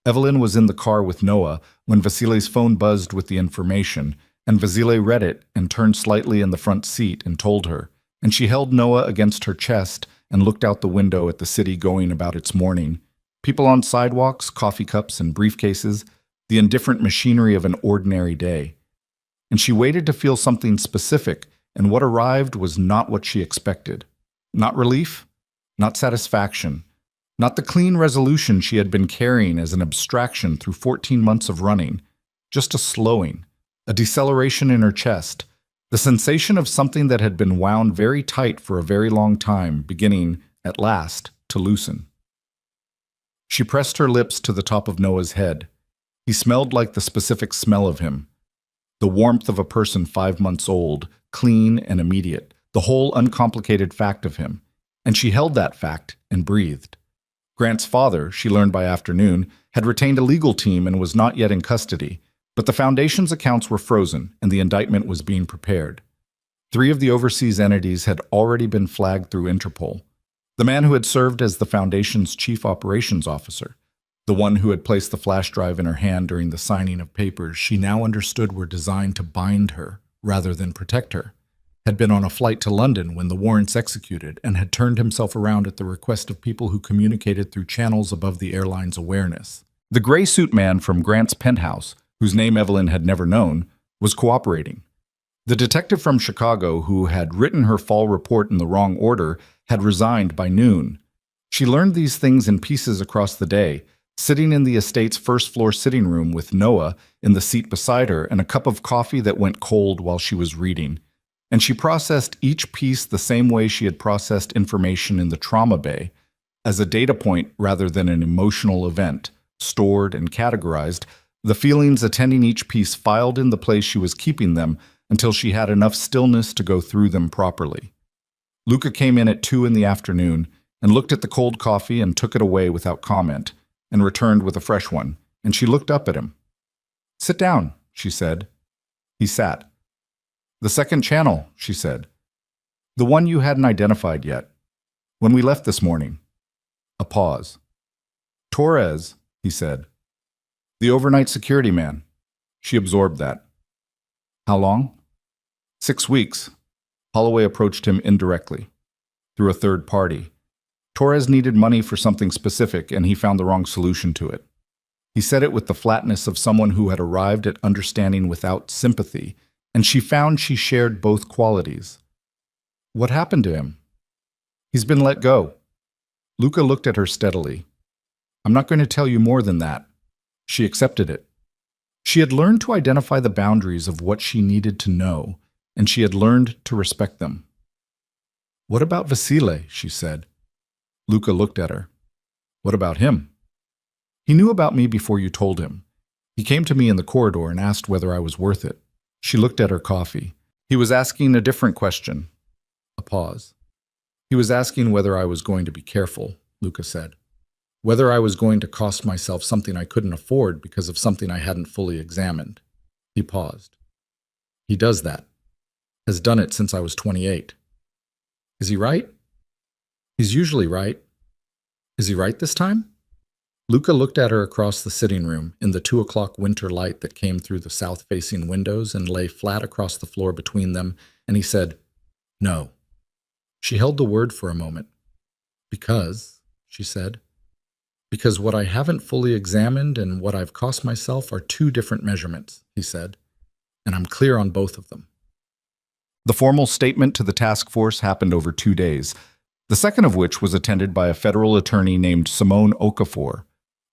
Evelyn was in the car with Noah when Vasile's phone buzzed with the information, and Vasile read it and turned slightly in the front seat and told her, and she held Noah against her chest and looked out the window at the city going about its morning. People on sidewalks, coffee cups, and briefcases, the indifferent machinery of an ordinary day. And she waited to feel something specific, and what arrived was not what she expected. Not relief, not satisfaction, not the clean resolution she had been carrying as an abstraction through 14 months of running, just a slowing, a deceleration in her chest, the sensation of something that had been wound very tight for a very long time, beginning, at last, to loosen. She pressed her lips to the top of Noah's head. He smelled like the specific smell of him. The warmth of a person 5 months old, clean and immediate, the whole uncomplicated fact of him. And she held that fact and breathed. Grant's father, she learned by afternoon, had retained a legal team and was not yet in custody, but the Foundation's accounts were frozen and the indictment was being prepared. 3 of the overseas entities had already been flagged through Interpol. The man who had served as the Foundation's chief operations officer, the one who had placed the flash drive in her hand during the signing of papers she now understood were designed to bind her rather than protect her, had been on a flight to London when the warrants executed and had turned himself around at the request of people who communicated through channels above the airline's awareness. The gray suit man from Grant's penthouse, whose name Evelyn had never known, was cooperating. The detective from Chicago who had written her fall report in the wrong order had resigned by noon. She learned these things in pieces across the day, sitting in the estate's first-floor sitting room with Noah in the seat beside her and a cup of coffee that went cold while she was reading. And she processed each piece the same way she had processed information in the trauma bay, as a data point rather than an emotional event, stored and categorized, the feelings attending each piece filed in the place she was keeping them until she had enough stillness to go through them properly. Luca came in at 2 in the afternoon and looked at the cold coffee and took it away without comment, and returned with a fresh one, and she looked up at him. "Sit down," she said. He sat. "The second channel," she said. "The one you hadn't identified yet. When we left this morning." A pause. "Torres," he said. The overnight security man. She absorbed that. How long? 6 weeks. Holloway approached him indirectly, through a third party. Torres needed money for something specific, and he found the wrong solution to it. He said it with the flatness of someone who had arrived at understanding without sympathy, and she found she shared both qualities. What happened to him? He's been let go. Luca looked at her steadily. I'm not going to tell you more than that. She accepted it. She had learned to identify the boundaries of what she needed to know, and she had learned to respect them. What about Vasile? She said. Luca looked at her. What about him? He knew about me before you told him. He came to me in the corridor and asked whether I was worth it. She looked at her coffee. He was asking a different question. A pause. He was asking whether I was going to be careful, Luca said. Whether I was going to cost myself something I couldn't afford because of something I hadn't fully examined. He paused. He does that. Has done it since I was 28. Is he right? He's usually right. Is he right this time? Luca looked at her across the sitting room in the 2 o'clock winter light that came through the south-facing windows and lay flat across the floor between them, and he said, No. She held the word for a moment. Because, she said, because what I haven't fully examined and what I've cost myself are 2 different measurements, he said, and I'm clear on both of them. The formal statement to the task force happened over 2 days, the second of which was attended by a federal attorney named Simone Okafor,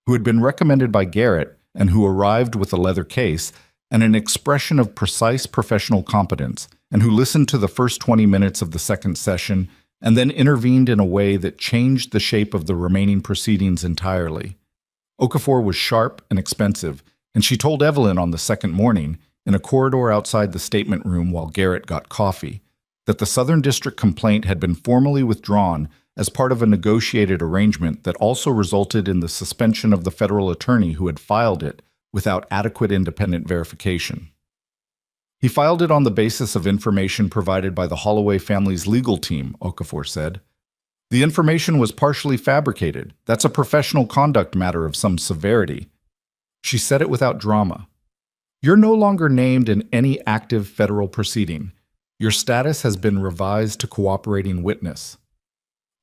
who had been recommended by Garrett and who arrived with a leather case and an expression of precise professional competence, and who listened to the first 20 minutes of the second session and then intervened in a way that changed the shape of the remaining proceedings entirely. Okafor was sharp and expensive, and she told Evelyn on the second morning, in a corridor outside the statement room while Garrett got coffee, that the Southern District complaint had been formally withdrawn as part of a negotiated arrangement that also resulted in the suspension of the federal attorney who had filed it without adequate independent verification. He filed it on the basis of information provided by the Holloway family's legal team, Okafor said. The information was partially fabricated. That's a professional conduct matter of some severity. She said it without drama. You're no longer named in any active federal proceeding. Your status has been revised to cooperating witness.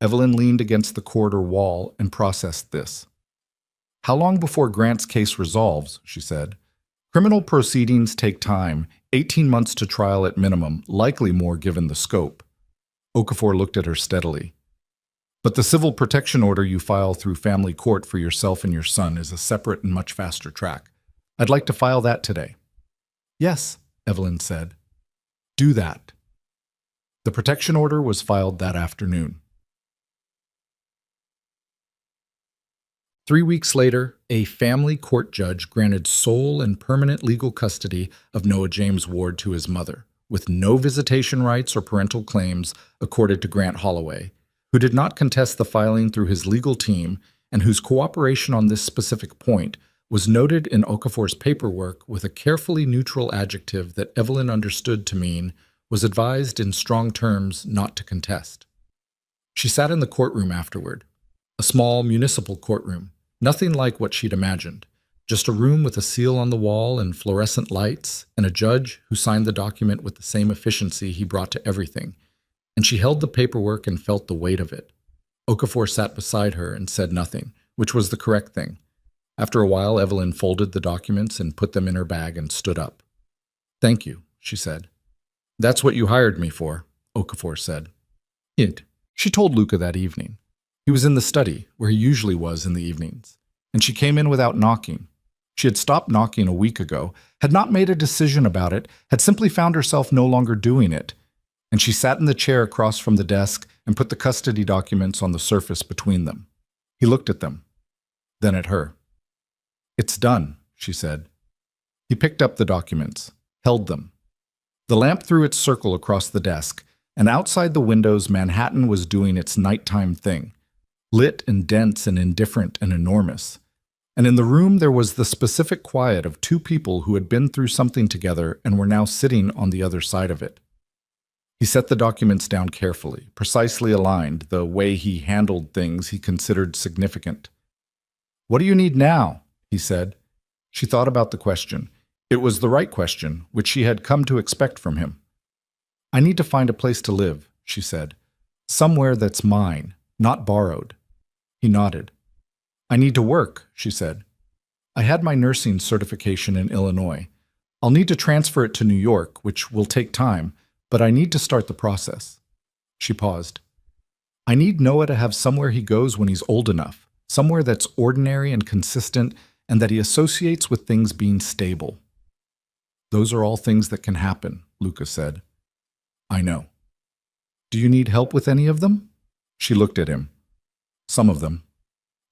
Evelyn leaned against the corridor wall and processed this. How long before Grant's case resolves, she said. Criminal proceedings take time, 18 months to trial at minimum, likely more given the scope. Okafor looked at her steadily. But the civil protection order you file through family court for yourself and your son is a separate and much faster track. I'd like to file that today. Yes, Evelyn said. Do that. The protection order was filed that afternoon. 3 weeks later, a family court judge granted sole and permanent legal custody of Noah James Ward to his mother, with no visitation rights or parental claims accorded to Grant Holloway, who did not contest the filing through his legal team and whose cooperation on this specific point was noted in Okafor's paperwork with a carefully neutral adjective that Evelyn understood to mean was advised in strong terms not to contest. She sat in the courtroom afterward, a small municipal courtroom, nothing like what she'd imagined, just a room with a seal on the wall and fluorescent lights and a judge who signed the document with the same efficiency he brought to everything, and she held the paperwork and felt the weight of it. Okafor sat beside her and said nothing, which was the correct thing. After a while, Evelyn folded the documents and put them in her bag and stood up. Thank you, she said. That's what you hired me for, Okafor said. She told Luca that evening. He was in the study, where he usually was in the evenings, and she came in without knocking. She had stopped knocking a week ago, had not made a decision about it, had simply found herself no longer doing it, and she sat in the chair across from the desk and put the custody documents on the surface between them. He looked at them, then at her. It's done, she said. He picked up the documents, held them. The lamp threw its circle across the desk, and outside the windows Manhattan was doing its nighttime thing, lit and dense and indifferent and enormous. And in the room there was the specific quiet of 2 people who had been through something together and were now sitting on the other side of it. He set the documents down carefully, precisely aligned, the way he handled things he considered significant. What do you need now? he said. She thought about the question. It was the right question, which she had come to expect from him. I need to find a place to live, she said. Somewhere that's mine, not borrowed. He nodded. I need to work, she said. I had my nursing certification in Illinois. I'll need to transfer it to New York, which will take time, but I need to start the process. She paused. I need Noah to have somewhere he goes when he's old enough, somewhere that's ordinary and consistent, and that he associates with things being stable. Those are all things that can happen, Luca said. I know. Do you need help with any of them? She looked at him. Some of them.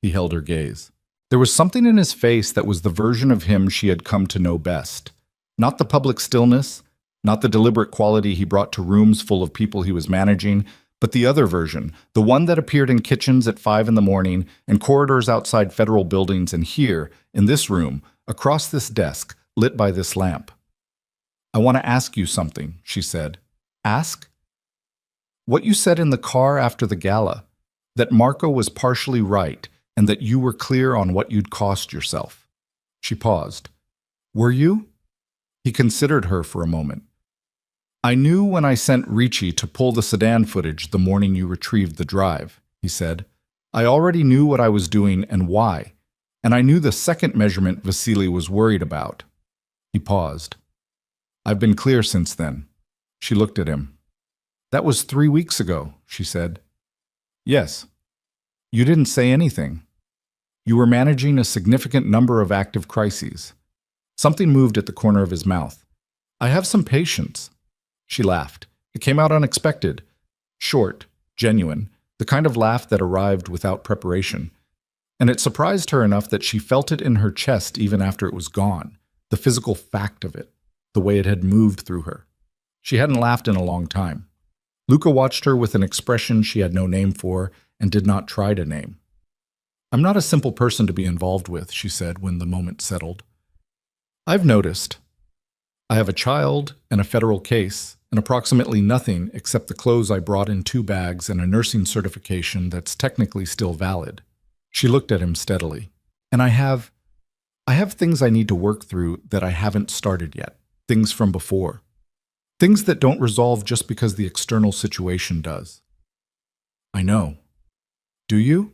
He held her gaze. There was something in his face that was the version of him she had come to know best. Not the public stillness, not the deliberate quality he brought to rooms full of people he was managing, but the other version, the one that appeared in kitchens at 5 in the morning and corridors outside federal buildings and here, in this room, across this desk, lit by this lamp. I want to ask you something, she said. Ask? What you said in the car after the gala, that Marco was partially right and that you were clear on what you'd cost yourself. She paused. Were you? He considered her for a moment. I knew when I sent Ricci to pull the sedan footage the morning you retrieved the drive, he said. I already knew what I was doing and why, and I knew the second measurement Vasily was worried about. He paused. I've been clear since then. She looked at him. That was 3 weeks ago, she said. Yes. You didn't say anything. You were managing a significant number of active crises. Something moved at the corner of his mouth. I have some patience. She laughed. It came out unexpected. Short, genuine, the kind of laugh that arrived without preparation. And it surprised her enough that she felt it in her chest even after it was gone, the physical fact of it, the way it had moved through her. She hadn't laughed in a long time. Luca watched her with an expression she had no name for and did not try to name. I'm not a simple person to be involved with, she said when the moment settled. I've noticed. I have a child and a federal case and approximately nothing except the clothes I brought in 2 bags and a nursing certification that's technically still valid. She looked at him steadily. And I have things I need to work through that I haven't started yet, things from before. Things that don't resolve just because the external situation does. I know. Do you?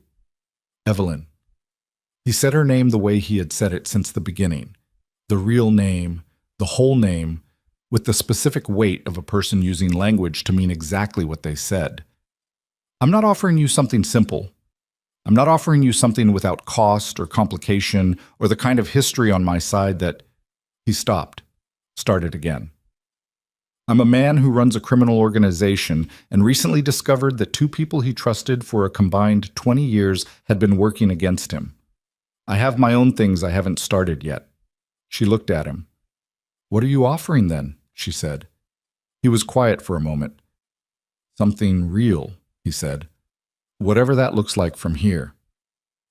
Evelyn. He said her name the way he had said it since the beginning. The real name, the whole name, with the specific weight of a person using language to mean exactly what they said. I'm not offering you something simple. I'm not offering you something without cost or complication or the kind of history on my side that... He stopped, started again. I'm a man who runs a criminal organization and recently discovered that 2 people he trusted for a combined 20 years had been working against him. I have my own things I haven't started yet. She looked at him. What are you offering then? She said. He was quiet for a moment. Something real, he said. Whatever that looks like from here.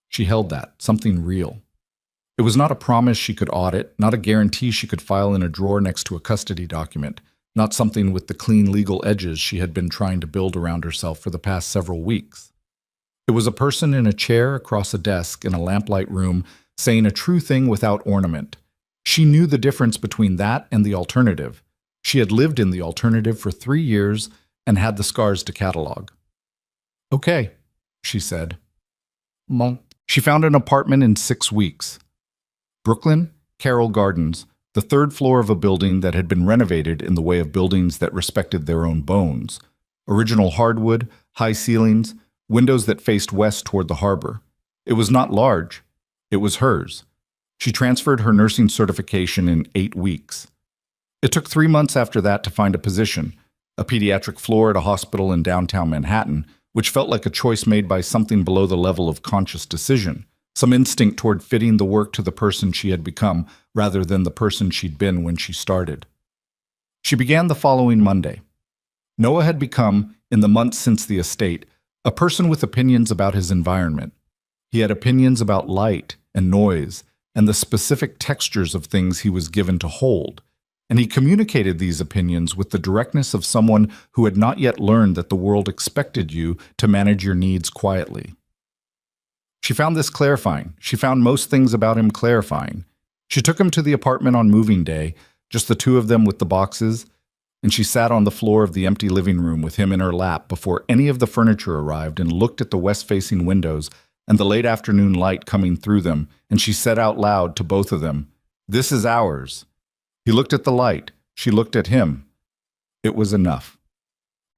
She held that, something real. It was not a promise she could audit, not a guarantee she could file in a drawer next to a custody document. Not something with the clean legal edges she had been trying to build around herself for the past several weeks. It was a person in a chair across a desk in a lamplight room saying a true thing without ornament. She knew the difference between that and the alternative. She had lived in the alternative for 3 years and had the scars to catalog. Okay, she said. Bon. She found an apartment in 6 weeks. Brooklyn, Carroll Gardens, the 3rd floor of a building that had been renovated in the way of buildings that respected their own bones. Original hardwood, high ceilings, windows that faced west toward the harbor. It was not large. It was hers. She transferred her nursing certification in 8 weeks. It took 3 months after that to find a position, a pediatric floor at a hospital in downtown Manhattan, which felt like a choice made by something below the level of conscious decision. Some instinct toward fitting the work to the person she had become, rather than the person she'd been when she started. She began the following Monday. Noah had become, in the months since the estate, a person with opinions about his environment. He had opinions about light and noise and the specific textures of things he was given to hold, and he communicated these opinions with the directness of someone who had not yet learned that the world expected you to manage your needs quietly. She found this clarifying. She found most things about him clarifying. She took him to the apartment on moving day, just the two of them with the boxes, and she sat on the floor of the empty living room with him in her lap before any of the furniture arrived and looked at the west-facing windows and the late afternoon light coming through them, and she said out loud to both of them, "This is ours." He looked at the light. She looked at him. It was enough.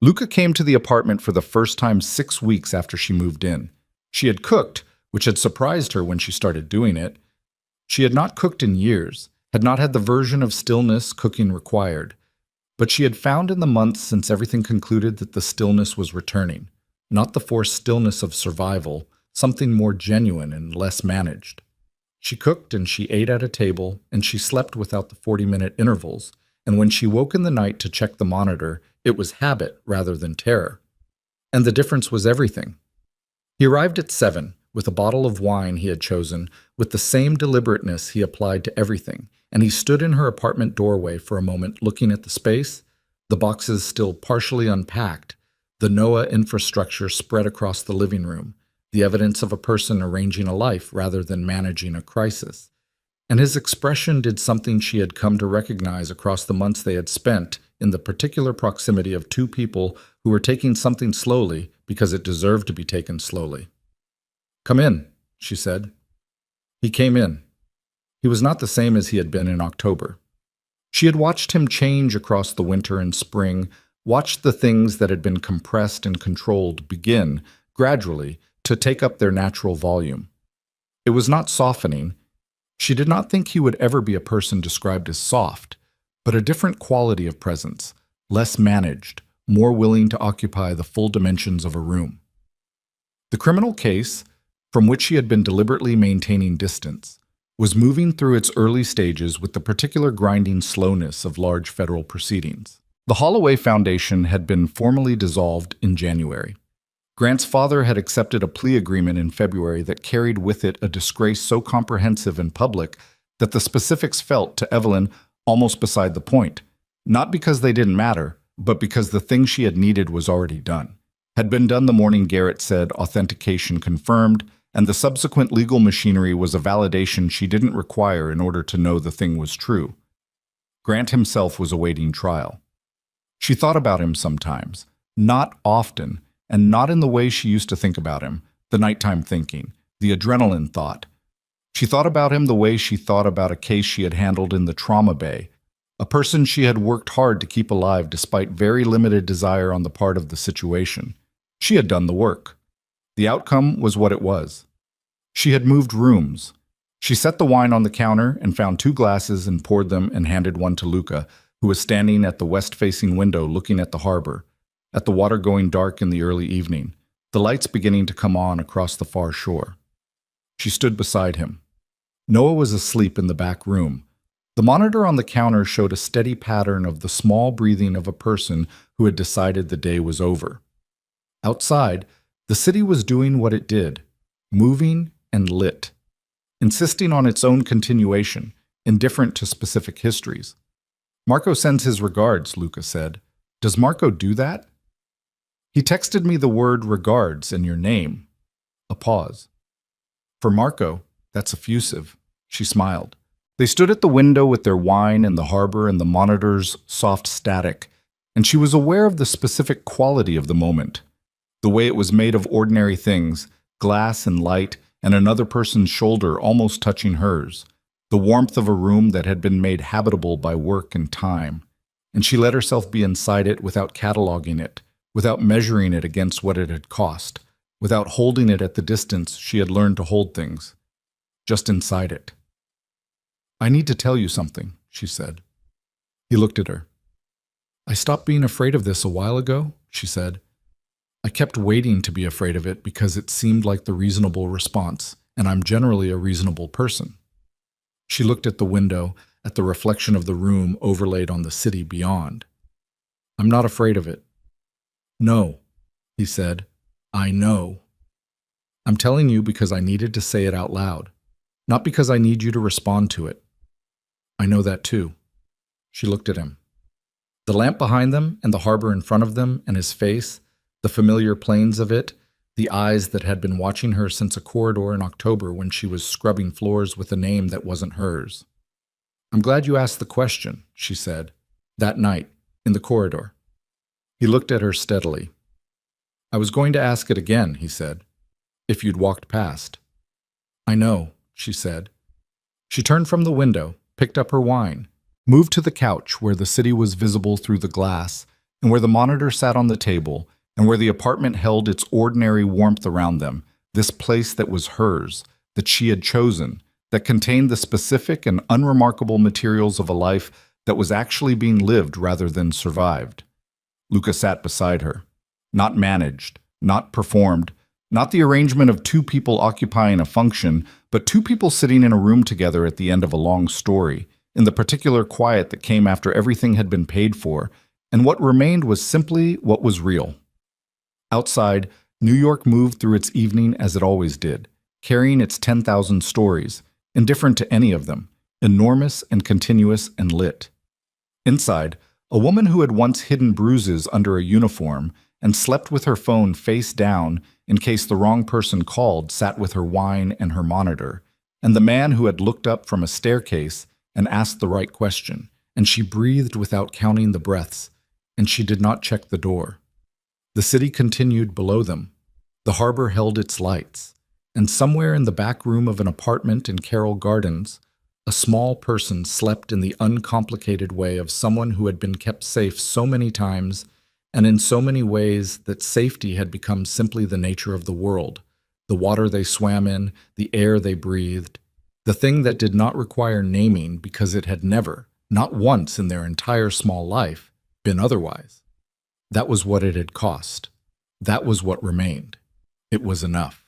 Luca came to the apartment for the first time 6 weeks after she moved in. She had cooked, which had surprised her when she started doing it. She had not cooked in years, had not had the version of stillness cooking required. But she had found in the months since everything concluded that the stillness was returning, not the forced stillness of survival, something more genuine and less managed. She cooked and she ate at a table, and she slept without the 40-minute intervals, and when she woke in the night to check the monitor, it was habit rather than terror. And the difference was everything. He arrived at 7, with a bottle of wine he had chosen, with the same deliberateness he applied to everything, and he stood in her apartment doorway for a moment looking at the space, the boxes still partially unpacked, the Noah infrastructure spread across the living room, the evidence of a person arranging a life rather than managing a crisis. And his expression did something she had come to recognize across the months they had spent in the particular proximity of two people who were taking something slowly because it deserved to be taken slowly. "Come in," she said. He came in. He was not the same as he had been in October. She had watched him change across the winter and spring, watched the things that had been compressed and controlled begin, gradually, to take up their natural volume. It was not softening. She did not think he would ever be a person described as soft, but a different quality of presence, less managed, more willing to occupy the full dimensions of a room. The criminal case, from which she had been deliberately maintaining distance, was moving through its early stages with the particular grinding slowness of large federal proceedings. The Holloway Foundation had been formally dissolved in January. Grant's father had accepted a plea agreement in February that carried with it a disgrace so comprehensive and public that the specifics felt, to Evelyn, almost beside the point, not because they didn't matter, but because the thing she had needed was already done. Had been done the morning Garrett said authentication confirmed, and the subsequent legal machinery was a validation she didn't require in order to know the thing was true. Grant himself was awaiting trial. She thought about him sometimes, not often, and not in the way she used to think about him, the nighttime thinking, the adrenaline thought. She thought about him the way she thought about a case she had handled in the trauma bay, a person she had worked hard to keep alive despite very limited desire on the part of the situation. She had done the work. The outcome was what it was. She had moved rooms. She set the wine on the counter and found 2 glasses and poured them and handed one to Luca, who was standing at the west-facing window looking at the harbor, at the water going dark in the early evening, the lights beginning to come on across the far shore. She stood beside him. Noah was asleep in the back room. The monitor on the counter showed a steady pattern of the small breathing of a person who had decided the day was over. Outside, the city was doing what it did, moving and lit, insisting on its own continuation, indifferent to specific histories. "Marco sends his regards," Luca said. "Does Marco do that?" "He texted me the word regards and your name." A pause. "For Marco, that's effusive." She smiled. They stood at the window with their wine and the harbor and the monitor's soft static, and she was aware of the specific quality of the moment, the way it was made of ordinary things, glass and light, and another person's shoulder almost touching hers, the warmth of a room that had been made habitable by work and time, and she let herself be inside it without cataloging it, without measuring it against what it had cost, without holding it at the distance she had learned to hold things, just inside it. "I need to tell you something," she said. He looked at her. "I stopped being afraid of this a while ago," she said. "I kept waiting to be afraid of it because it seemed like the reasonable response, and I'm generally a reasonable person." She looked at the window, at the reflection of the room overlaid on the city beyond. "I'm not afraid of it." "No," he said. "I know. I'm telling you because I needed to say it out loud, not because I need you to respond to it. I know that too." She looked at him. The lamp behind them and the harbor in front of them and his face, the familiar planes of it, The eyes that had been watching her since a corridor in October when she was scrubbing floors with a name that wasn't hers. "I'm glad you asked the question," she said, that night, in the corridor. He looked at her steadily. "I was going to ask it again," he said, "if you'd walked past." "I know," she said. She turned from the window, picked up her wine, moved to the couch where the city was visible through the glass, and where the monitor sat on the table, and where the apartment held its ordinary warmth around them, this place that was hers, that she had chosen, that contained the specific and unremarkable materials of a life that was actually being lived rather than survived. Luca sat beside her. Not managed, not performed, not the arrangement of two people occupying a function, but two people sitting in a room together at the end of a long story, in the particular quiet that came after everything had been paid for, and what remained was simply what was real. Outside, New York moved through its evening as it always did, carrying its 10,000 stories, indifferent to any of them, enormous and continuous and lit. Inside, a woman who had once hidden bruises under a uniform and slept with her phone face down in case the wrong person called sat with her wine and her monitor, and the man who had looked up from a staircase and asked the right question, and she breathed without counting the breaths, and she did not check the door. The city continued below them. The harbor held its lights, and somewhere in the back room of an apartment in Carroll Gardens, a small person slept in the uncomplicated way of someone who had been kept safe so many times and in so many ways that safety had become simply the nature of the world, the water they swam in, the air they breathed, the thing that did not require naming because it had never, not once in their entire small life, been otherwise. That was what it had cost. That was what remained. It was enough.